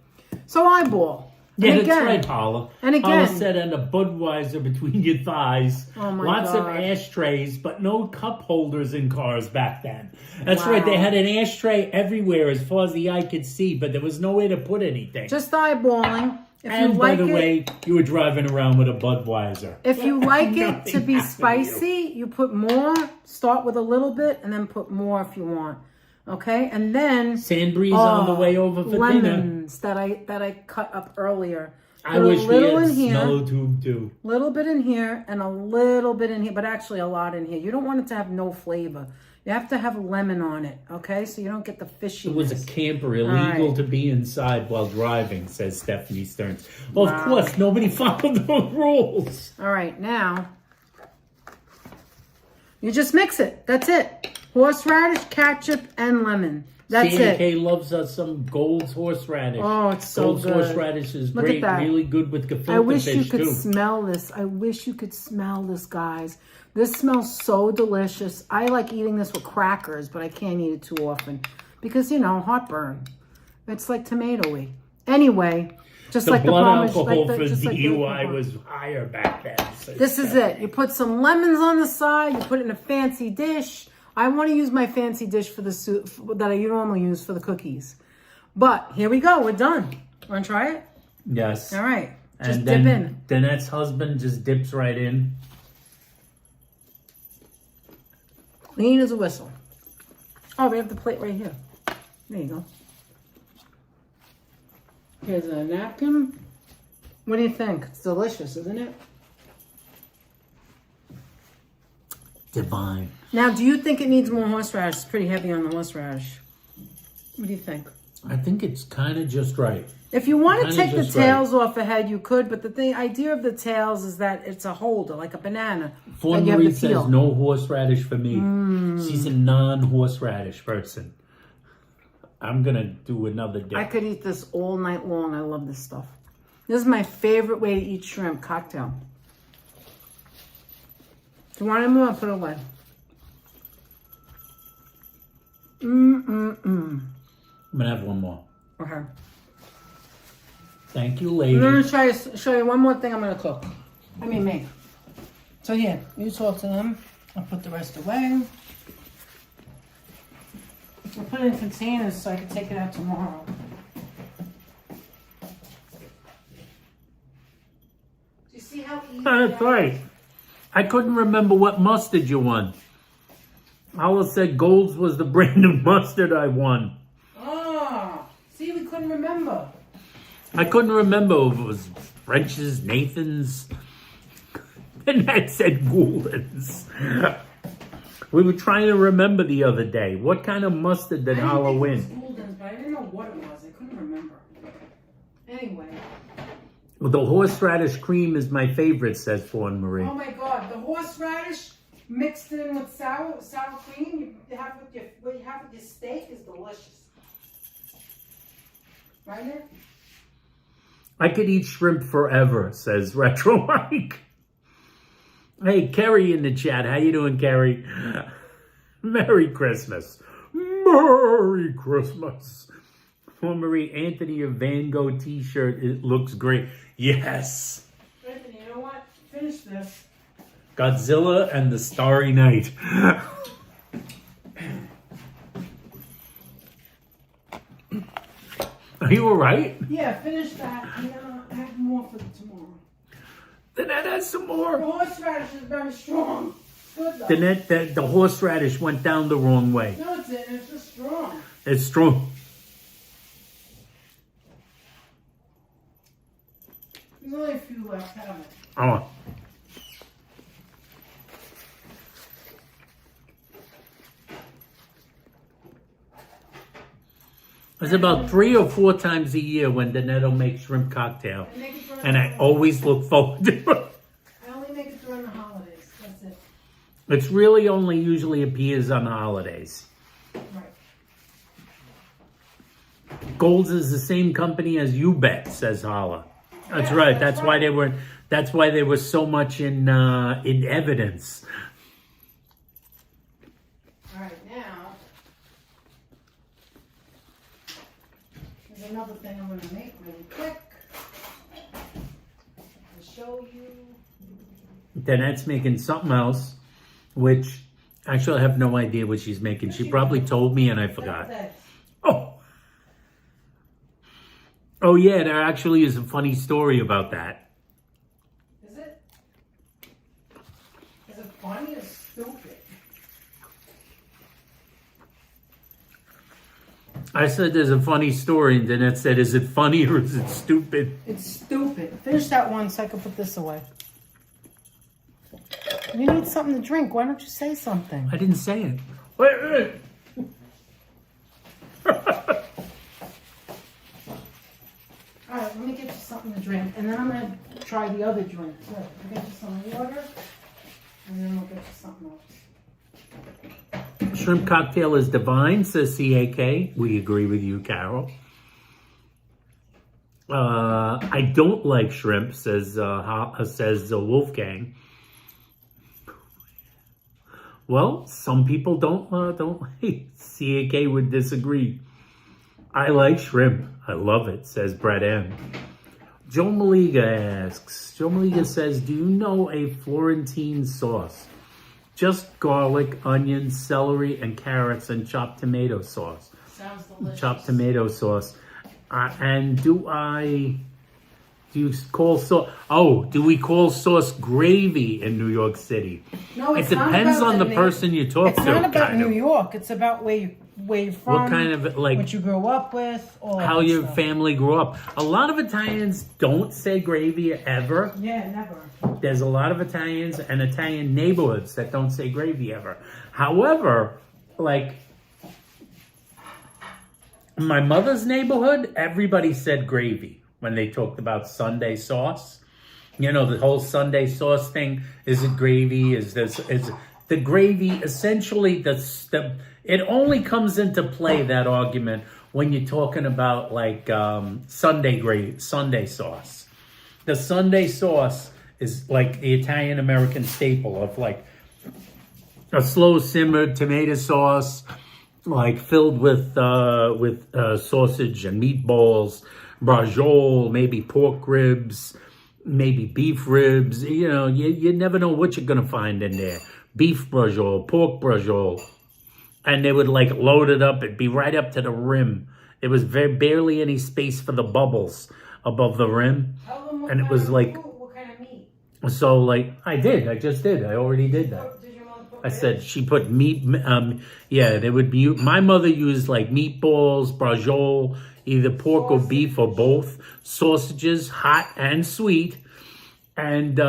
So eyeball. Yeah, And that's again, right, Paula. And Paula again. said, and a Budweiser between your thighs. Oh, my Lots of God. ashtrays, but no cup holders in cars back then. That's Wow. right. They had an ashtray everywhere as far as the eye could see, but there was nowhere to put anything. Just eyeballing. If and you by like the it, way, you were driving around with a Budweiser. if you like it to Nothing be happened to spicy, you put more. Start with a little bit and then put more if you want. Okay, and then Sandbreeze on the way over for dinner. lemons that I cut up earlier. I Put a wish we little had in here. Smello Tube too. Little bit in here and a little bit in here, but actually a lot in here. You don't want it to have no flavor. You have to have lemon on it, okay? So you don't get the fishiness. It was a camper, illegal to be inside while driving, says Stephanie Stearns. Well, of course, nobody followed the rules. All right, now you just mix it. That's it. Horseradish, ketchup, and lemon. That's Sandy it. K loves us some Gold's horseradish. Oh, it's so Gold's good. horseradish is Look at great, that. really good with gefilte I wish fish you could too. smell this. I wish you could smell this, guys. This smells so delicious. I like eating this with crackers, but I can't eat it too often because, you know, heartburn. It's like tomatoey. Anyway, just The like blood the Parmesan. alcohol like for just like DUI was higher back then. says This is Stephanie. it. You put some lemons on the side. You put it in a fancy dish. I want to use my fancy dish for the soup that I normally use for the cookies. But here we go. We're done. Want to try it? Yes. All right. Just And dip then in. Danette's husband just dips right in. Clean as a whistle. Oh, we have the plate right here. There you go. Here's a napkin. What do you think? It's delicious, isn't it? Divine. Now, do you think it needs more horseradish? It's pretty heavy on the horseradish. What do you think? I think it's kind of just right. If you want to Kinda take the just tails off ahead, you could. But the idea of the tails is that it's a holder, like a banana. Fawn and you have Marie the says peel. no horseradish for me. She's a non-horseradish person. I'm going to do another dip. I could eat this all night long. I love this stuff. This is my favorite way to eat shrimp cocktail. Do you want any more? I'll put it away. I'm going to have one more. Okay. Thank you, lady. I'm going to show you one more thing I'm going to cook. I mean, make. So here, you talk to them. I'll put the rest away. I'll put it in containers so I can take it out tomorrow. Do you see how easy That's right. I couldn't remember what mustard you won. Hala said Gold's was the brand of mustard I won. Oh, see, we couldn't remember. I couldn't remember if it was French's, Nathan's, and that said Gould's. We were trying to remember the other day. What kind of mustard did Hala win? I didn't think it was Gould's, but I didn't know what it was. I couldn't remember. Anyway. Well, the horseradish cream is my favorite, says Fawn Marie. Oh my God, the horseradish mixed in with sour cream you have with what you have with your steak is delicious. Right, Nick? I could eat shrimp forever, says Retro Mike. Hey, Kerry in the chat. How you doing, Kerry? Merry Christmas. Merry Christmas. Fawn Marie, Anthony, a Van Gogh t-shirt. It looks great. Yes. Anthony, you know what? Finish this. Godzilla and the Starry Night. Are you all right? Yeah, finish that. I'm gonna have more for tomorrow. Danette has some more. The horseradish is very strong. Good though. Danette, the horseradish went down the wrong way. No, it didn't. It's just strong. It's strong. There's only a few left, haven't it? Oh. It's about 3 or 4 times a year when Danette will make shrimp cocktail. And I always look forward to it. I only make it during the holidays. That's it. It's really only usually appears on holidays. Right. Gold's is the same company as You Bet, says Hala. That's Yeah, right. that's That's why they were. That's why they were so much in evidence. All right, now there's another thing I'm going to make really quick. I'll show you. Danette's making something else, which actually I have no idea what she's making. She probably told me and I forgot. Oh. Oh yeah, there actually is a funny story about that. Is it? Is it funny or stupid? I said there's a funny story, and Danette said, is it funny or is it stupid? It's stupid. Finish that one so I can put this away. You need something to drink. Why don't you say something? I didn't say it. Wait. All right, let me get you something to drink, and then I'm going to try the other drink. So I'll get you some water, and then we'll get you something else. Shrimp cocktail is divine, says CAK. We agree with you, Carol. I don't like shrimp, says Wolfgang. Well, some people don't like. CAK would disagree. I like shrimp. I love it, says Brett M. Joe Maliga asks. Joe Maliga says, do you know a Florentine sauce? Just garlic, onions, celery, and carrots, and chopped tomato sauce. Sounds delicious. Chopped tomato sauce. And do you call sauce? Oh, do we call sauce gravy in New York City? No, it depends on the person you talk to. It's not about New York. It's about where you're from. What kind of, like, what you grew up with, all how that your stuff. family grew up. A lot of Italians don't say gravy ever. Yeah, never. There's a lot of Italians and Italian neighborhoods that don't say gravy ever. However, like my mother's neighborhood, everybody said gravy when they talked about Sunday sauce. You know, the whole Sunday sauce thing. Is it gravy? Is this, the gravy, essentially, it only comes into play, that argument, when you're talking about like Sunday sauce. The Sunday sauce is like the Italian American staple of like a slow simmered tomato sauce, like filled with sausage and meatballs, braciole, maybe pork ribs, maybe beef ribs. You know, you never know what you're gonna find in there. Beef braciole, pork braciole, and they would like load it up. It'd be right up to the rim. There was barely any space for the bubbles above the rim, and it was like. What kind of meat? So like I just did. I already did that. Did your mom put I said she put meat. Yeah, they would be. My mother used like meatballs, braciole, either pork or beef or both. Sausages, hot and sweet, and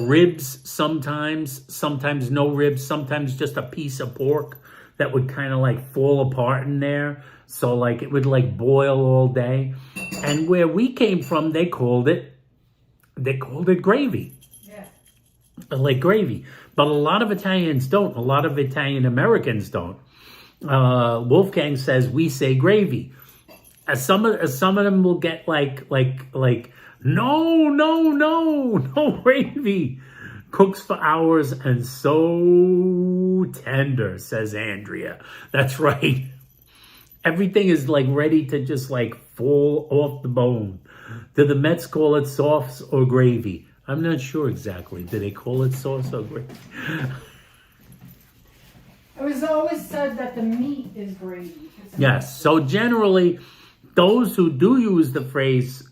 ribs. Sometimes no ribs. Sometimes just a piece of pork that would kind of like fall apart in there. So like it would like boil all day. And where we came from, they called it gravy. Yeah. Like gravy. But a lot of Italians don't. A lot of Italian Americans don't. Wolfgang says we say gravy. As some of them will get like no gravy. Cooks for hours and so tender, says Andrea. That's right. Everything is like ready to just like fall off the bone. Do the Mets call it sauce or gravy? I'm not sure exactly. Do they call it sauce or gravy? It was always said that the meat is gravy. Yes. So generally, those who do use the phrase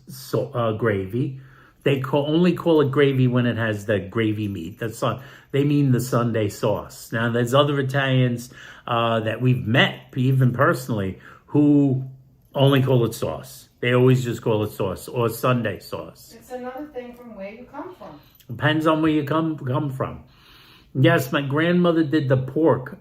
gravy, they only call it gravy when it has the gravy meat. They mean the Sunday sauce. Now, there's other Italians that we've met, even personally, who only call it sauce. They always just call it sauce or Sunday sauce. It's another thing from where you come from. Depends on where you come from. Yes, my grandmother did pork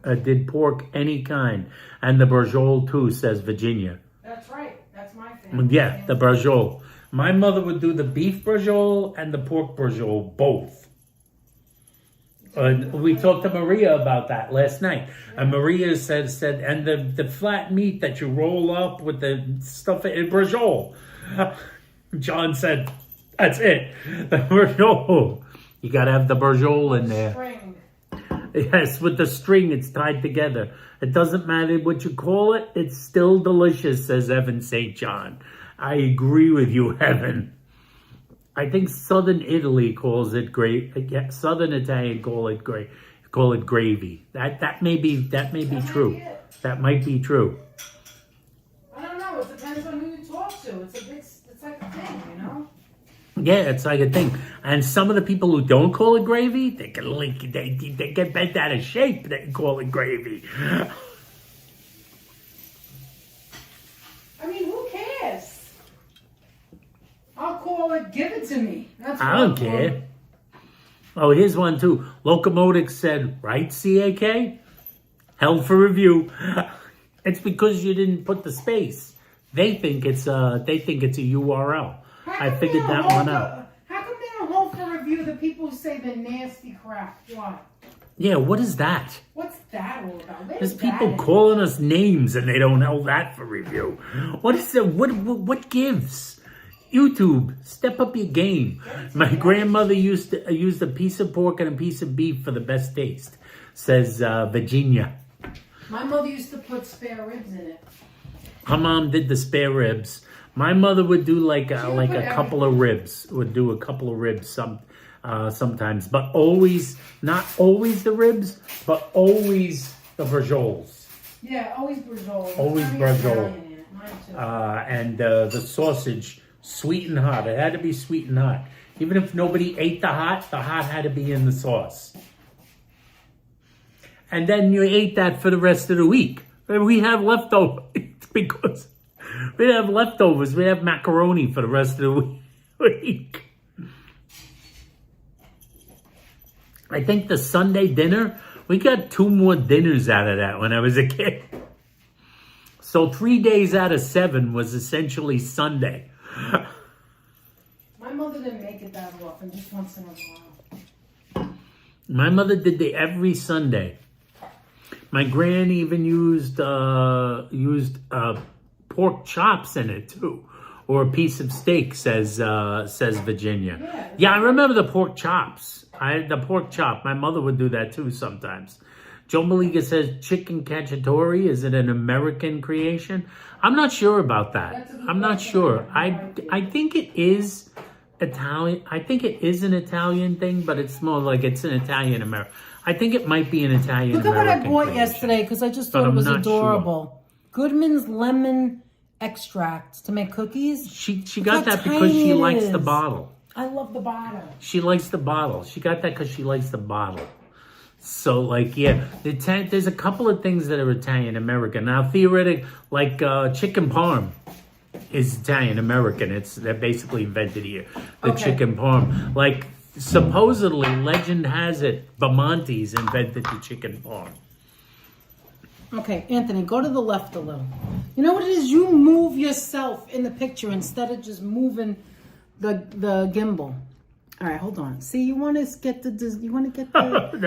any kind, and the braciole too, says Virginia. That's right. That's my family. Yeah, the braciole. My mother would do the beef braciole and the pork braciole, both. We talked to Maria about that last night. And Maria said, and the flat meat that you roll up with the stuff in braciole. John said, that's it. The braciole. You got to have the braciole in there. String. Yes, with the string, it's tied together. It doesn't matter what you call it. It's still delicious, says Evan St. John. I agree with you, Evan. I think Southern Italy calls it Southern Italian call it gravy. That may be true. That might be true. I don't know. It depends on who you talk to. It's like a thing, you know. Yeah, it's like a thing. And some of the people who don't call it gravy, they get bent out of shape. They call it gravy. I mean, who cares? I'll call it, give it to me. That's I don't care. Oh, here's one too. Locomotive said, right, CAK? Held for review. It's because you didn't put the space. They think it's a URL. I figured that one out. How come they don't hold for review the people who say the nasty crap? Why? Yeah, what is that? What's that all about? There's people calling us names and they don't hold that for review. What is it? What gives? YouTube, step up your game. My grandmother used a piece of pork and a piece of beef for the best taste, says Virginia. My mother used to put spare ribs in it. Her mom did the spare ribs. My mother would do like a couple of ribs. Sometimes, but always, not always the ribs, but always the bracioles. Yeah, always braciole. Always braciole. And the sausage, sweet and hot. It had to be sweet and hot. Even if nobody ate the hot had to be in the sauce. And then you ate that for the rest of the week. We have leftovers because we have leftovers. We have macaroni for the rest of the week. I think the Sunday dinner, we got 2 more dinners out of that when I was a kid. So 3 days out of 7 was essentially Sunday. My mother didn't make it that often, just once in a while. My mother did every Sunday. My gran even used pork chops in it too, or a piece of steak. Says Virginia. Yeah, I remember the pork chops. The pork chop. My mother would do that too sometimes. Joe Maliga says chicken cacciatore. Is it an American creation? I'm not sure about that. I'm not sure. I think it is Italian. I think it is an Italian thing, but it's more like it's an Italian American. I think it might be an Italian American. Look at what I bought creation, yesterday because I just thought it was adorable. Sure. Goodman's lemon extract to make cookies. She got that because she likes the bottle. I love the bottle. She likes the bottle. She got that because she likes the bottle. So, like, yeah, there's a couple of things that are Italian-American. Now, theoretically, like chicken parm is Italian-American. They're basically invented here. The chicken parm. Like, supposedly, legend has it, Bamonte's invented the chicken parm. Okay, Anthony, go to the left a little. You know what it is? You move yourself in the picture instead of just moving the gimbal. All right, hold on. See, you want to get the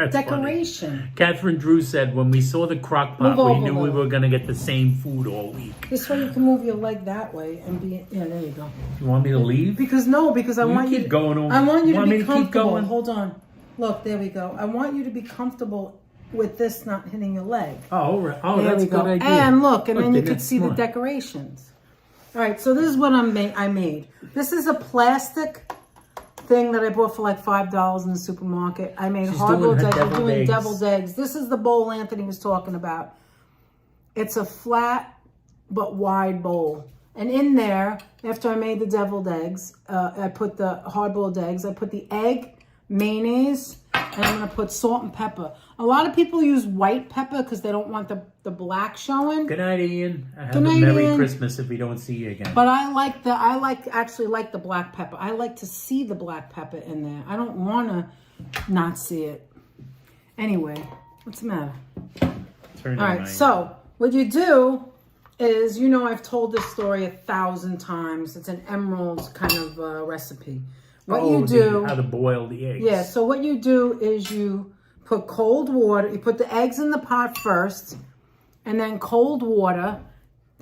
decoration. Funny. Catherine Drew said, when we saw the crock pot, we knew we were going to get the same food all week. This way you can move your leg that way and be... Yeah, there you go. You want me to leave? Because I want you to... going on. I want you to be comfortable. Keep going? Hold on. Look, there we go. I want you to be comfortable with this not hitting your leg. Oh, right. That's a good idea. And look, and then you can see the decorations. All right, so this is what I made. This is a plastic thing that I bought for like $5 in the supermarket. I made hard-boiled eggs. I'm doing deviled eggs. This is the bowl Anthony was talking about. It's a flat but wide bowl. And in there, after I made the deviled eggs, I put the hard-boiled eggs. I put the egg, mayonnaise, and I'm going to put salt and pepper. A lot of people use white pepper because they don't want the black showing. Good night, Ian. Have a Merry Christmas if we don't see you again. But I actually like the black pepper. I like to see the black pepper in there. I don't want to not see it. Anyway, what's the matter? All right, so what you do is, I've told this story 1,000 times. It's an emerald kind of recipe. What you do... how to boil the eggs. Yeah, so what you do is you put cold water. You put the eggs in the pot first, and then cold water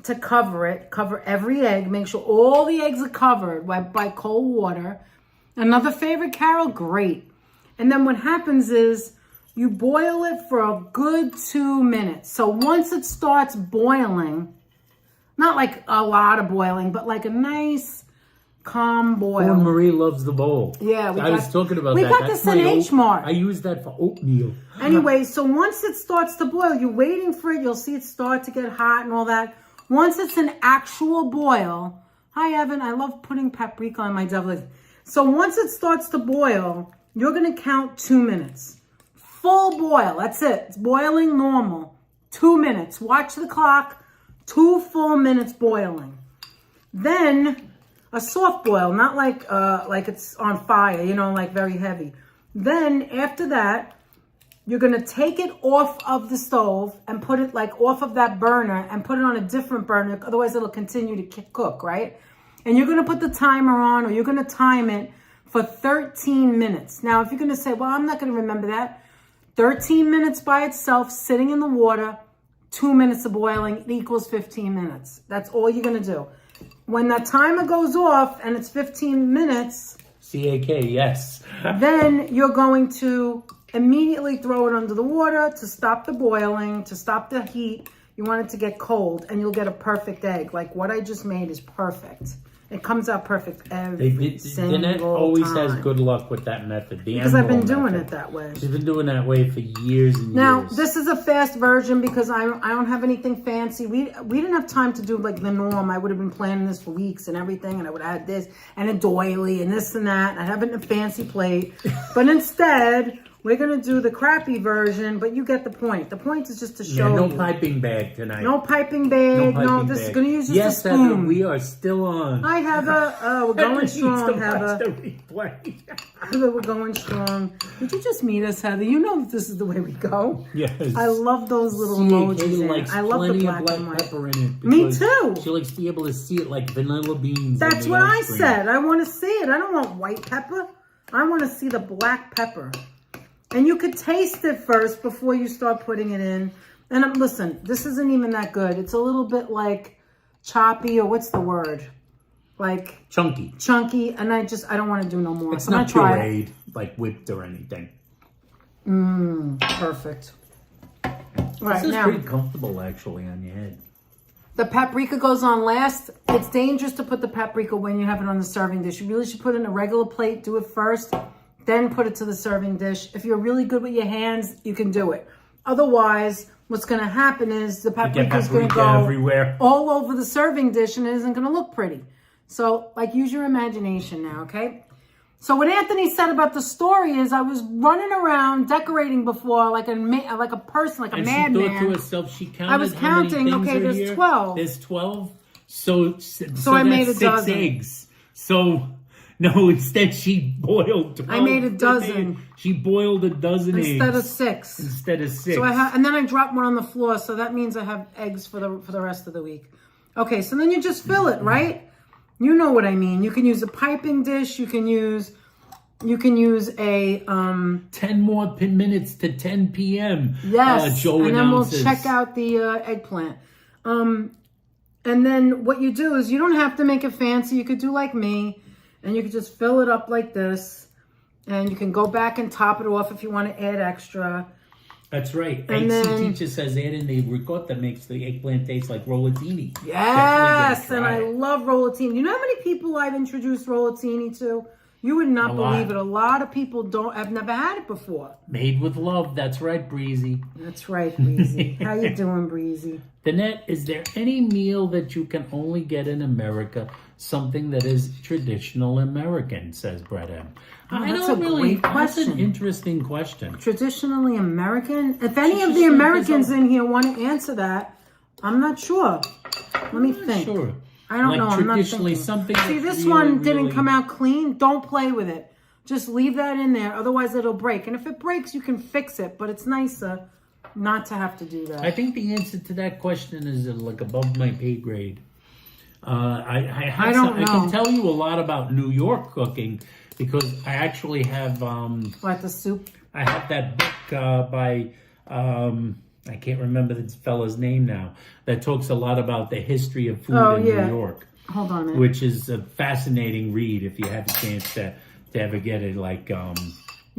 to cover it. Cover every egg. Make sure all the eggs are covered by cold water. Another favorite, Carol? Great. And then what happens is you boil it for a good 2 minutes. So once it starts boiling, not like a lot of boiling, but like a nice... calm boil. Poor Marie loves the bowl. Yeah, I was talking about that. We got this in H-Mart. I use that for oatmeal. Anyway, so once it starts to boil, you're waiting for it. You'll see it start to get hot and all that. Once it's an actual boil, hi Evan, I love putting paprika on my deviled eggs. So once it starts to boil, you're going to count 2 minutes. Full boil. That's it. It's boiling normal. 2 minutes. Watch the clock. 2 full minutes boiling. Then... a soft boil, not like it's on fire, like very heavy. Then after that, you're going to take it off of the stove and put it like off of that burner and put it on a different burner. Otherwise, it'll continue to cook, right? And you're going to put the timer on, or you're going to time it for 13 minutes. Now, if you're going to say, well, I'm not going to remember that. 13 minutes by itself, sitting in the water, 2 minutes of boiling equals 15 minutes. That's all you're going to do. When that timer goes off and it's 15 minutes... CAK, yes. Then you're going to immediately throw it under the water to stop the boiling, to stop the heat. You want it to get cold, and you'll get a perfect egg. Like what I just made is perfect. It comes out perfect every single Danette always time. has good luck with that method. Because I've been doing it that way. She's been doing that way for years and years. Now, this is a fast version because I don't have anything fancy. We didn't have time to do like the norm. I would have been planning this for weeks and everything, and I would have had this and a doily and this and that. I'd have it in a fancy plate. But instead... we're going to do the crappy version, but you get the point. The point is just to show you. No piping bag tonight. No piping bag. No, this is going to use just a spoon. Heather, we are still on. Hi, Heather. We're going strong, Heather. Heather, we're going strong. Did you just meet us, Heather? You know this is the way we go. Yes. I love those little emojis. I love the black and white. Pepper in it. Me too. She likes to be able to see it like vanilla beans. That's what I said. I want to see it. I don't want white pepper. I want to see the black pepper. And you could taste it first before you start putting it in. And listen, this isn't even that good. It's a little bit like choppy, or what's the word? Like chunky. Chunky, and I don't want to do no more. It's not pureed, like whipped or anything. Perfect. This is pretty comfortable, actually, on your head. The paprika goes on last. It's dangerous to put the paprika when you have it on the serving dish. You really should put it in a regular plate. Do it first, then put it to the serving dish. If you're really good with your hands, you can do it. Otherwise, what's going to happen is the paprika is going to go everywhere, all over the serving dish, and it isn't going to look pretty. So, use your imagination now, okay? So what Anthony said about the story is I was running around decorating before like a person, like a madman. And she thought to herself, she counted. I was counting. Okay, there's here. 12. There's 12. So I made a 6 dozen eggs. So no, instead she boiled 12. I made a dozen. She boiled a dozen instead eggs. Instead of 6. So and then I dropped one on the floor. So that means I have eggs for the rest of the week. Okay, so then you just fill it, right? You know what I mean. You can use a piping dish. You can use a 10 more minutes to 10 p.m. Yes, Joe and announces. then we'll check out the eggplant. And then what you do is you don't have to make it fancy. You could do like me, and you could just fill it up like this, and you can go back and top it off if you want to add extra. That's right. And then, teacher says add in the ricotta makes the eggplant taste like rollatini. Yes, and I love rollatini. You know how many people I've introduced rollatini to? You would not believe it. A lot of people have never had it before. Made with love. That's right, Breezy. That's right, Breezy. How you doing, Breezy? Danette, is there any meal that you can only get in America? Something that is traditional American, says Brett M. That's a great question. That's an interesting question. Traditionally American? If any of the Americans in here want to answer that, I'm not sure. Let me think. Sure. I don't know. I'm not Traditionally, thinking. something. See, this one didn't come out clean. Don't play with it. Just leave that in there. Otherwise, it'll break. And if it breaks, you can fix it. But it's nicer not to have to do that. I think the answer to that question is like above my pay grade. I can tell you a lot about New York cooking because I actually have like the soup. I have that book by I can't remember the fella's name now that talks a lot about the history of food in New York. Hold on a minute. Which is a fascinating read if you have a chance to ever get it. Like you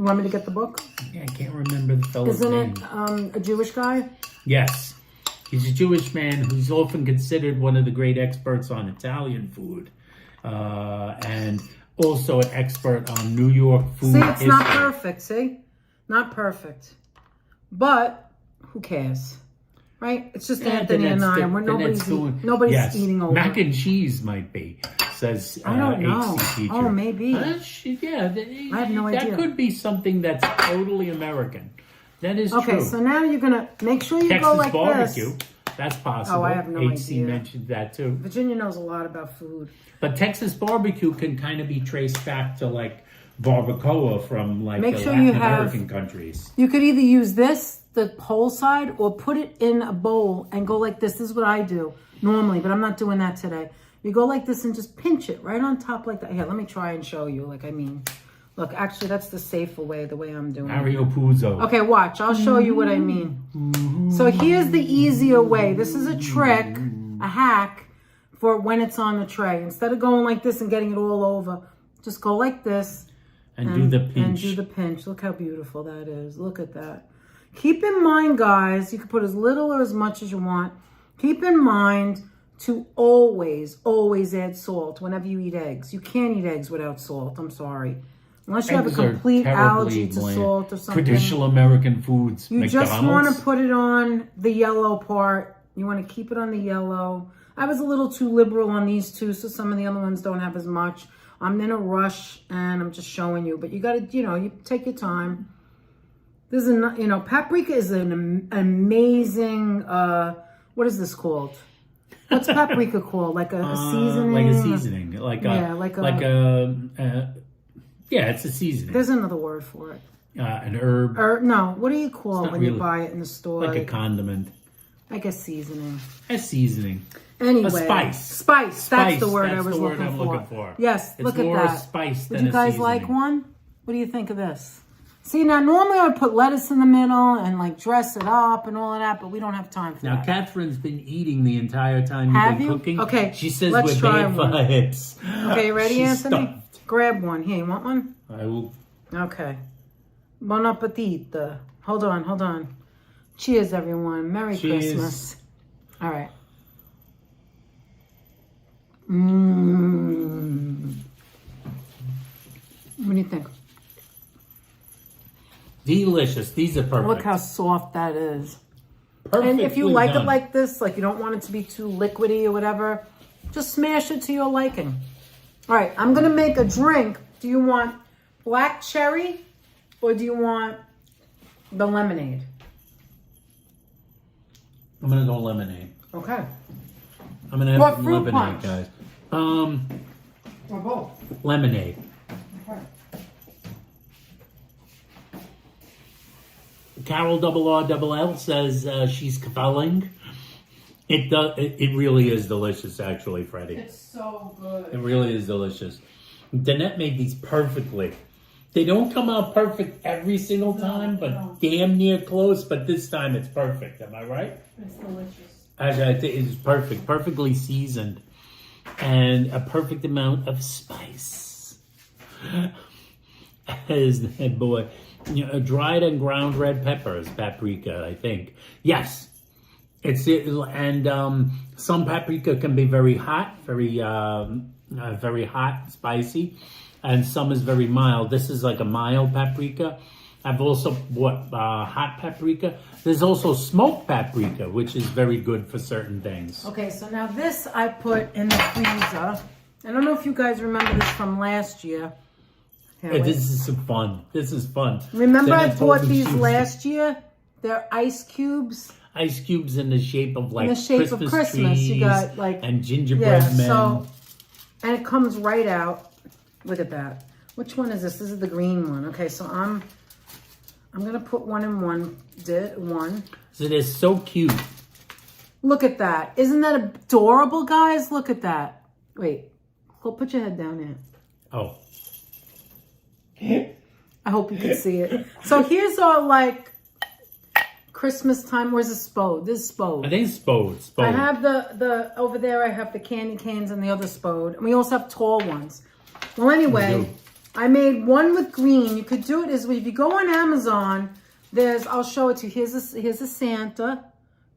want me to get the book? Yeah, I can't remember the fella's name. Isn't it a Jewish guy? Yes. He's a Jewish man who's often considered one of the great experts on Italian food. And also an expert on New York food. See, it's not perfect. See? Not perfect. But who cares? Right? It's just Anthony and I. Nobody's eating over. Mac and cheese might be, says I don't know. HC teacher. Oh, maybe. I have no idea. That could be something that's totally American. That is true. Okay, so now you're going to make sure you go like barbecue. this. That's possible. Oh, I have no HC idea. mentioned that too. Virginia knows a lot about food. But Texas barbecue can kind of be traced back to like barbacoa from like Make the sure Latin you have, American countries. You could either use this, the whole side, or put it in a bowl and go like this. This is what I do normally, but I'm not doing that today. You go like this and just pinch it right on top like that. Here, let me try and show you. Look, actually, that's the safer way, the way I'm doing Mario Puzo. Okay, watch. I'll show you what I mean. So here's the easier way. This is a trick, a hack for when it's on the tray. Instead of going like this and getting it all over, just go like this. And do the pinch. And do the pinch. Look how beautiful that is. Look at that. Keep in mind, guys, you can put as little or as much as you want. Keep in mind to always, always add salt whenever you eat eggs. You can't eat eggs without salt. I'm sorry. Unless you have a complete allergy to salt or something. Traditional American foods. You just want to put it on the yellow part. You want to keep it on the yellow. I was a little too liberal on these two, so some of the other ones don't have as much. I'm in a rush, and I'm just showing you. But you got to, you take your time. This is, paprika is an amazing, what is this called? What's paprika called? Like a seasoning? Like a seasoning. Yeah, it's a seasoning. There's another word for it. An herb. No, what do you call it when you buy it in the store? Like a condiment. I guess seasoning. A seasoning. Anyway. A spice. Spice. That's the word I was looking for. Yes, look at that. It's more spice than a seasoning. Would you guys like one? What do you think of this? See, now normally I would put lettuce in the middle and like dress it up and all of that, but we don't have time for now, that. Catherine's been eating the entire time Have you've been you? cooking. Okay, She says let's we're try bad for one. her hips. Okay, you ready, She's Anthony? stuffed. Grab one. Here, you want one? I will. Okay. Bon appetit. Hold on. Cheers, everyone. Merry Cheers. Christmas. All right. Mmm. What do you think? Delicious. These are perfect. Look how soft that is. Perfectly And if you like done. it like this, like you don't want it to be too liquidy or whatever, just smash it to your liking. All right, I'm going to make a drink. Do you want black cherry or do you want the lemonade? I'm going to go lemonade. Okay. I'm going to have What some fruit lemonade, punch? guys. Or both. Lemonade. Okay. Carol RRL says she's compelling. It really is delicious, actually, Freddie. It's so good. It really is delicious. Danette made these perfectly. They don't come out perfect every single time, but damn near close. But this time it's perfect. Am I right? It's delicious. It's perfect, perfectly seasoned, and a perfect amount of spice. As that boy, dried and ground red peppers, paprika, I think. Yes, and some paprika can be very hot, very hot, spicy, and some is very mild. This is like a mild paprika. I've also bought hot paprika. There's also smoked paprika, which is very good for certain things. Okay, so now this I put in the freezer. I don't know if you guys remember this from last year. Here, This is fun. This is fun. Remember Then I told bought me these she was- last year? They're ice cubes. Ice cubes in the shape of like In the shape of Christmas. trees You got like and gingerbread men. So and it comes right out. Look at that. Which one is this? This is the green one. Okay, so I'm gonna put one in one. So they're so cute. Look at that. Isn't that adorable, guys? Look at that. Wait. Put your head down here. Oh. I hope you can see it. So here's our like Christmas time. Where's the spode? This is spode. I think it's spode. I have the over there. I have the candy canes and the other spode, and we also have tall ones. Well, anyway, I made one with green. You could do it as if you go on Amazon. I'll show it to you. Here's a Santa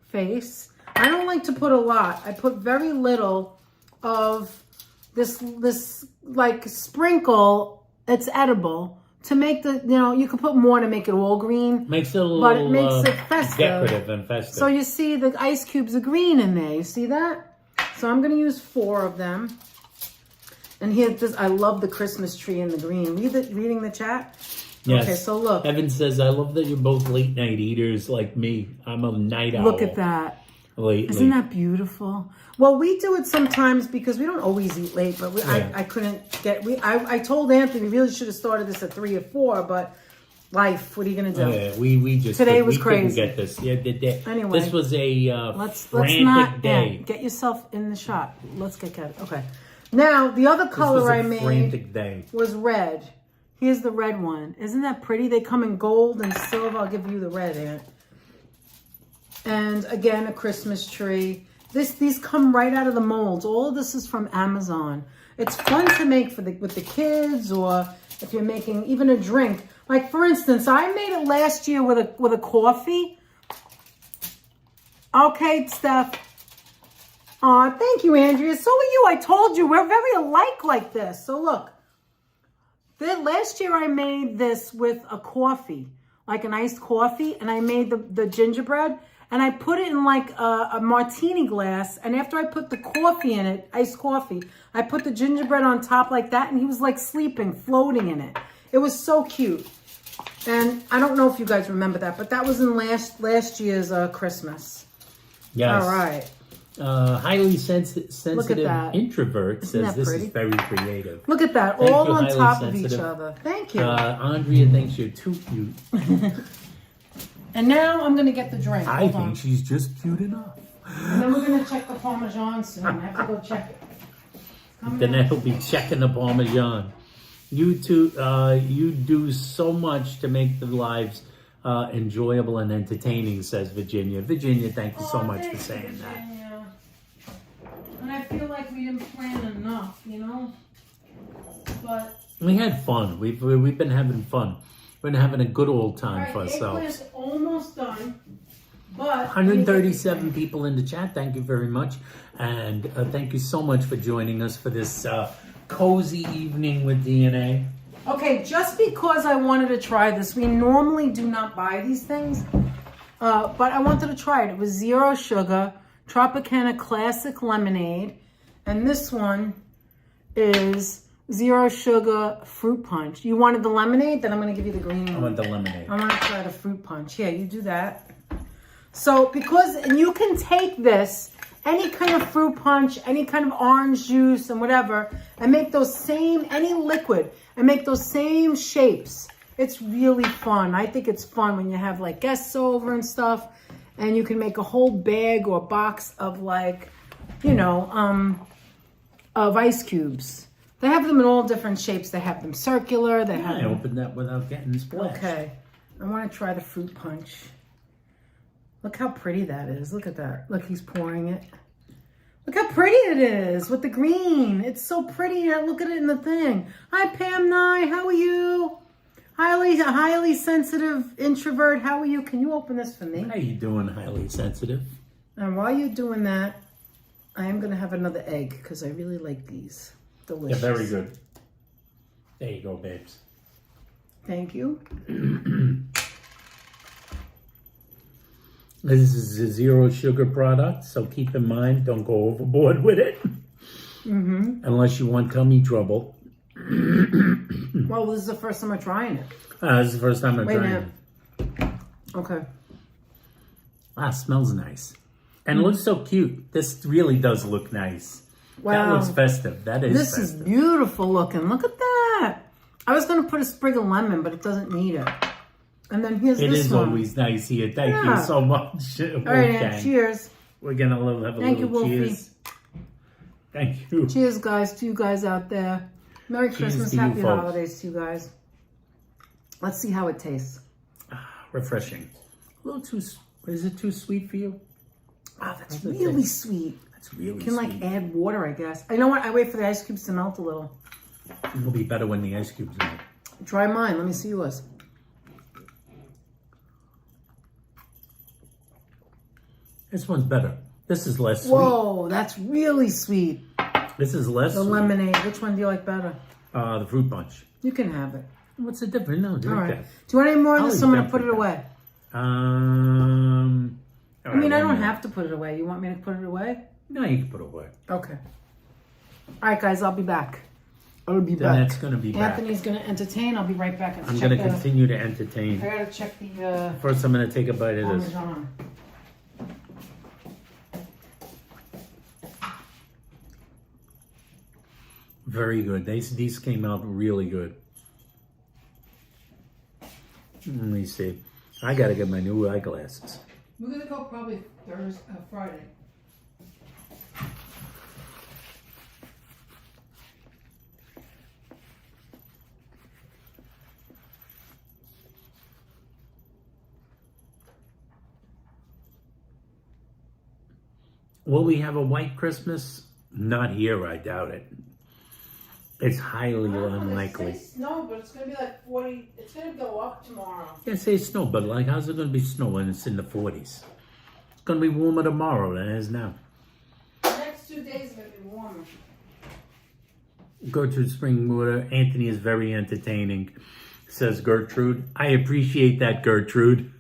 face. I don't like to put a lot. I put very little of this like sprinkle. It's edible. To make you can put more to make it all green. Makes it a little but it makes it festive. decorative and festive. So you see the ice cubes are green in there. You see that? So I'm going to use 4 of them. And here, I love the Christmas tree in the green. Reading the chat? Yes. Okay, so look. Evan says, I love that you're both late night eaters like me. I'm a night owl. Look at that. Lately. Isn't that beautiful? Well, we do it sometimes because we don't always eat late, but I couldn't get, I told Anthony we really should have started this at 3 or 4, but life, what are you going to do? Yeah, we just Today was couldn't crazy. get this. Yeah, Anyway, this was a let's frantic not day. get yourself in the shot. Let's get it. Okay. Now, the other color I made frantic day. was red. Here's the red one. Isn't that pretty? They come in gold and silver. I'll give you the red, Aunt. And again, a Christmas tree. These come right out of the molds. All of this is from Amazon. It's fun to make with the kids, or if you're making even a drink. Like for instance, I made it last year with a coffee. Okay, Steph. Aw, thank you, Andrea. So are you. I told you we're very alike like this. So look, last year I made this with a coffee, like an iced coffee, and I made the gingerbread. And I put it in like a martini glass. And after I put the coffee in it, iced coffee, I put the gingerbread on top like that. And he was like sleeping, floating in it. It was so cute. And I don't know if you guys remember that, but that was in last year's Christmas. Yes. All right. Highly sensitive that. introvert Isn't says that this pretty? is very creative. Look at that, Thank all you, on highly top of each sensitive. other. Thank you. Andrea thinks you're too cute. And now I'm going to get the drink. I Hold think on. she's just cute enough. And then we're going to check the Parmesan soon. I have to go check it. Then I'll be checking the Parmesan. You two, you do so much to make the lives enjoyable and entertaining, says Virginia. Virginia, thank you so much for saying that. And I feel like we didn't plan enough, you know? But we had fun. We've been having fun. We've been having a good old time for ourselves. Eggplant's almost done. But 137 people in the chat. Thank you very much. And thank you so much for joining us for this cozy evening with DNA. Okay, just because I wanted to try this, we normally do not buy these things, but I wanted to try it. It was 0 sugar, Tropicana Classic Lemonade, and this one is 0 sugar fruit punch. You wanted the lemonade? Then I'm going to give you the green one. I want the lemonade. I want to try the fruit punch. Yeah, you do that. So, and you can take this, any kind of fruit punch, any kind of orange juice and whatever, and make those same, any liquid, and make those same shapes. It's really fun. I think it's fun when you have like guests over and stuff, and you can make a whole bag or box of like, you know, of ice cubes. They have them in all different shapes. They have them circular. They have I opened that without getting splashed. Okay. I want to try the fruit punch. Look how pretty that is. Look at that. Look, he's pouring it. Look how pretty it is with the green. It's so pretty. Look at it in the thing. Hi, Pam Nye. How are you? Highly sensitive introvert. How are you? Can you open this for me? How you doing, highly sensitive? And while you're doing that, I am going to have another egg because I really like these. Delicious. Yeah, very good. There you go, babes. Thank you. This is a 0 sugar product, so keep in mind, don't go overboard with it. Unless you want tummy trouble. Well, this is the first time I'm trying it. This is the first time I'm trying it. Okay. Ah, smells nice. And it looks so cute. This really does look nice. Wow. That looks festive. That is This festive. is beautiful looking. Look at that. I was going to put a sprig of lemon, but it doesn't need it. And then here's It this is one. always nice here. Thank you so much. All right, Aunt, cheers. We're going to have a Thank you, little Wolfie. cheers. Thank you. Cheers, guys, to you guys out there. Merry Christmas, to you, happy folks. holidays to you guys. Let's see how it tastes. Refreshing. A little too... Is it too sweet for you? Oh, that's really sweet. That's really You can sweet. like add water, I guess. You know what? I wait for the ice cubes to melt a little. It will be better when the ice cubes melt. Try mine. Let me see yours. This one's better. This is less sweet. Whoa, that's really sweet. This is less The sweet. lemonade. Which one do you like better? The fruit punch. You can have it. What's the difference? No, drink All right. that. Do you want any more of I'll this? eat I'm going that to put for it that. away. All I mean, right, I don't one more. have to put it away. You want me to put it away? No, you can put it away. Okay. All right, guys, I'll be back. I'll be Danette's back. going to be back. Anthony's going to entertain. I'll be right back. I'm going to continue to entertain. I got to check the First, I'm going to take a bite of this. Parmesan. Very good. These came out really good. Let me see. I got to get my new eyeglasses. We're going to go probably Friday. Will we have a white Christmas? Not here, I doubt it. It's highly unlikely. It's snow, but it's going to be like 40. It's going to go up tomorrow. Yeah, say snow, but like, how's it going to be snow when it's in the 40s? It's going to be warmer tomorrow than it is now. The next 2 days are going to be warmer. Gertrude Springwater, Anthony is very entertaining, says Gertrude. I appreciate that, Gertrude.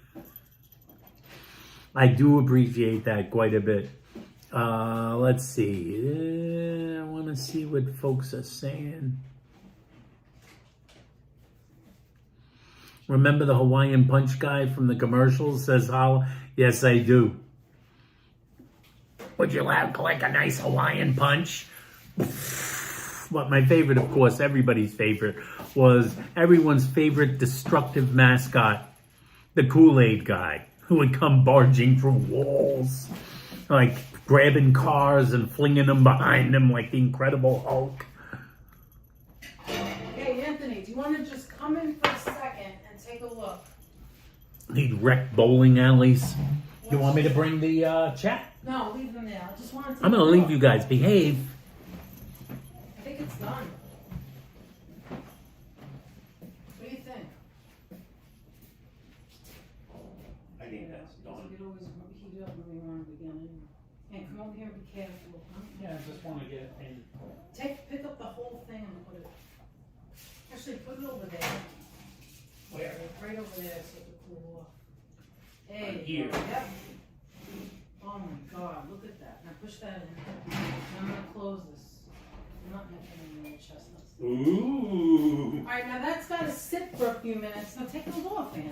I do appreciate that quite a bit. Let's see. I want to see what folks are saying. Remember the Hawaiian Punch guy from the commercials? Says Holla. Yes, I do. Would you like a nice Hawaiian punch? But my favorite, of course, everybody's favorite, was everyone's favorite destructive mascot, the Kool-Aid guy, who would come barging through walls, like grabbing cars and flinging them behind him like the Incredible Hulk. Hey, Anthony. come in for a second and take a look. Need wrecked bowling alleys. You want me to bring the chat? No, leave them there. I just wanted to. I'm gonna leave you guys. Behave. I think it's done. What do you think? I think that's done. You could always heat it up when we want to begin. And come over here and be careful. Huh? Yeah, I just want to get it in. Pick up the whole thing and put it. Actually, put it over there. Where? Right over there so it can cool off. Hey. Here. Yep. Oh my God! Look at that. Now push that in. I'm gonna close this. I'm not making any more chestnuts. Ooh. All right, now that's got to sit for a few minutes. Now take those off, man.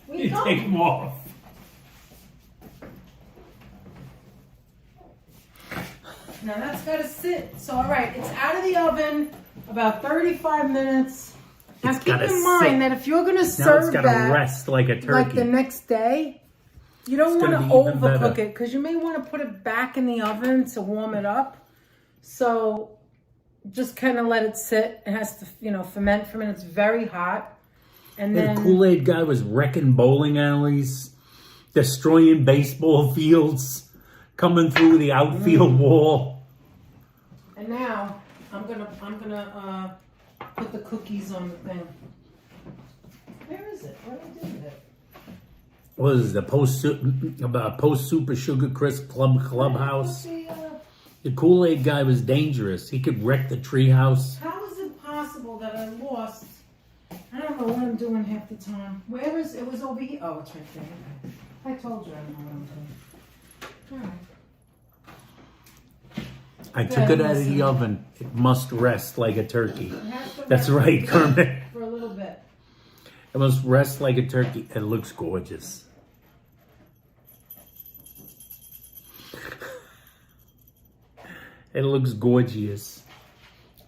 Where you You going? take them off. Now that's got to sit. So, all right, it's out of the oven about 35 minutes. Now It's keep gotta in mind sit. that if you're going to Now it's serve gotta that rest like a turkey. like the next day, you don't It's want to gonna be even overcook better. it because you may want to put it back in the oven to warm it up. So just kind of let it sit. It has to, ferment for a minute. It's very hot. And The then Kool-Aid guy was wrecking bowling alleys, destroying baseball fields, coming through the outfield wall. And now I'm gonna put the cookies on the thing. Where is it? What did I do with it? What is the post Super Sugar Crisp Clubhouse? The Kool-Aid guy was dangerous. He could wreck the treehouse. How is it possible that I lost? I don't know what I'm doing half the time. Where is it? Was over here. Oh, it's right there. I told you I don't know what I'm doing. All right. I took it out of the oven. It must rest like a turkey. It has to That's rest right, Kermit. for a little bit. It must rest like a turkey. It looks gorgeous. It looks gorgeous.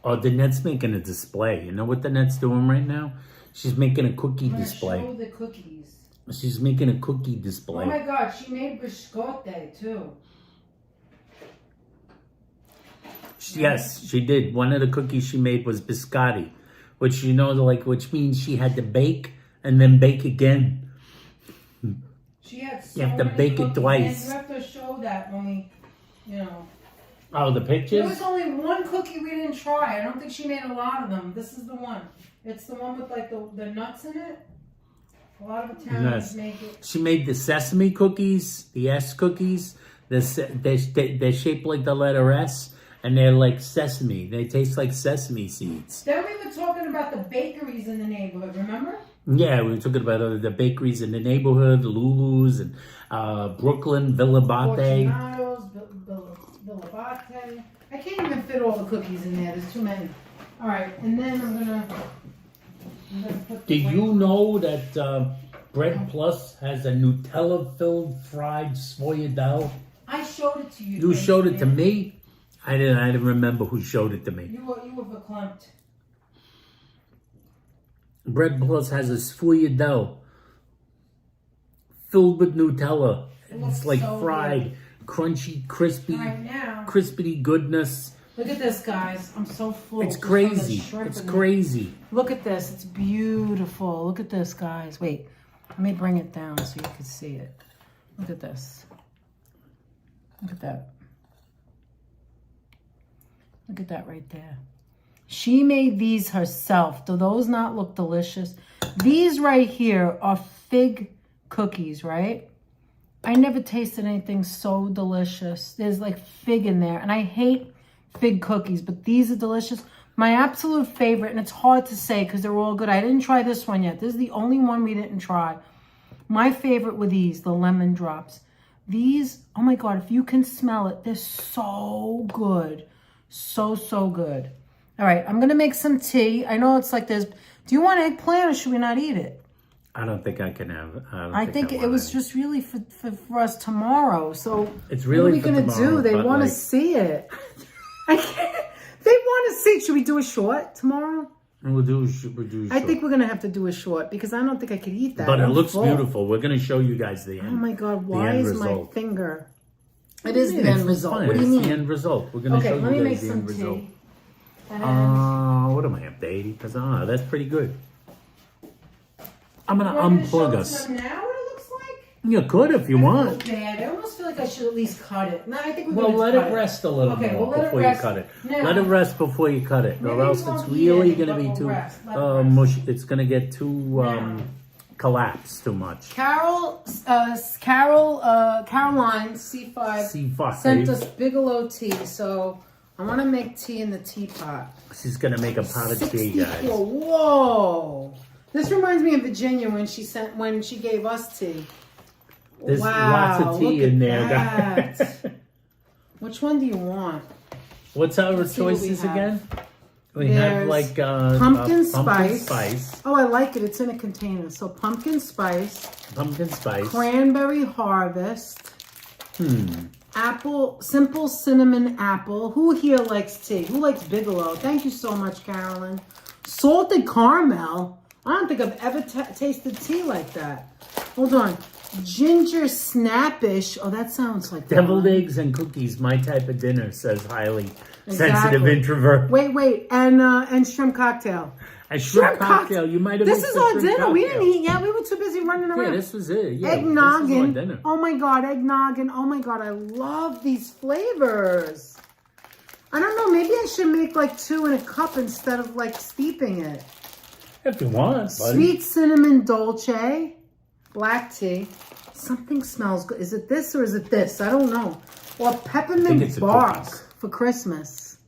Oh, Danette's making a display. You know what Danette's doing right now? She's making a cookie I'm gonna display. show the cookies. She's making a cookie Oh display. my God, she made biscotte too. Yes, she did. One of the cookies she made was biscotti, which which means she had to bake and then bake again. She had so You have to many bake it cookies, twice. And you have to show that when we, Oh, the There pictures? was only one cookie we didn't try. I don't think she made a lot of them. This is the one. It's the one with like the nuts in it. A lot of Italians Yes. make it. She made the sesame cookies, the S cookies. They're shaped like the letter S, and they're like sesame. They taste like sesame seeds. Then we were talking about the bakeries in the neighborhood, remember? Yeah, we were talking about the bakeries in the neighborhood, Lulu's and Brooklyn, Villa Bate. Fortunatos, Billabate. I can't even fit all the cookies in there. There's too many. All right, and then I'm gonna put Did you know that Bread Plus has a Nutella-filled fried sfogliatelle? I showed it to you. You showed it to me? I didn't remember who showed it to me. You were verklempt. Bread Plus has a sfogliatelle filled with Nutella. looks It's like so fried, crunchy, crispy, Right now. crispity goodness. Look at this, guys. I'm so full. It's just from the crazy. shrimp It's in it. crazy. Look at this. It's beautiful. Look at this, guys. Wait. Let me bring it down so you can see it. Look at this. Look at that. Look at that right there. She made these herself. Do those not look delicious? These right here are fig cookies, right? I never tasted anything so delicious. There's like fig in there, and I hate fig cookies, but these are delicious. My absolute favorite, and it's hard to say because they're all good. I didn't try this one yet. This is the only one we didn't try. My favorite were these, the lemon drops. These, oh my God, if you can smell it, they're so good. So, so good. All right, I'm going to make some tea. I know it's like this. Do you want eggplant or should we not eat it? I don't think I can have it. I think it was just really for us tomorrow. So It's really what are we going to do? They want to see it. I can't. They want to see. Should we do a short tomorrow? We'll do I think we're going to have to do a short because I don't think I could eat that. But it I'm looks full. beautiful. We're going to show you guys the end. Oh my God, why end is result. my finger? It is the It's end result. fine. What do you It's mean? the end result. We're going to show Okay, let me you make guys the some end result. tea. And What am I up to, 80%? That's pretty good. I'm gonna unplug us. Now what it looks like? You could if you want. Bad. I almost feel like I should at least cut it. No, I think we're Well, gonna let cut it rest a little Okay, more we'll let it before rest. you cut it. Now- Let it rest before you cut it, or Maybe else it won't it's be really in, gonna but be we'll too rest. Let it rest. mushy. It's gonna get too collapsed too much. Caroline C5 C5. sent us Bigelow tea, so I want to make tea in the teapot. She's gonna make a pot of tea, 64. guys. Whoa! This reminds me of Virginia when she gave us tea. There's wow, lots of tea look in at there, guys. that. Which one do you want? What's our Let's see what we choices have. again? We There's have like pumpkin spice, spice. Oh, I like it. It's in a container. So pumpkin spice, cranberry harvest, apple, simple cinnamon apple. Who here likes tea? Who likes Bigelow? Thank you so much, Carolyn. Salted caramel. I don't think I've ever tasted tea like that. Hold on. Ginger snappish. Oh, that sounds like deviled fun. eggs and cookies. My type of dinner, says highly sensitive introvert. Wait, and shrimp cocktail. A shrimp cocktail. You might have. This missed is the our shrimp dinner. cocktail. We didn't eat yet. We were too busy running around. Yeah, this was it. Yeah, Eggnoggin. This is our dinner. Oh my god, eggnoggin. Oh my god, I love these flavors. I don't know. Maybe I should make like 2 in a cup instead of like steeping it. If you want, buddy. Sweet cinnamon dolce, black tea. Something smells good. Is it this or is it this? I don't know. Or peppermint bark for Christmas.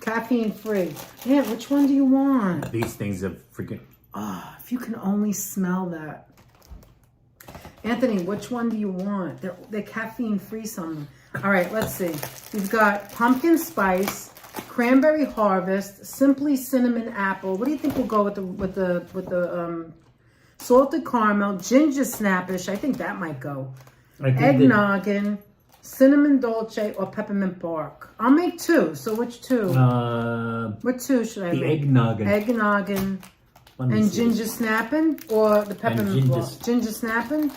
Caffeine free. Yeah, which one do you want? These things are freaking. Oh, if you can only smell that. Anthony, which one do you want? They're caffeine free something. All right, let's see. We've got pumpkin spice, cranberry harvest, simply cinnamon apple. What do you think we'll go with the salted caramel, ginger snappish? I think that might go. Eggnoggin, cinnamon dolce, or peppermint bark. I'll make 2. So which 2? What 2 should I make? Eggnoggin. Eggnoggin. And ginger snapping, or the peppermint bark? Ginger snapping.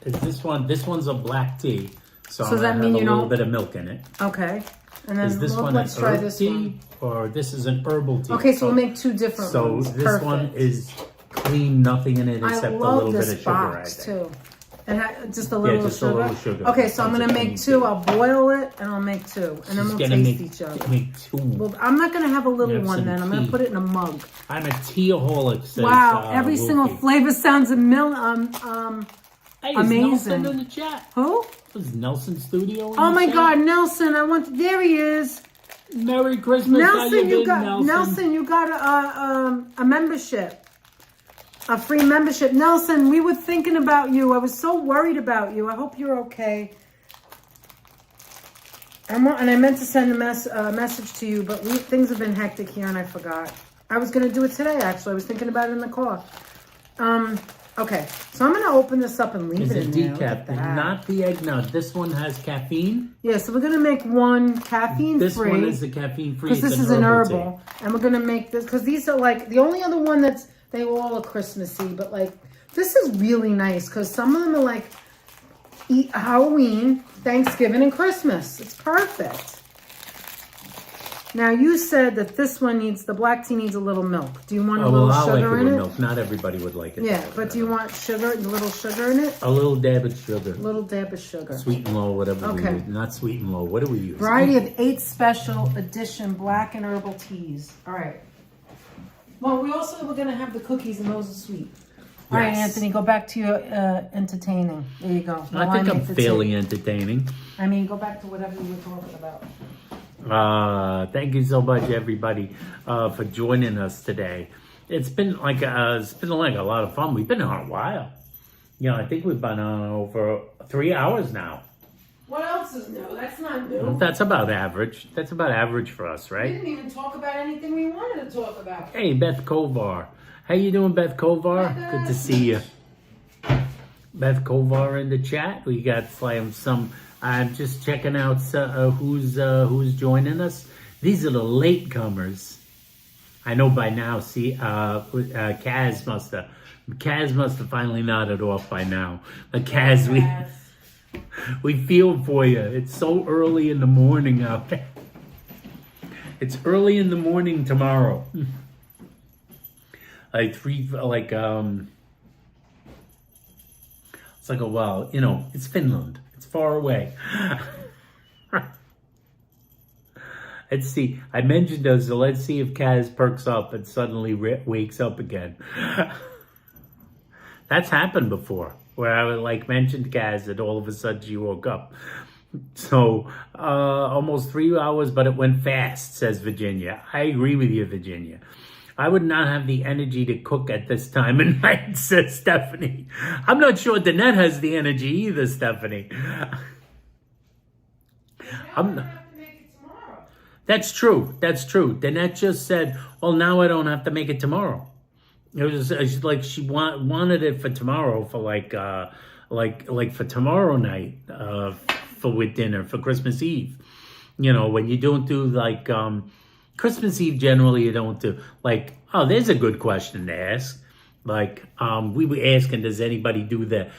Is this one? This one's a black tea, so I'm that gonna mean have you a little don't- bit of milk in it. Okay. And then Is this one let's an try herb this tea, one. or this is an herbal tea? Okay, so we'll make 2 different ones. So this Perfect. one is clean, nothing in it except I a love little this bit of sugar. I box think. too. And just a little just a sugar. little sugar. Okay, That so I'm sounds gonna like make tea. 2. I'll boil it and I'll make 2, and then we'll taste each other. Make 2. Well, I'm not gonna have a little Have one some then. I'm gonna tea. put it in a mug. I'm a teaaholic. Says, Wow, every Wolfie. single flavor sounds Hey, is amazing. Nelson in the chat? Who? Was Nelson Studio? In Oh the my chat? God, Nelson! There he is. Merry Christmas, how Nelson, you been, Nelson, you got a membership, a free membership. Nelson, we were thinking about you. I was so worried about you. I hope you're okay. And I meant to send a message to you, but things have been hectic here, and I forgot. I was going to do it today, actually. I was thinking about it in the car. Okay, so I'm going to open this up and leave it in there. Decaf, not the eggnog. This one has caffeine. Yeah, so we're going to make one caffeine-free. This one is the caffeine-free. Because this is an herbal. And we're going to make this, because these are like, the only other one they all are Christmassy, but like, this is really nice, because some of them are like Halloween, Thanksgiving, and Christmas. It's perfect. Now, you said that this one the black tea needs a little milk. Do you want a little sugar in it? Milk. Not everybody would like it. Yeah, but do you want a little sugar in it? A little dab of sugar. A little dab of sugar. Sweet and low, whatever we use. Not sweet and low. What do we use? Variety of 8 special edition black and herbal teas. All right. Well, we're going to have the cookies, and those are sweet. All right, Anthony, go back to your entertaining. There you go. I think I'm fairly entertaining. I mean, go back to whatever you were talking about. Thank you so much, everybody, for joining us today. It's been like a lot of fun. We've been on a while. I think we've been on over 3 hours now. What else is new? That's not new. That's about average. That's about average for us, We right? didn't even talk about anything we wanted to talk about. Hey, Beth Kovar. How you doing, Beth Kovar? Good to see you. Beth Kovar in the chat. We got some. I'm just checking out who's joining us. These are the latecomers. I know by now. See, Kaz must have finally nodded off by now. But Kaz, we feel for you. It's so early in the morning out there. It's early in the morning tomorrow. It's like, well, you know, it's Finland. It's far away. Let's see. I mentioned those, so let's see if Kaz perks up and suddenly wakes up again. That's happened before, where I would like mentioned Kaz and all of a sudden she woke up. So, almost 3 hours, but it went fast, says Virginia. I agree with you, Virginia. I would not have the energy to cook at this time of night, says Stephanie. I'm not sure Danette has the energy either, Stephanie. That's true. That's true. Danette just said, well, now I don't have to make it tomorrow. It was like she wanted it for tomorrow, for like for tomorrow night, with dinner, for Christmas Eve. You know, when you don't do like, Christmas Eve, generally you don't do, like, oh, there's a good question to ask. Like, we were asking, does anybody do the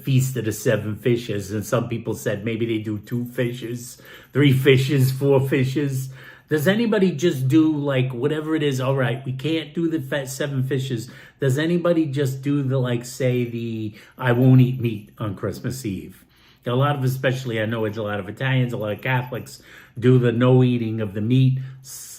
Feast of the Seven Fishes? And some people said maybe they do 2 fishes, 3 fishes, 4 fishes. Does anybody just do like whatever it is? All right, we can't do the 7 fishes. Does anybody just do the I won't eat meat on Christmas Eve? A lot of, especially I know it's a lot of Italians, a lot of Catholics do the no eating of the meat.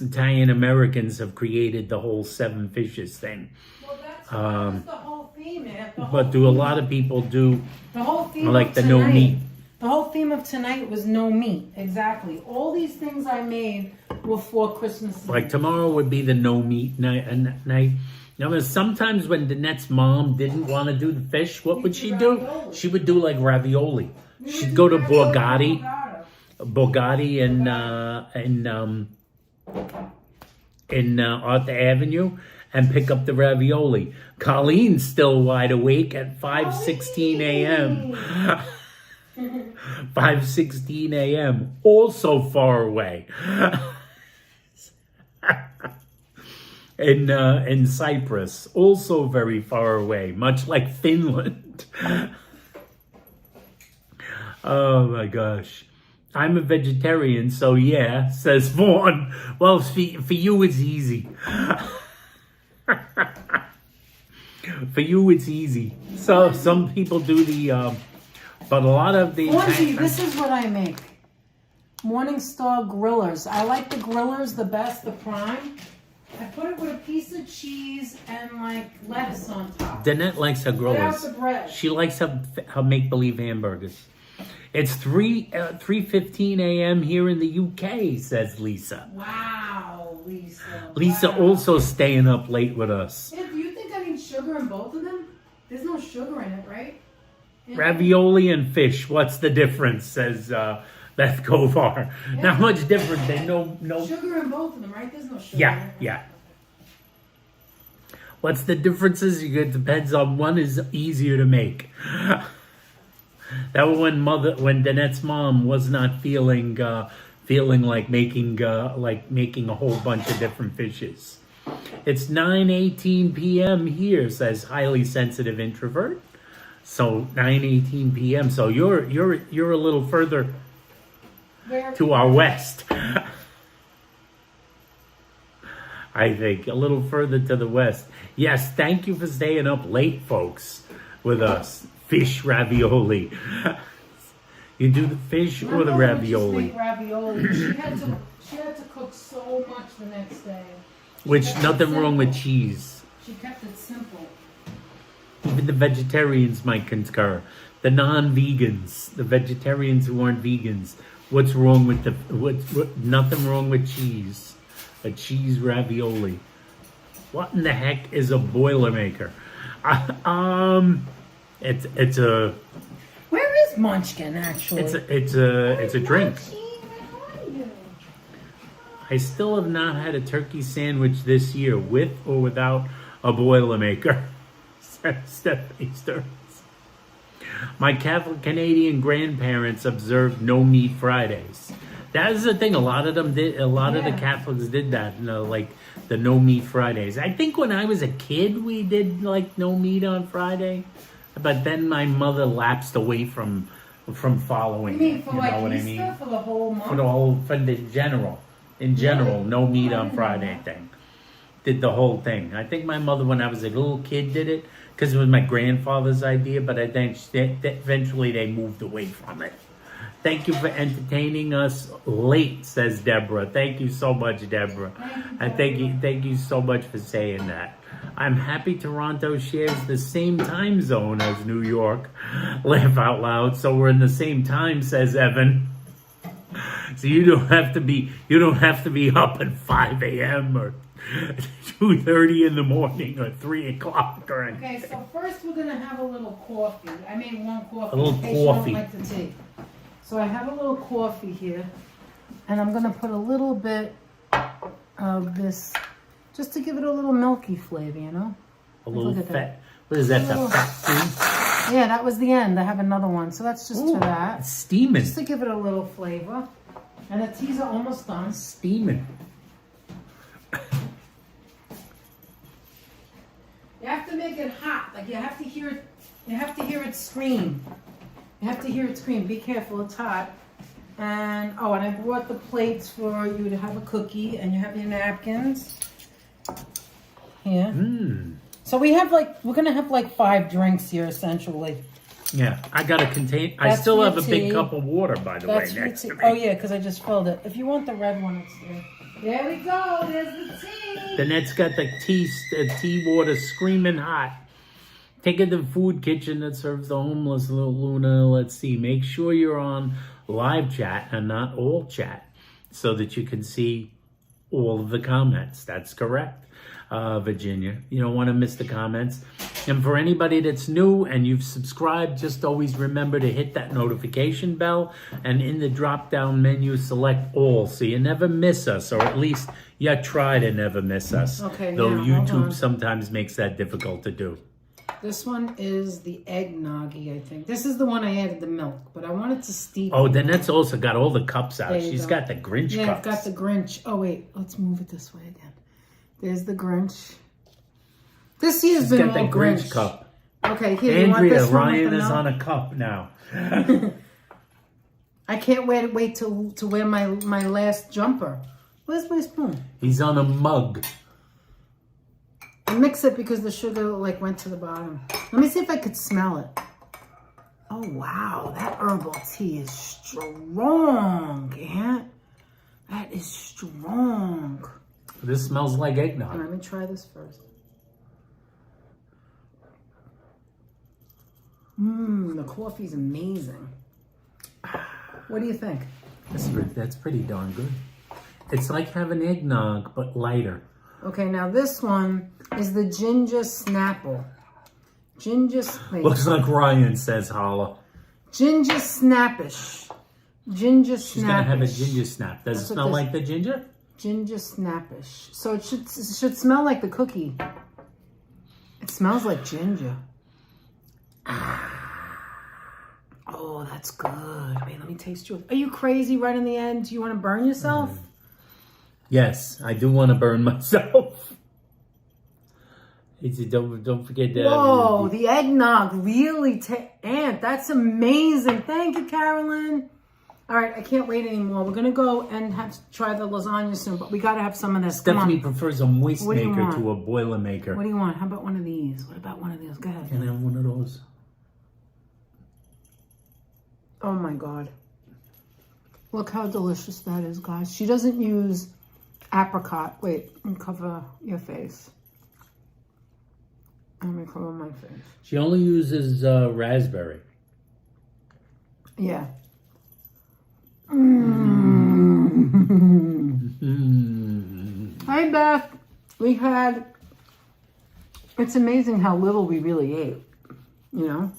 Italian Americans have created the whole 7 fishes thing. Well, that's the whole theme. But do a lot of people do the whole theme like of the tonight, no meat? The whole theme of tonight was no meat. Exactly. All these things I made were for Christmas Eve. Like tomorrow would be the no meat night. Now, sometimes when Danette's mom didn't want to do the fish, what would she do? She would do like ravioli. She'd go to Borgatti in Arthur Avenue and pick up the ravioli. Colleen's still wide awake at 5:16 a.m. 5:16 a.m. Also far away. In Cyprus, also very far away, much like Finland. Oh my gosh. I'm a vegetarian, so yeah, says Vaughn. Well, for you it's easy. For you it's easy. So some people do but a lot of the... Orgy, this is what I make. Morningstar grillers. I like the grillers the best, the prime. I put it with a piece of cheese and like lettuce on top. Danette likes her grillers. Without the bread. She likes her make-believe hamburgers. It's 3:15 a.m. here in the UK, says Lisa. Wow, Lisa. Lisa also staying up late with us. Yeah, do you think I need sugar in both of them? There's no sugar in it, right? Ravioli and fish, what's the difference, says Beth Kovar. Yeah. Not much different. They no sugar in both of them, right? There's no sugar. Yeah. What's the differences? It depends on one is easier to make. That was when Danette's mom was not feeling like making a whole bunch of different fishes. It's 9:18 p.m. here, says highly sensitive introvert. So 9:18 p.m. So you're a little further to our west. I think a little further to the west. Yes, thank you for staying up late, folks, with us. Fish ravioli. You do the fish or the ravioli? Ravioli. She had to cook so much the next day. Which nothing wrong with cheese. She kept it simple. Even the vegetarians might concur. The non-vegans, the vegetarians who aren't vegans, what's wrong with nothing wrong with cheese? A cheese ravioli. What in the heck is a Boilermaker? It's a. Where is Munchkin actually? It's a drink. I still have not had a turkey sandwich this year, with or without a Boilermaker. Stephanie Stearns. My Catholic Canadian grandparents observed no meat Fridays. That is the thing. A lot of them did. A lot of the Catholics did that. Like the no meat Fridays. I think when I was a kid, we did like no meat on Friday. But then my mother lapsed away from following. You mean for know what Easter, I mean? for the whole month? For the general, no meat on Friday thing. did the whole thing. I think my mother, when I was a little kid, did it because it was my grandfather's idea, but I think eventually they moved away from it. Thank you for entertaining us late, says Deborah. Thank you so much, Deborah. And thank you so much for saying that. I'm happy Toronto shares the same time zone as New York. Laugh out loud. So we're in the same time, says Evan. So you don't have to be up at 5 a.m. or 2:30 in the morning or 3 o'clock or anything. Okay, so first we're gonna have a little coffee. I made one coffee. A little in case coffee. You don't like the tea. So I have a little coffee here, and I'm gonna put a little bit of this, just to give it a little milky flavor, you know. A little fat. What is that? The fat tea? Yeah, that was the end. I have another one, so that's just for that. It's steaming. Just to give it a little flavor. And the teas are almost done. Steaming. You have to make it hot. Like you have to hear it. You have to hear it scream. You have to hear it scream. Be careful, it's hot. And and I brought the plates for you to have a cookie, and you have your napkins. Here. So we're gonna have like 5 drinks here essentially. Yeah, I got a contain. I still have a big cup of water, by the way, next to me. Oh yeah, because I just filled it. If you want the red one, it's there. There we go. There's the tea. Danette's got the tea water screaming hot. Take it to the food kitchen that serves the homeless, little Luna. Let's see. Make sure you're on live chat and not all chat so that you can see all of the comments. That's correct, Virginia. You don't want to miss the comments. And for anybody that's new and you've subscribed, just always remember to hit that notification bell. And in the drop-down menu, select all so you never miss us, or at least you try to never miss us. Okay, though now, YouTube sometimes makes that difficult to do. This one is the eggnoggy, I think. This is the one I added the milk, but I wanted to steep. Oh, Danette's also got all the cups out. She's got the Grinch cups. Yeah, I've got the Grinch. Oh, wait. Let's move it this way again. There's the Grinch. This year's been all Grinch. Cup. Okay, here, you want Andrea, this one Ryan with the is milk? on a cup now. I can't wait to wear my last jumper. Where's my spoon? He's on a mug. I mix it because the sugar went to the bottom. Let me see if I could smell it. Oh wow, that herbal tea is strong, Aunt. That is strong. This smells like eggnog. All right, let me try this first. The coffee's amazing. What do you think? That's pretty darn good. It's like having eggnog, but lighter. Okay, now this one is the ginger snapple. Looks like Ryan says, holla. Ginger snappish. Ginger snappish. She's going to have a ginger snap. Does it smell like the ginger? Ginger snappish. So it should smell like the cookie. It smells like ginger. Oh, that's good. Wait, let me taste yours. Are you crazy right in the end? Do you want to burn yourself? Yes, I do want to burn myself. Don't forget that. Whoa, the eggnog really, Aunt, that's amazing. Thank you, Carolyn. All right, I can't wait anymore. We're going to go and try the lasagna soon, but we got to have some of this. Stephanie prefers a moist maker to a boiler maker. What do you want? How about one of these? What about one of these? Go ahead. Can I have one of those? Oh, my God. Look how delicious that is, guys. She doesn't use apricot. Wait, let me cover your face. Let me cover my face. She only uses raspberry. Yeah. Hi, Beth. It's amazing how little we really ate, you know?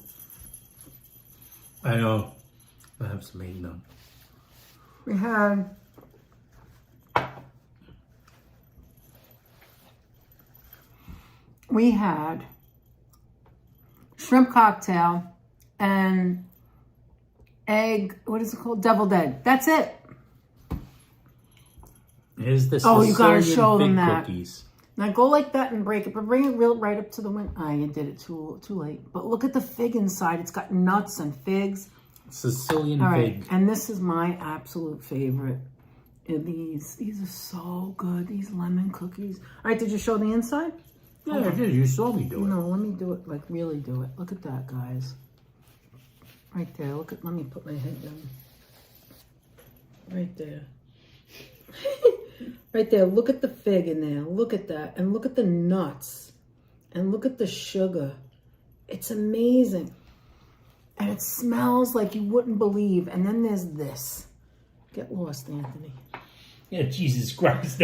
I know. I have some eggnog. We had shrimp cocktail and egg, what is it called? Deviled egg. That's it. Here's the you gotta show them fig that. cookies. Now go like that and break it, but bring it right up to the window. Ah, you did it too late. But look at the fig inside. It's got nuts and figs. Sicilian All right, fig. and this is my absolute favorite. And these are so good. These lemon cookies. All right, did you show the inside? Yeah, I did. You saw me do it. No, let me do it, like really do it. Look at that, guys. Right there. Look at, let me put my head down. Right there. Right there. Look at the fig in there. Look at that. And look at the nuts. And look at the sugar. It's amazing. And it smells like you wouldn't believe. And then there's this. Get lost, Anthony. Yeah, Jesus Christ.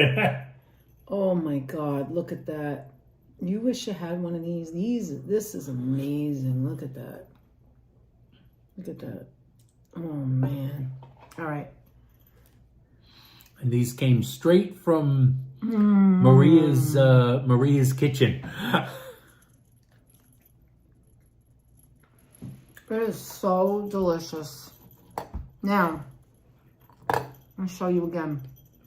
Oh my God, look at that. You wish you had one of these. This is amazing. Look at that. Look at that. Oh man. All right. And these came straight from Maria's kitchen. It is so delicious. Now, I'll show you again.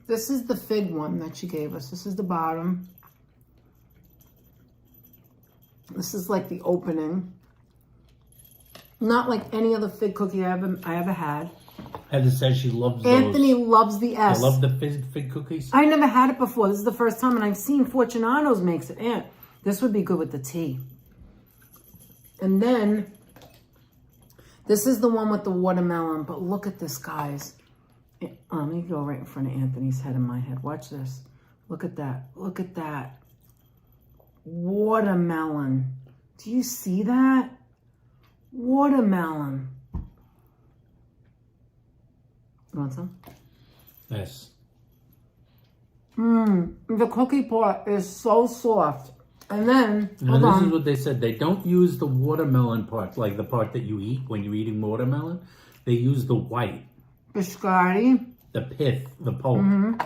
This is the fig one that she gave us. This is the bottom. This is like the opening. Not like any other fig cookie I ever had. Heather says she loves those. Anthony loves the S. I love the fig cookies. I never had it before. This is the first time, and I've seen Fortunatos makes it. And this would be good with the tea. And then, this is the one with the watermelon. But look at this, guys. Let me go right in front of Anthony's head and my head. Watch this. Look at that. Look at that. Watermelon. Do you see that? Watermelon. You want some? Yes. The cookie part is so soft. And then, Now this is what they said. They don't use the watermelon part, like the part that you eat when you're eating watermelon. They use the white. Biscotti. The pith, the pulp. And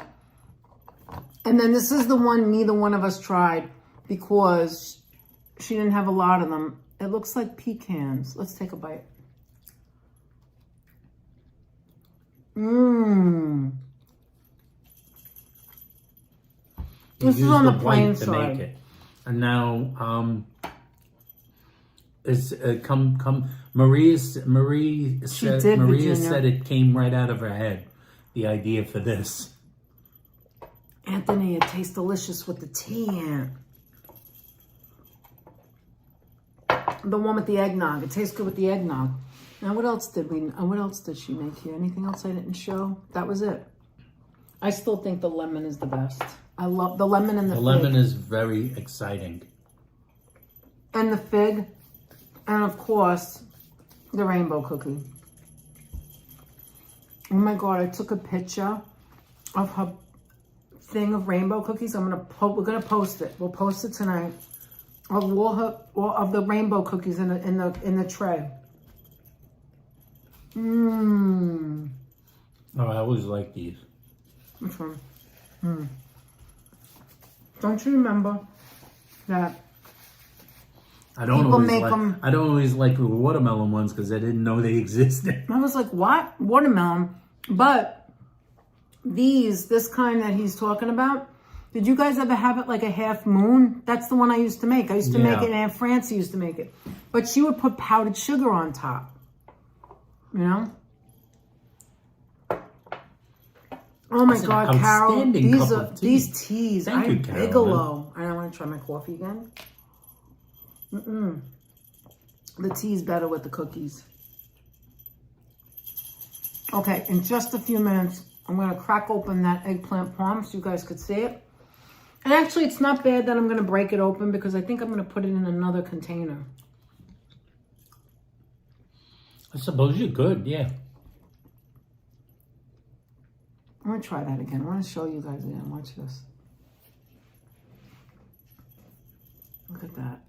then this is the one neither one of us tried because she didn't have a lot of them. It looks like pecans. Let's take a bite. This is on the plain side. Make it. And now, it's Maria said it came right out of her head. The idea for this. Anthony, it tastes delicious with the tea in it. The one with the eggnog. It tastes good with the eggnog. Now, what else did she make here? Anything else I didn't show? That was it. I still think the lemon is the best. I love the lemon and the fig. The lemon is very exciting. And the fig. And, of course, the rainbow cookie. Oh, my God. I took a picture of her thing of rainbow cookies. We're going to post it. We'll post it tonight. Of all of the rainbow cookies in the tray. Oh, I always like these. Which one? Don't you remember that I don't always like the watermelon ones because I didn't know they existed. I was like, what? Watermelon? But this kind that he's talking about, did you guys ever have it like a half moon? That's the one I used to make. I used to make it, and Aunt Francie used to make it. But she would put powdered sugar on top. You know? Oh my God, Carol. These teas. Thank you, Carol. Bigelow. I don't want to try my coffee again. The tea's better with the cookies. Okay, in just a few minutes, I'm going to crack open that eggplant parm so you guys could see it. And actually, it's not bad that I'm going to break it open because I think I'm going to put it in another container. I suppose you could, yeah. I'm going to try that again. I want to show you guys again. Watch this. Look at that.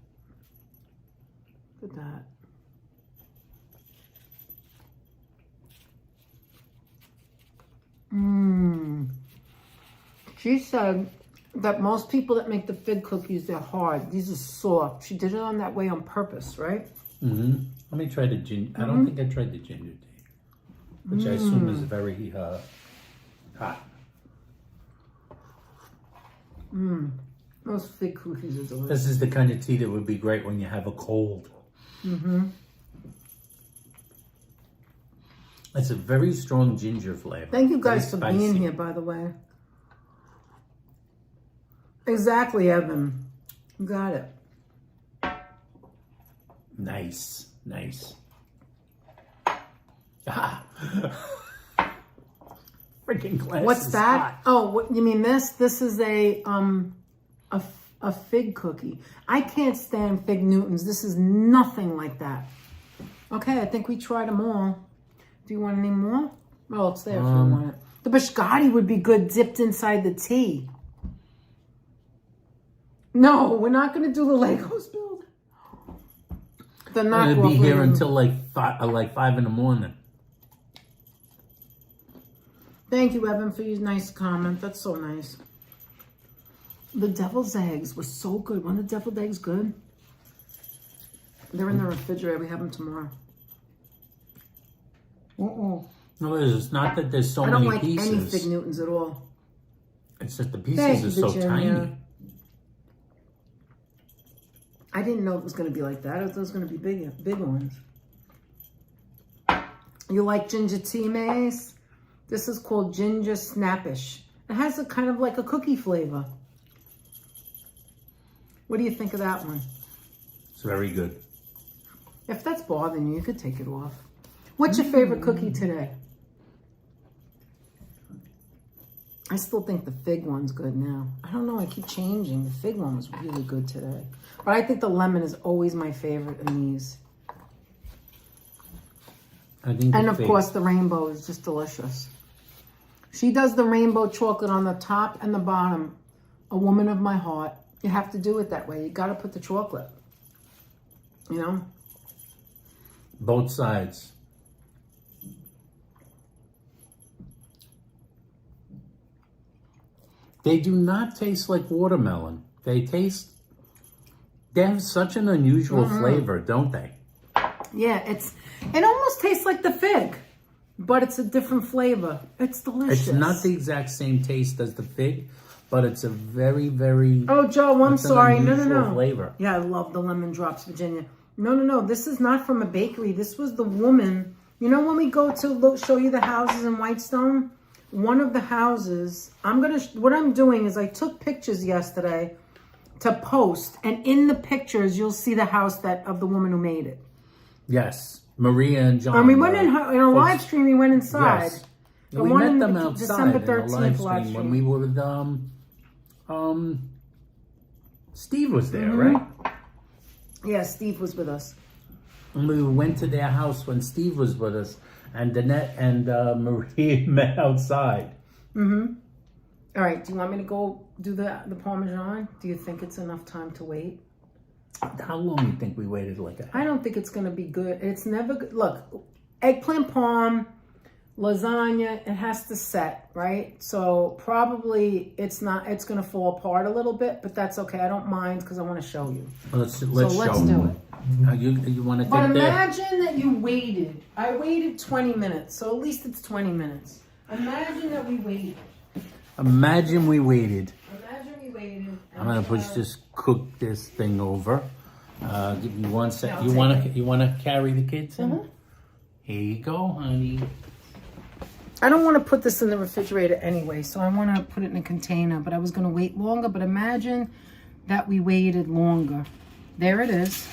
Look at that. She said that most people that make the fig cookies, they're hard. These are soft. She did it on that way on purpose, right? Let me try the ginger. I don't think I tried the ginger tea, which I assume is very hot. Those fig cookies are delicious. This is the kind of tea that would be great when you have a cold. It's a very strong ginger flavor. Thank you guys for Very being spicy. here, by the way. Exactly, Evan. You got it. Nice, nice. Ah. Freaking glass. What's is that? hot. Oh, what, you mean this? This is a fig cookie. I can't stand fig Newtons. This is nothing like that. Okay, I think we tried them all. Do you want any more? Oh, it's there if you want it. The biscotti would be good dipped inside the tea. No, we're not going to do the Legos build. The I'm knockoff. gonna be here Legos. until like 5 in the morning. Thank you, Evan, for your nice comment. That's so nice. The devil's eggs were so good. Weren't the deviled eggs good? They're in the refrigerator. We have them tomorrow. No, it's not that there's so I don't many like pieces. any fig Newtons at all. It's that the pieces Thank are you, so Virginia. tiny. I didn't know it was going to be like that. I thought it was going to be big ones. You like ginger tea, Mace? This is called ginger snappish. It has a kind of like a cookie flavor. What do you think of that one? It's very good. If that's bothering you, you could take it off. What's your favorite cookie today? I still think the fig one's good now. I don't know, I keep changing. The fig one was really good today. But I think the lemon is always my favorite in these. I think And of course the rainbow is just delicious. She does the rainbow chocolate on the top and the bottom. A woman of my heart. You have to do it that way. You got to put the chocolate. You know? both sides. They do not taste like watermelon. They have such an unusual flavor, don't they? Yeah, it almost tastes like the fig, but it's a different flavor. It's delicious. It's not the exact same taste as the fig, but it's a very, very... Oh, Joe, I'm sorry. No. flavor. Yeah, I love the lemon drops, Virginia. No. This is not from a bakery. This was the woman. You know when we go to show you the houses in Whitestone? One of the houses, what I'm doing is I took pictures yesterday to post, and in the pictures, you'll see the house of the woman who made it. Yes, Maria and John. And we went in a live stream, we went inside. Yes. The We one met in them the outside December in the 13th live stream when we were with, Steve was there, right? Yeah, Steve was with us. And we went to their house when Steve was with us, and Danette and Maria met outside. All right, do you want me to go do the Parmesan? Do you think it's enough time to wait? How long do you think we waited I don't think it's going to be good. It's never good. Look, eggplant parm, lasagna, it has to set, right? So probably it's going to fall apart a little bit, but that's okay. I don't mind because I want to show you. Let's So show let's do them. it. You want to But take that? imagine that you waited. I waited 20 minutes, so at least it's 20 minutes. Imagine that we waited. Imagine we waited. Imagine we waited. I'm gonna cook this thing over. Give me 1 sec. Yeah, I'll You wanna carry the kids in? Here you go, honey. I don't want to put this in the refrigerator anyway, so I want to put it in a container, but I was going to wait longer, but imagine that we waited longer. There it is.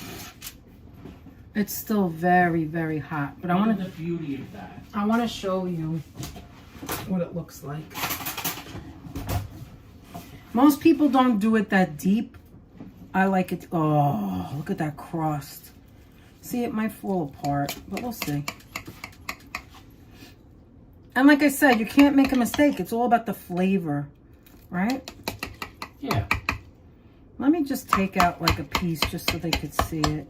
It's still very, very hot, but I want the beauty of that. I want to show you what it looks like. Most people don't do it that deep. I like it. Oh, look at that crust. See, it might fall apart, but we'll see. And like I said, you can't make a mistake. It's all about the flavor, right? Yeah. Let me just take out like a piece just so they could see it.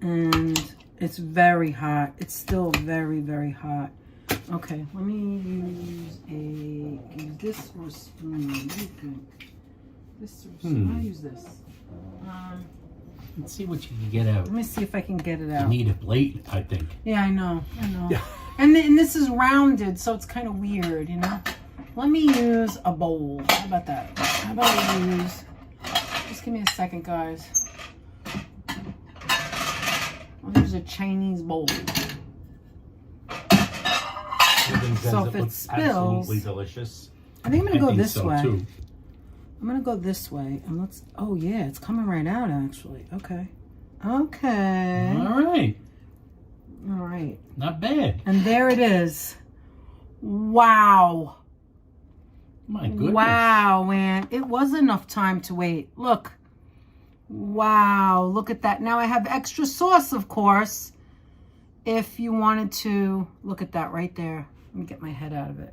And it's very hot. It's still very, very hot. Okay, let me use this or a spoon. What do you think? This or spoon? I'll use this. Let's see what you can get out. Let me see if I can get it You out. need a plate, I think. Yeah, I know. Yeah. And this is rounded, so it's kind of weird, you know? Let me use a bowl. How about that? How about I use... Just give me a second, guys. I'll use a Chinese bowl. says So it if it looks spills, absolutely delicious. I think I'm gonna go this so, way. too. I'm gonna go this way and let's. Oh yeah, it's coming right out actually. Okay. Okay. All right. All right. Not bad. And there it is. Wow. My goodness. Wow, man. It was enough time to wait. Look. Wow. Look at that. Now I have extra sauce, of course. If you wanted to. Look at that right there. Let me get my head out of it.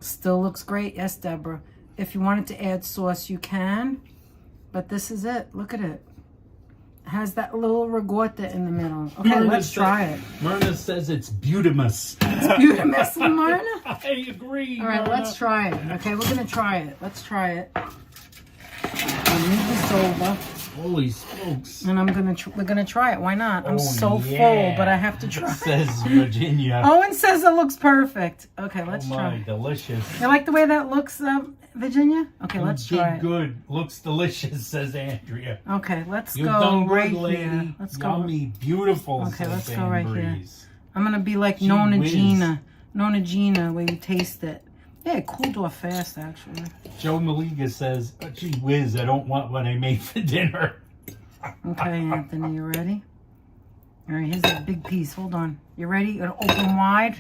Still looks great. Yes, Deborah. If you wanted to add sauce, you can. But this is it. Look at it. It has that little ricotta in the middle. Okay, let's try it. Myrna says it's beautimous. It's beautimous, Myrna? I agree. All right, Myrna. let's try it. Okay, we're going to try it. Let's try it. I'll move this over. Holy smokes. And we're going to try it. Why not? I'm so yeah. full, but I have to try. Says Virginia. Owen says it looks perfect. Okay, let's try. Delicious. You like the way that looks, Virginia? Okay, let's try it. Good. Looks delicious, says Andrea. Okay, let's You've go done good, right lady. here. Let's Yummy, beautiful. Okay, says let's go Anne right Breeze. here. I'm going to be like Gee Nona whiz. Gina. Nona Gina, where you taste it. Yeah, it cooled off fast, actually. Joe Maliga says, oh, gee whiz, I don't want what I made for dinner. Okay, Anthony, you ready? All right, here's a big piece. Hold on. You ready? You're gonna open wide.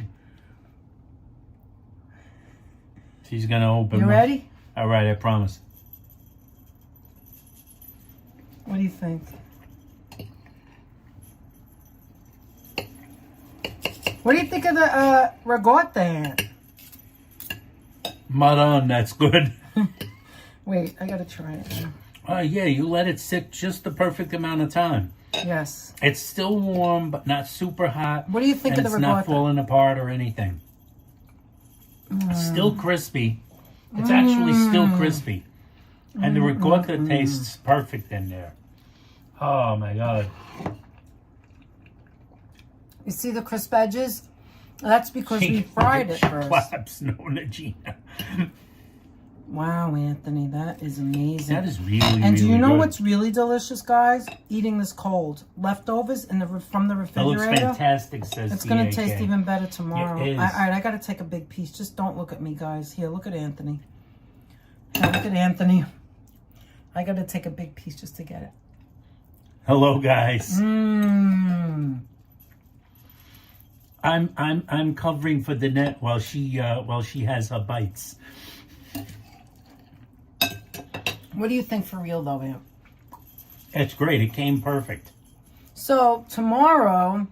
She's going to open. You ready? All right, I promise. What do you think? What do you think of the ricotta, Aunt? Mud on, that's good. Wait, I gotta try it now. Yeah, you let it sit just the perfect amount of time. Yes. It's still warm, but not super hot. What do you think and of the it's not ricotta? falling apart or anything. Still crispy. It's actually still crispy. And the ricotta tastes perfect in there. Oh, my God. You see the crisp edges? That's because we fried it first. Claps, Nona Gina. Wow, Anthony, that is amazing. That is really, And do you know good. what's really delicious, guys? Eating this cold. Leftovers from the That refrigerator. looks fantastic, says It's going to DAK. taste even better tomorrow. It is. All right, I got to take a big piece. Just don't look at me, guys. Here, look at Anthony. Now, look at Anthony. I got to take a big piece just to get it. Hello, guys. Mmm. I'm covering for Danette while she has her bites. What do you think for real, though, Aunt? It's great. It came perfect. So, tomorrow,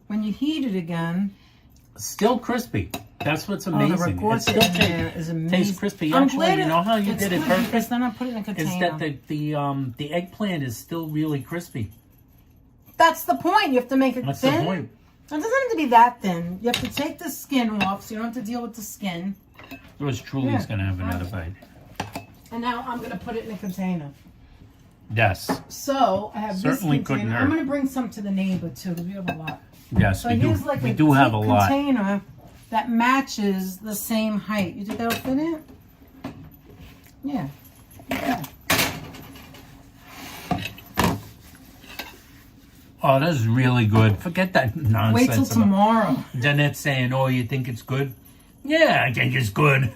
when you heat it again... Still crispy. That's what's amazing. Oh, the ricotta it still in there is amazing. tastes crispy. I'm Actually, glad you know how you did it Because perfect? then I put it in a container. Is that the eggplant is still really crispy. That's the point. You have to make it That's thin. the point. It doesn't have to be that thin. You have to take the skin off so you don't have to deal with the skin. It was Truly's going to have another bite. And now I'm going to put it in a container. Yes. So I have Certainly this couldn't container. hurt. I'm going to bring some to the neighbor too because we have a lot. Yes, So we do. here's like We a do have a deep lot. container that matches the same height. You think that'll fit in? Yeah. Okay. Oh, that's really good. Forget that nonsense. Wait till about- tomorrow. Danette saying, "Oh, you think it's good?" Yeah, I think it's good.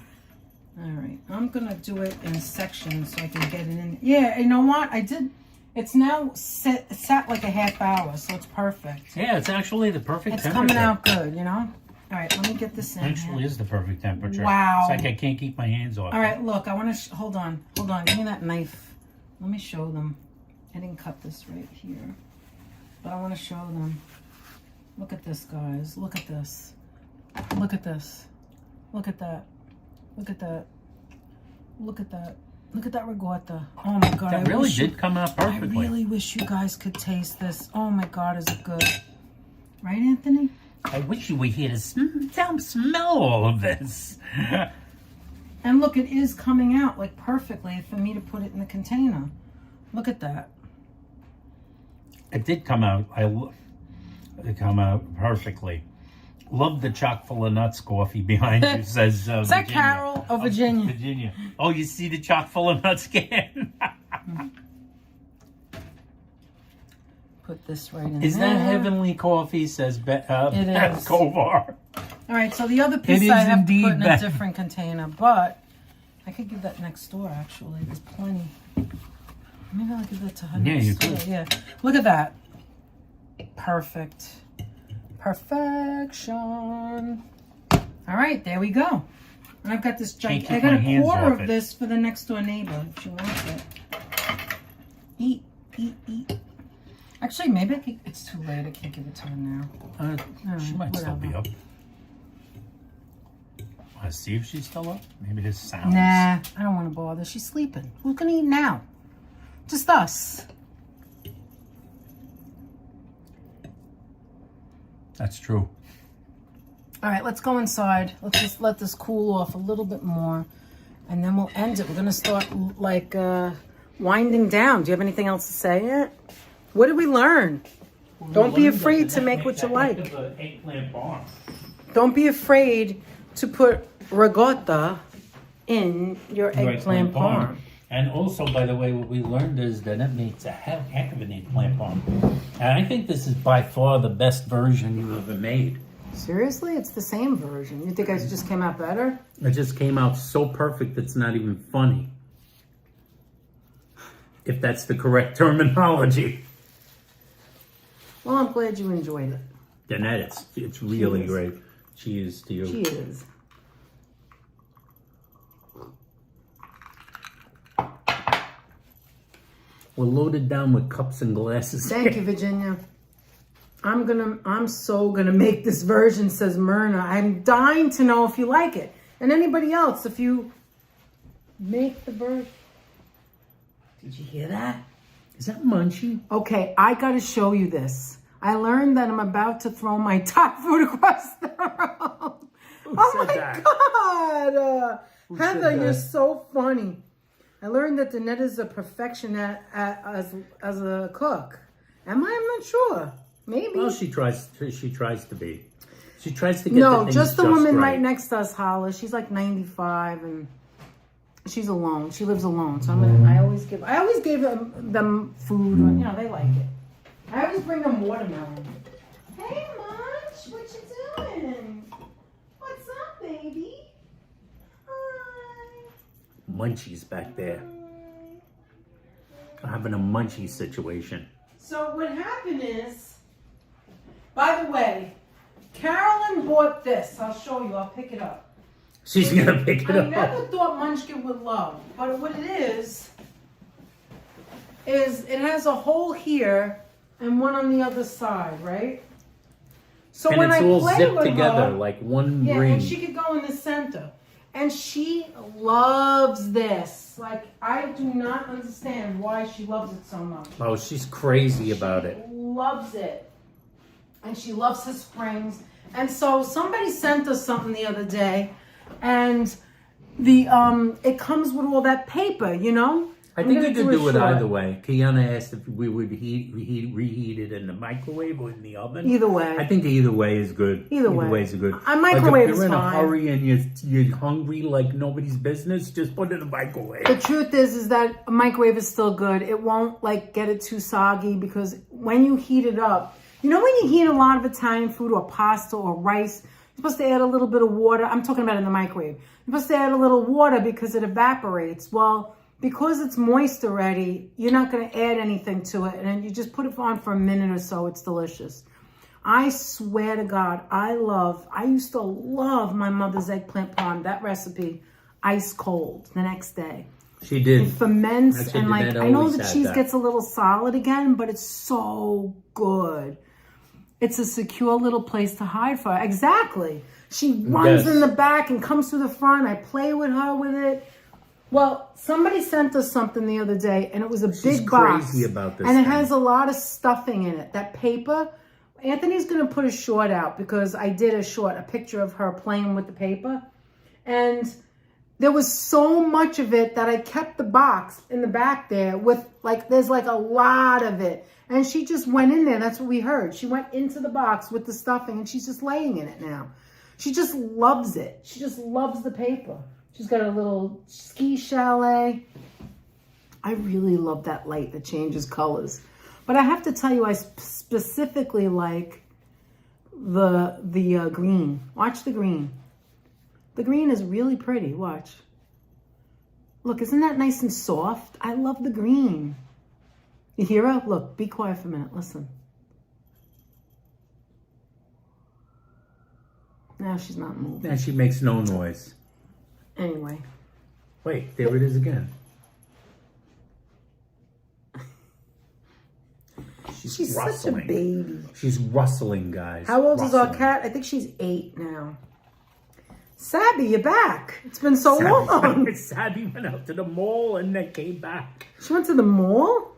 All right, I'm gonna do it in sections so I can get it in. Yeah, you know what? I did. It's now sat like a half hour, so it's perfect. Yeah, it's actually the perfect It's temperature. coming out good, you know. All right, let me get this in. Actually, here. is the perfect temperature. Wow. It's like I can't keep my hands off. All right, look. I want to hold on. Give me that knife. Let me show them. I didn't cut this right here, but I want to show them. Look at this, guys. Look at this. Look at this. Look at that. Look at that. Look at that. Look at that ricotta. Oh my God. That really did come out perfectly. I really wish you guys could taste this. Oh my God, is it good? Right, Anthony? I wish you were here to smell all of this. And look, it is coming out like perfectly for me to put it in the container. Look at that. It did come out. It come out perfectly. Love the chock full of nuts coffee behind you, says Is that Carol or Virginia? Virginia. Oh, you see the chock full of nuts can? Put this right in Is there. that heavenly coffee, says It is. Kovar. All right, so the other piece I have to put in a different container, but I could give that next door, actually. There's plenty. Maybe I'll give that to her next door. Yeah, look at that. Perfect. Perfection. All right, there we go. And I've got this giant. I got a quarter of this for the next door neighbor if she wants it. Eat, eat, eat. Actually, maybe I could, it's too late. I can't give it to her now. She might still be up. Want to see if she's still up? Maybe this sounds. Nah, I don't want to bother. She's sleeping. Who's going to eat now? Just us. That's true. All right, let's go inside. Let's just let this cool off a little bit more. And then we'll end it. We're going to start, like, winding down. Do you have anything else to say yet? What did we learn? Don't be afraid to make what you like. Eggplant Parm. Don't be afraid to put ricotta in your eggplant parm. And also, by the way, what we learned is that it makes a heck of an eggplant parm. And I think this is by far the best version you've ever made. Seriously? It's the same version. You think it just came out better? It just came out so perfect it's not even funny. If that's the correct terminology. Well, I'm glad you enjoyed it. Danette, it's really great. Cheers to you. Cheers. We're loaded down with cups and glasses. Thank you, Virginia. I'm so gonna make this version, says Myrna. I'm dying to know if you like it. And anybody else, if you make the version. Did you hear that? Is that Munchie? Okay, I gotta show you this. I learned that I'm about to throw my Thai food across the room. Oh my God! Heather, you're so funny. I learned that Danette is a perfection as a cook. Am I? I'm not sure. Maybe. Well, she tries to be. She tries to get no, just the woman right. right next to us, Hala. She's like 95 and she's alone. She lives alone. So I always give them food. You know, they like it. I always bring them watermelon. Hey, Munch, what you doing? What's up, baby? Hi. Munchie's back there. Having a munchie situation. So what happened is, by the way, Carolyn bought this. I'll show you. I'll pick it up. She's going to pick it up. I never thought Munchkin would love, but what it is it has a hole here and one on the other side, right? So and when it's I all play zipped with together her, like one yeah, ring. and she could go in the center. And she loves this. Like, I do not understand why she loves it so much. Oh, she's crazy about it. She loves it. And she loves her springs. And so somebody sent us something the other day, and it comes with all that paper, you know? I think you could do it either way. Kiana asked if we would reheat it in the microwave or in the oven. Either way. I think either way is good. Either way is good. A microwave is fine. If you're in fine. a hurry and you're hungry like nobody's business, just put it in the microwave. The truth is that a microwave is still good. It won't like get it too soggy because when you heat it up, you know when you heat a lot of Italian food or pasta or rice, you're supposed to add a little bit of water. I'm talking about in the microwave. You're supposed to add a little water because it evaporates. Well, because it's moist already, you're not going to add anything to it. And you just put it on for a minute or so. It's delicious. I swear to God, I used to love my mother's eggplant parm, that recipe, ice cold the next day. She did. It ferments. Actually, and like, I know the cheese gets a little solid again, but it's so good. It's a secure little place to hide for her. Exactly. She runs in the back and comes to the front. I play with her with it. Well, somebody sent us something the other day, and it was a big box. Crazy about this and it thing. has a lot of stuffing in it. That paper, Anthony's going to put a short out because I did a picture of her playing with the paper. And there was so much of it that I kept the box in the back there with, like, there's like a lot of it. And she just went in there. That's what we heard. She went into the box with the stuffing, and she's just laying in it now. She just loves it. She just loves the paper. She's got a little ski chalet. I really love that light that changes colors. But I have to tell you, I specifically like the green. Watch the green. The green is really pretty. Watch. Look, isn't that nice and soft? I love the green. You hear her? Look, be quiet for a minute. Listen. Now she's not moving. And she makes no noise. Anyway. Wait, there it is again. She's rustling. such a baby. She's rustling, guys. How old is our cat? I think she's 8 now. Sabby, you're back. It's been so long. Sabby went out to the mall and then came back. She went to the mall?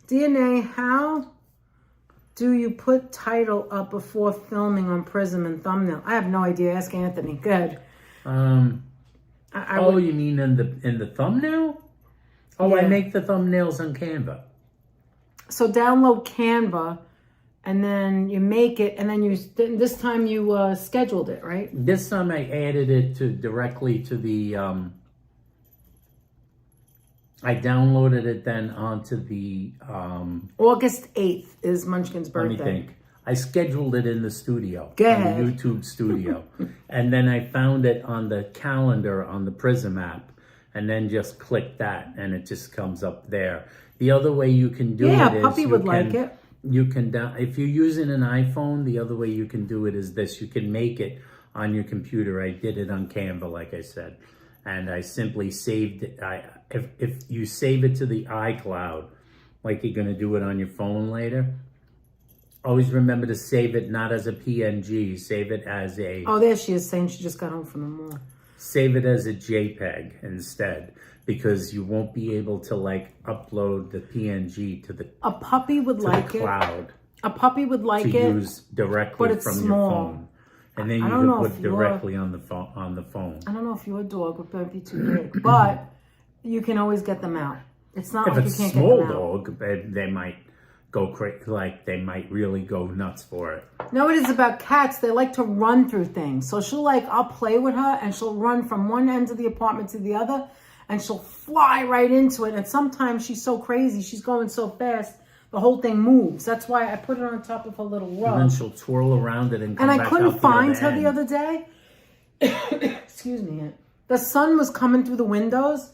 DNA, how do you put title up before filming on Prism and thumbnail? I have no idea. Ask Anthony. Good. You mean in the thumbnail? Oh, yeah. I make the thumbnails on Canva. So download Canva, and then you make it, and then this time you scheduled it, right? This time I added it directly to the. I downloaded it then onto the. August 8th is Munchkin's birthday. Let me think. I scheduled it in the studio. Go ahead. On the YouTube studio. And then I found it on the calendar on the Prism app. And then just click that and it just comes up there. The other way you can do it is... Yeah, Puppy would like it. You can if you're using an iPhone, the other way you can do it is this. You can make it on your computer. I did it on Canva, like I said. And I simply saved it. If you save it to the iCloud, like you're going to do it on your phone later... Always remember to save it not as a PNG. Save it as a... Oh, there she is saying she just got home from the mall. Save it as a JPEG instead. Because you won't be able to upload the PNG to the... A puppy would like it. Cloud. A puppy would like it. To use directly from your phone. And then you can put directly on the phone. I don't know if your dog would be too big. But you can always get them out. It's not like you can't get them out. If it's a small dog, they might... go crazy, they might really go nuts for it. No, it is about cats. They like to run through things. So I'll play with her and she'll run from one end of the apartment to the other and she'll fly right into it. And sometimes she's so crazy, she's going so fast, the whole thing moves. That's why I put it on top of her little rug. And then she'll twirl around it and come back out. And I couldn't find her the other day. Excuse me. The sun was coming through the windows.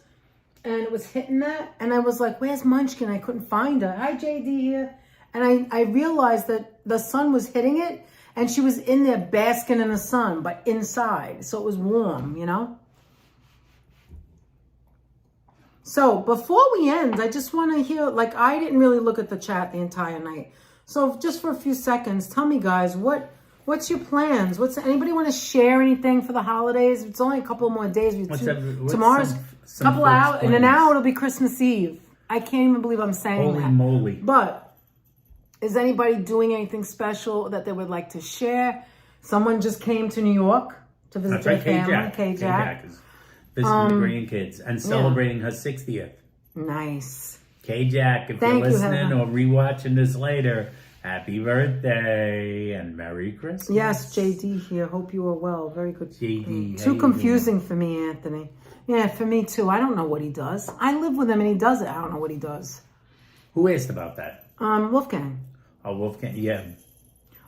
And it was hitting that. And I was like, where's Munchkin? I couldn't find her. Hi, JD here. And I realized that the sun was hitting it. And she was in there basking in the sun, but inside. So it was warm, you know? So before we end, I just want to hear, I didn't really look at the chat the entire night. So just for a few seconds, tell me, guys, what's your plans? Anybody want to share anything for the holidays? It's only a couple more days. Tomorrow's a couple hours. In an hour, it'll be Christmas Eve. I can't even believe I'm saying that. Holy moly. But is anybody doing anything special that they would like to share? Someone just came to New York to visit their family. K-Jack is visiting the grandkids and celebrating her 60th. Nice. K-Jack, if you're listening or rewatching this later... Happy birthday and Merry Christmas. Yes, JD here. Hope you are well. Very good. JD. Too confusing for me, Anthony. Yeah, for me too. I don't know what he does. I live with him and he does it. I don't know what he does. Who asked about that? Wolfgang. Oh, Wolfgang, yeah.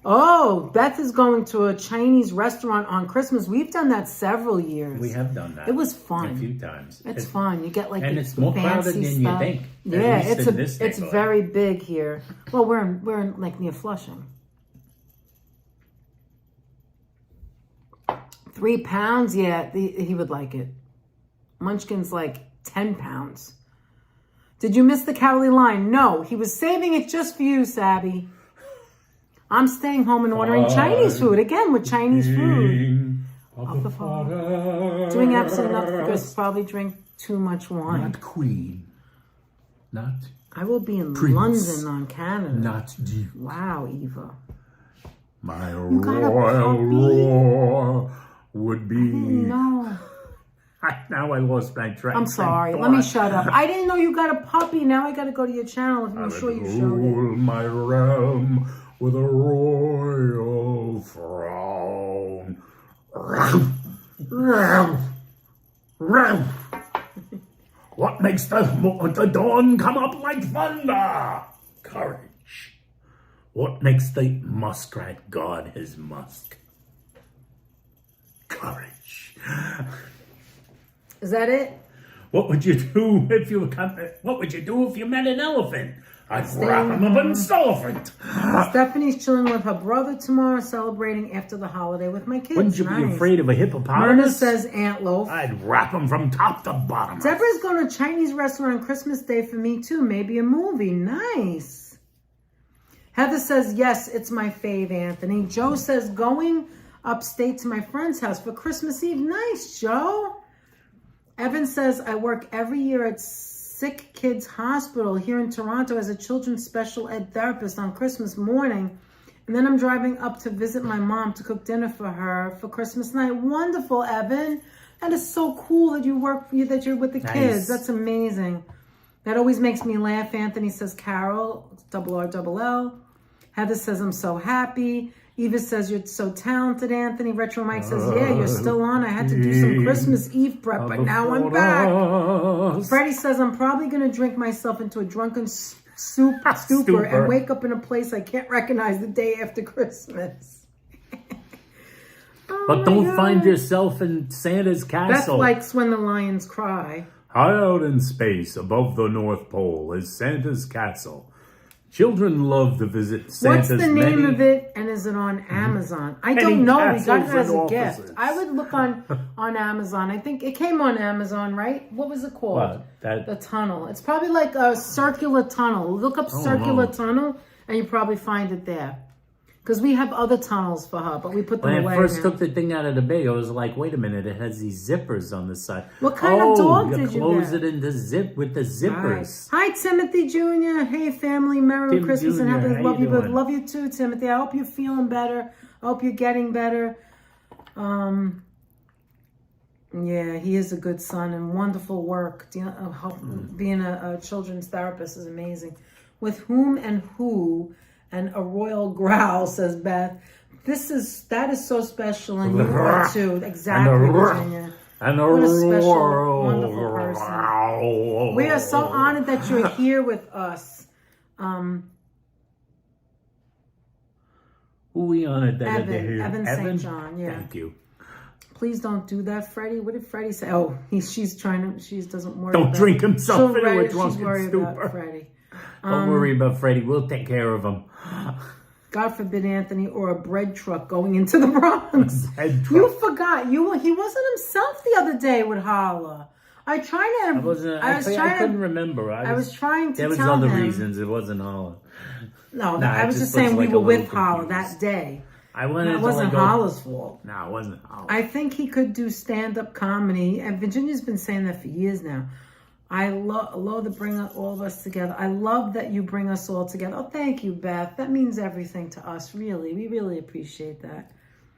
Oh, Beth is going to a Chinese restaurant on Christmas. We've done that several years. We have done that. It was fun. A few times. It's fun. You get and it's more crowded than you think. Yeah, it's very big here. Well, we're in near Flushing. 3 pounds, yeah, he would like it. Munchkin's 10 pounds. Did you miss the calorie line? No, he was saving it just for you, Sabby. I'm staying home and ordering Chinese food. Again, with Chinese food. Doing absolutely nothing because probably drink too much wine. Not queen. Not I will be in Prince. London on Canada. Not Duke. Wow, Eva. My royal roar would be... No. Now I lost my track. I'm sorry. Let me shut up. I didn't know you got a puppy. Now I got to go to your channel and make sure you showed it. My realm with a royal frown. What makes the dawn come up like thunder? Courage. What makes the muskrat guard his musk? Courage. Is that it? What would you do if you met an elephant? I'd wrap him up in cellophane. Stephanie's chilling with her brother tomorrow, celebrating after the holiday with my kids. Wouldn't you be afraid of a Myrna hippopotamus? says Antloaf. I'd wrap him from top to bottom. Deborah's going to a Chinese restaurant on Christmas Day for me too. Maybe a movie. Nice. Heather says, yes, it's my fave, Anthony. Joe says, going upstate to my friend's house for Christmas Eve. Nice, Joe. Evan says, I work every year at Sick Kids Hospital here in Toronto as a children's special ed therapist on Christmas morning. And then I'm driving up to visit my mom to cook dinner for her for Christmas night. Wonderful, Evan. That is so cool that you work for you, that you're with the kids. That's amazing. That always makes me laugh. Anthony says, Carol, RRLL. Heather says, I'm so happy. Eva says, you're so talented, Anthony. Retro Mike says, yeah, you're still on. I had to do some Christmas Eve prep, but now I'm back. Freddie says, I'm probably going to drink myself into a drunken stupor and wake up in a place I can't recognize the day after Christmas. But don't find yourself in Santa's castle. Beth likes when the lions cry. High out in space above the North Pole is Santa's castle. Children love to visit Santa's. What's the name of it, and is it on Amazon? I don't know. We got it as a gift. I would look on Amazon. I think it came on Amazon, right? What was it called? What? The tunnel. It's probably like a circular tunnel. Look up circular tunnel, and you probably find it there. Because we have other tunnels for her, but we put them away. When I first took the thing out of the bag, I was like, wait a minute, it has these zippers on the side. What kind of dog did you get? Close it in the with the zippers. Hi, Timothy Jr. Hey, family. Merry Christmas and happy. Love you both. Love you too, Timothy. I hope you're feeling better. I hope you're getting better. Yeah, he is a good son and wonderful work. Being a children's therapist is amazing. With whom and who... And a royal growl, says Beth. That is so special, and you are too. Exactly, Virginia. And what a special, wonderful person. We are so honored that you're here with us. Who we honored that you're here? Evan St. John, yeah. Thank you. Please don't do that, Freddie. What did Freddie say? Oh, she doesn't worry. Don't drink himself into a drunken stupor. Freddie. Don't worry about Freddie. We'll take care of him. God forbid, Anthony, or a bread truck going into the Bronx. You forgot. He wasn't himself the other day with Holla. I couldn't remember. I was trying to tell him. There was other reasons. It wasn't Holla. No, I was just saying we were with Holla that day. It wasn't Holla's fault. No, it wasn't Holla. I think he could do stand-up comedy. And Virginia's been saying that for years now. I love to bring all of us together. I love that you bring us all together. Oh, thank you, Beth. That means everything to us, really. We really appreciate that.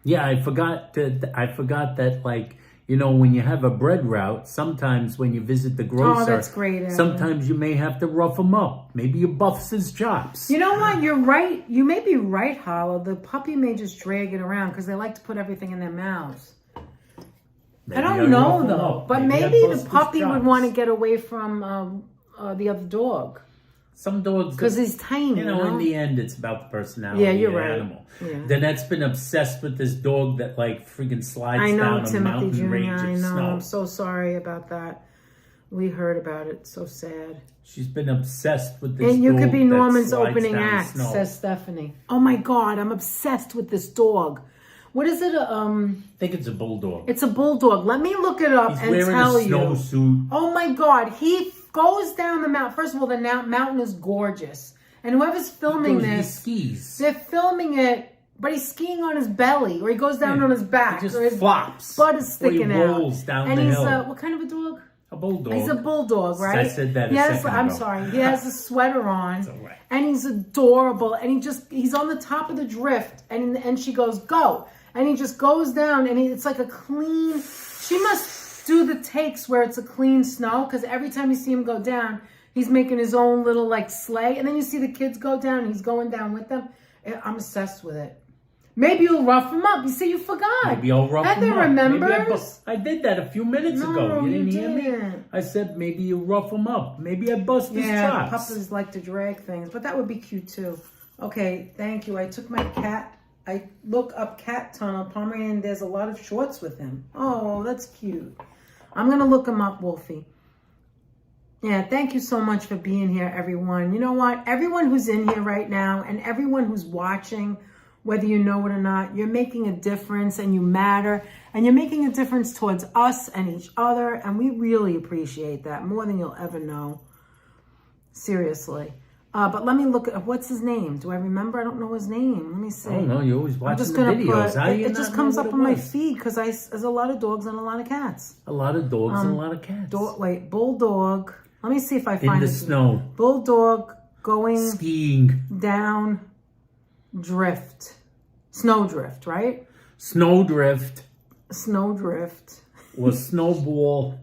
Yeah, I forgot that, like, when you have a bread route, sometimes when you visit the grocer, that's great, Evan. Sometimes you may have to rough him up. Maybe you buffs his chops. You know what? You're right. You may be right, Hollow. The puppy may just drag it around because they like to put everything in their mouths. Maybe I don't know, though. But maybe the puppy would want to get away from the other dog. Some dogs... Because he's tiny, in the end, it's about the personality of the animal. Yeah. Danette's been obsessed with this dog that, like, freaking slides down a mountain range of snow. I'm so sorry about that. We heard about it. So sad. She's been obsessed with this dog. And you could be Norman's opening act, says Stephanie. Oh, my God. I'm obsessed with this dog. What is it? I think it's a bulldog. It's a bulldog. Let me look it up and tell you. He's wearing a snowsuit. Oh my God. He goes down the mountain. First of all, the mountain is gorgeous. And whoever's filming this, he skis. They're filming it, but he's skiing on his belly, or he goes down on his back. He just flops. Butt is sticking out. He rolls down the hill. And he's, what kind of a dog? A bulldog. He's a bulldog, right? I said that I'm sorry. He has a sweater on. That's all right. And he's adorable. And he's on the top of the drift. And she goes, go. And he just goes down, and it's like a clean... She must do the takes where it's a clean snow, because every time you see him go down, he's making his own little, like, sleigh. And then you see the kids go down, and he's going down with them. I'm obsessed with it. Maybe you'll rough him up. You see, you forgot. Maybe I'll rough him up. Remembers. I did that a few minutes ago. You didn't hear me? I said maybe you rough him up. Maybe I bust his chops. Yeah, puppies like to drag things, but that would be cute, too. Okay, thank you. I took my cat. I look up cat tunnel Pomeranian. There's a lot of shorts with him. Oh, that's cute. I'm gonna look him up, Wolfie. Yeah, thank you so much for being here, everyone. You know what? Everyone who's in here right now and everyone who's watching, whether you know it or not, you're making a difference and you matter. And you're making a difference towards us and each other. And we really appreciate that more than you'll ever know. Seriously. But let me look at, what's his name? Do I remember? I don't know his name. Let me see. Oh, no, you always watching the videos. It just comes up on my feed because there's a lot of dogs and a lot of cats. A lot of dogs and a lot of cats. Bulldog. Let me see if I find in the snow. Bulldog going skiing down drift. Snowdrift, right? Snowdrift. Or snowball.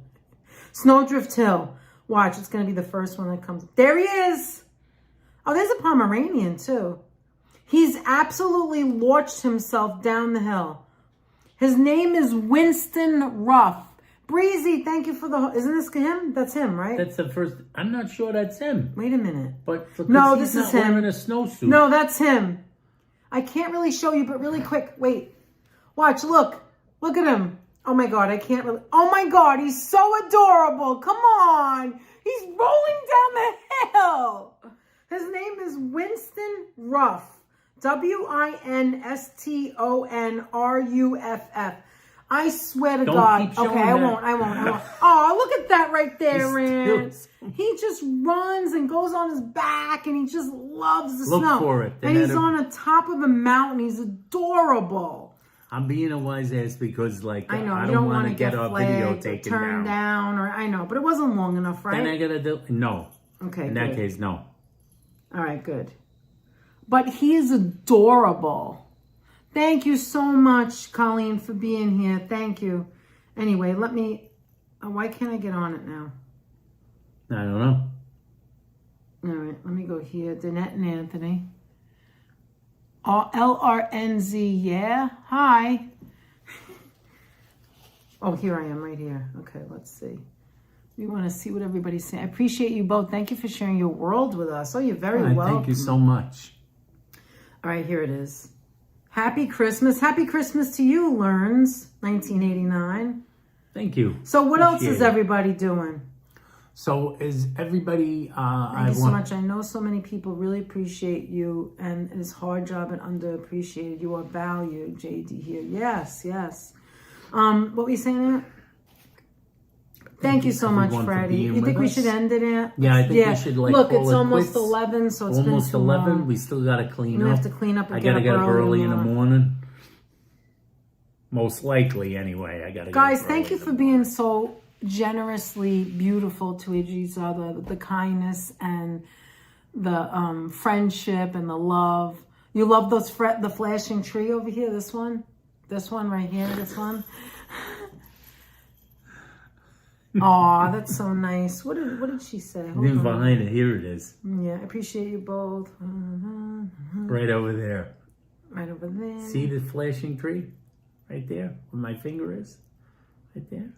Snowdrift Hill. Watch, it's going to be the first one that comes. There he is. Oh, there's a Pomeranian too. He's absolutely launched himself down the hill. His name is Winston Ruff. Breezy, thank you for the... Isn't this him? That's him, right? That's the first... I'm not sure that's him. Wait a minute. But no, this is him. Wearing a snowsuit. No, that's him. I can't really show you, but really quick. Wait. Watch, look. Look at him. Oh my God, I can't really... Oh my God, he's so adorable. Come on. He's rolling down the hill. His name is Winston Ruff. Winstonruff. I swear to God. Okay, I won't. Oh, look at that right there, Rand. He just runs and goes on his back and he just loves the snow. Look for it. And he's on the top of a mountain. He's adorable. I'm being a wise ass because, like, I know, I you don't want to get our flagged video or taken turned down. Or I know, but it wasn't long enough, right? Then I gotta do... No. Okay, In that case, no. All right, good. But he is adorable. Thank you so much, Colleen, for being here. Thank you. Anyway, let me... why can't I get on it now? I don't know. All right, let me go here. Danette and Anthony. LRNZ, yeah? Hi. Oh, here I am, right here. Okay, let's see. We want to see what everybody's saying. I appreciate you both. Thank you for sharing your world with us. Oh, you're very welcome. Thank you so much. All right, here it is. Happy Christmas. Happy Christmas to you, Learns, 1989. Thank you. So what else is everybody doing? So is everybody... Thank you so much. I know so many people really appreciate you and his hard job and underappreciated. You are valued, JD here. Yes, yes. What were you saying, Aunt? Thank you so much, Freddie. You think we should end it, Aunt? Yeah, I think we should, like, look, it's almost 11, so it's almost been too 11. long. We still got to clean up. We have to clean up and I got to get up early in the morning. morning. Most likely, anyway. I got to Guys, thank you for being so generously beautiful to each other. The kindness and the friendship and the love. You love the flashing tree over here? This one right here, this one. Aw, that's so nice. What did she say? Then behind it, here it is. Yeah, I appreciate you both. Right over there. Right over there. See the flashing tree? Right there, where my finger is. Right there.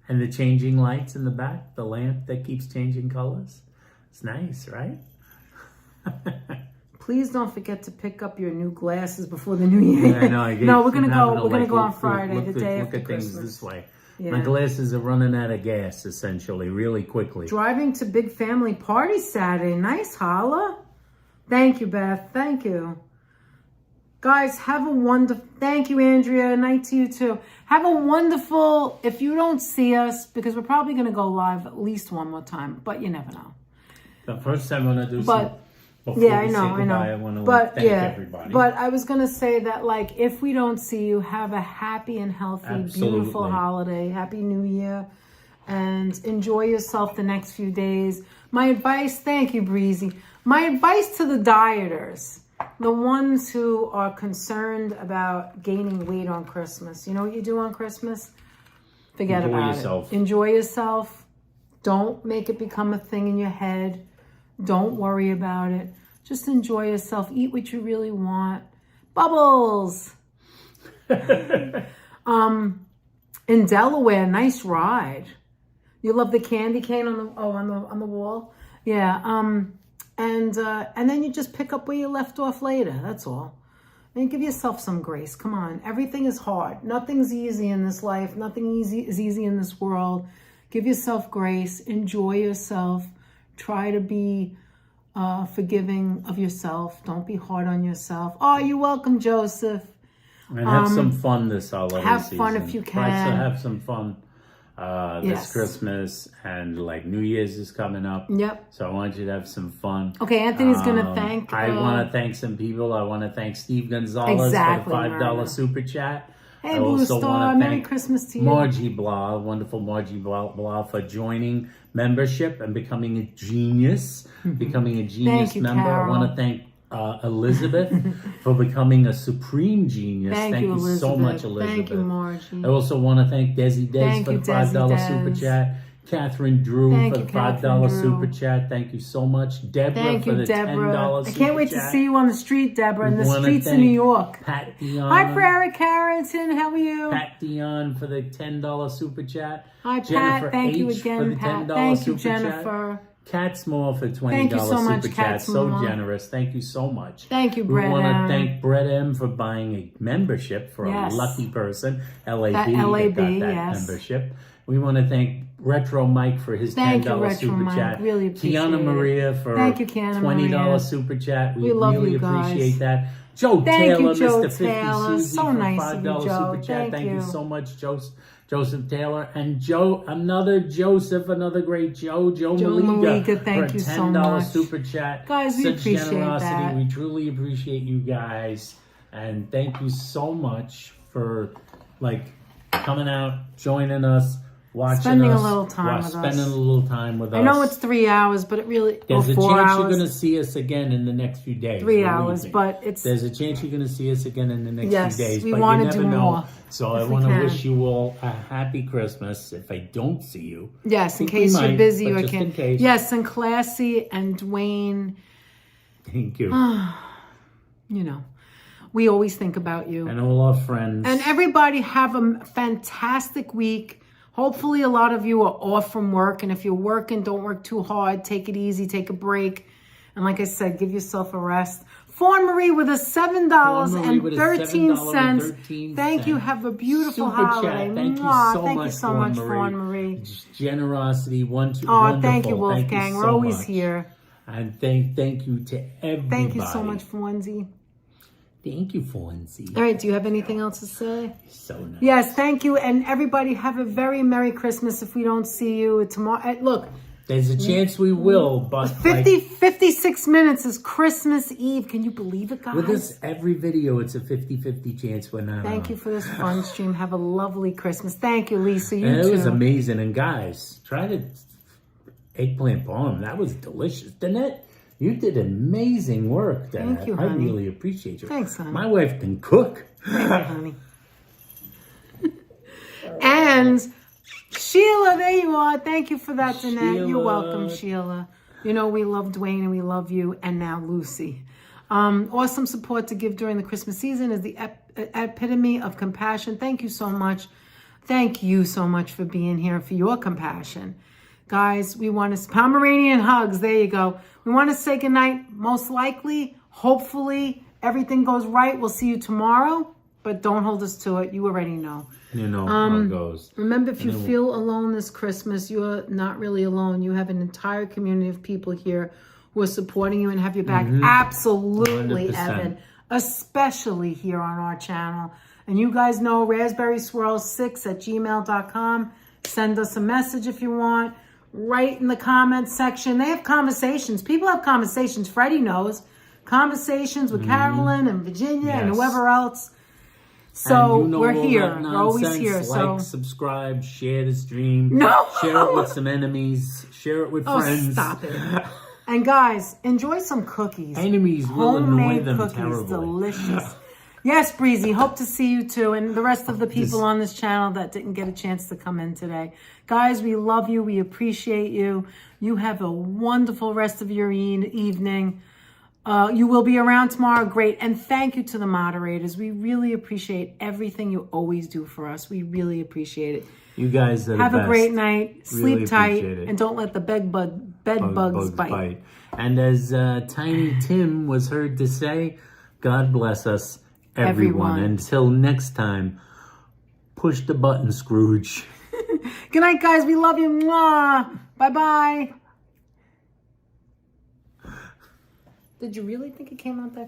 And the changing lights in the back, the lamp that keeps changing colors. It's nice, right? Please don't forget to pick up your new glasses before the new year. Yeah, I know. No, we're gonna go. We're gonna go on Friday, the day after Christmas. Look at things this way. Yeah. My glasses are running out of gas, essentially, really quickly. Driving to big family party Saturday. Nice, Holla. Thank you, Beth. Thank you. Guys, have a wonderful... Thank you, Andrea. Night to you, too. Have a wonderful... If you don't see us, because we're probably going to go live at least one more time, but you never know. The first time I'm going to do yeah, I know. I want to thank everybody. But I was going to say that, like, if we don't see you, have a happy and healthy, beautiful holiday. Happy New Year. And enjoy yourself the next few days. My advice... Thank you, Breezy. My advice to the dieters... The ones who are concerned about gaining weight on Christmas. You know what you do on Christmas? Forget about it. Enjoy yourself. Don't make it become a thing in your head. Don't worry about it. Just enjoy yourself. Eat what you really want. Bubbles! In Delaware, nice ride. You love the candy cane on the wall? Yeah. And then you just pick up where you left off later. That's all. And give yourself some grace. Come on. Everything is hard. Nothing's easy in this life. Nothing is easy in this world. Give yourself grace. Enjoy yourself. Try to be forgiving of yourself. Don't be hard on yourself. Oh, you're welcome, Joseph. And have some fun this holiday have season. fun if you can. Try to have some fun this Christmas, and like New Year's is coming up. Yep. So I want you to have some fun. Okay, Anthony's going to thank... I want to thank some people. I want to thank Steve Gonzalez for the $5 super chat. Hey, Blue Star, Merry Christmas to you. Margie Blah, wonderful Margie Blah for joining membership and becoming a genius, becoming a genius member. Carol. I want to thank Elizabeth for becoming a supreme genius. Thank you, Elizabeth. So much, Elizabeth. Thank you, Margie. I also want to thank Desi Des for the $5 super chat. Catherine Drew for the $5 super chat. Thank you so much. Deborah for the $10 super chat. I can't wait to see you on the street, Deborah, in the streets of New York. Pat Dion. Hi, Prairie Carrington. How are you? Pat Dion for the $10 super chat. Hi, Pat. Jennifer Thank you H again, for the Pat. $10 Thank you, super Jennifer. Chat. Cat Small for $20 Thank you so much, super Cat chat. So Small. generous. Thank you so much. Thank you, Brett. We want to thank Brett M for buying a membership for a lucky person. LAB that got that membership. We want to thank Retro Mike for his $10 super chat. Really appreciate Kiana Maria for $20 super chat. We really appreciate that. Joe Taylor, Mr. 50 Susie for $5 super chat. Thank you so much, Joseph Taylor. And another Joseph, another great Joe Maliga, thank you for a so much. $10 super chat. Guys, we appreciate generosity. That. We truly appreciate you guys. And thank you so much for coming out, joining us. Spending a little time with us. I know it's 3 hours, but it really... There's a chance you're going to see us again in the next few days. 3 hours, but it's... There's a chance you're going to see us again in the next few days. We want to do more. So I want to wish you all a happy Christmas if I don't see you. Yes, in case you're busy or can. Yes, and Classy and Dwayne. Thank you. We always think about you. And all our friends. And everybody have a fantastic week. Hopefully a lot of you are off from work. And if you're working, don't work too hard. Take it easy. Take a break. And like I said, give yourself a rest. Fawn Marie with a $7.13. Thank you. Have a beautiful holiday. Thank you so much, Fawn Marie. Generosity. Wonderful. Thank you, Wolfgang. We're always here. And thank you to everybody. Thank you so much, Fawnsy. Thank you, Fonzie. All right, do you have anything else to say? So nice. Yes, thank you. And everybody have a very Merry Christmas if we don't see you tomorrow. Look. There's a chance we will, but... 56 minutes is Christmas Eve. Can you believe it, guys? With this, every video, it's a 50-50 chance we're not Thank you for this fun stream. Have a lovely Christmas. Thank you, Lisa. You too. It was amazing. And guys, try the eggplant parm. That was delicious. Danette, you did amazing work, Danette. Thank you, honey. I really appreciate you. Thanks, honey. My wife can cook. Thank you, honey. And Sheila, there you are. Thank you for that, Danette. You're welcome, Sheila. We love Dwayne and we love you. And now Lucy. Awesome support to give during the Christmas season is the epitome of compassion. Thank you so much. Thank you so much for being here, for your compassion. Guys, we want to... Pomeranian hugs. There you go. We want to say goodnight. Most likely, hopefully, everything goes right. We'll see you tomorrow. But don't hold us to it. You already know. You know how it goes. Remember, if you feel alone this Christmas, you're not really alone. You have an entire community of people here who are supporting you and have your back. Absolutely, 100%. Evan. Especially here on our channel. And you guys know raspberryswirl6@gmail.com. Send us a message if you want. Write in the comments section. They have conversations. People have conversations. Freddie knows. Conversations with Carolyn and Virginia and whoever else. So we're here. We're always here. Like, subscribe, share the stream. No. Share it with some enemies. Share it with friends. Stop it. And guys, enjoy some cookies. Enemies will annoy them cookies, terribly. Delicious. Yes, Breezy. Hope to see you too. And the rest of the people on this channel that didn't get a chance to come in today. Guys, we love you. We appreciate you. You have a wonderful rest of your evening. You will be around tomorrow. Great. And thank you to the moderators. We really appreciate everything you always do for us. We really appreciate it. You guys are the best. Have a great night. Really Sleep tight. And don't let the bed bug Bed bugs bite. And as Tiny Tim was heard to say, God bless us, everyone. Until next time, push the button, Scrooge. Good night, guys. We love you. Mwah. Bye-bye. Did you really think it came out that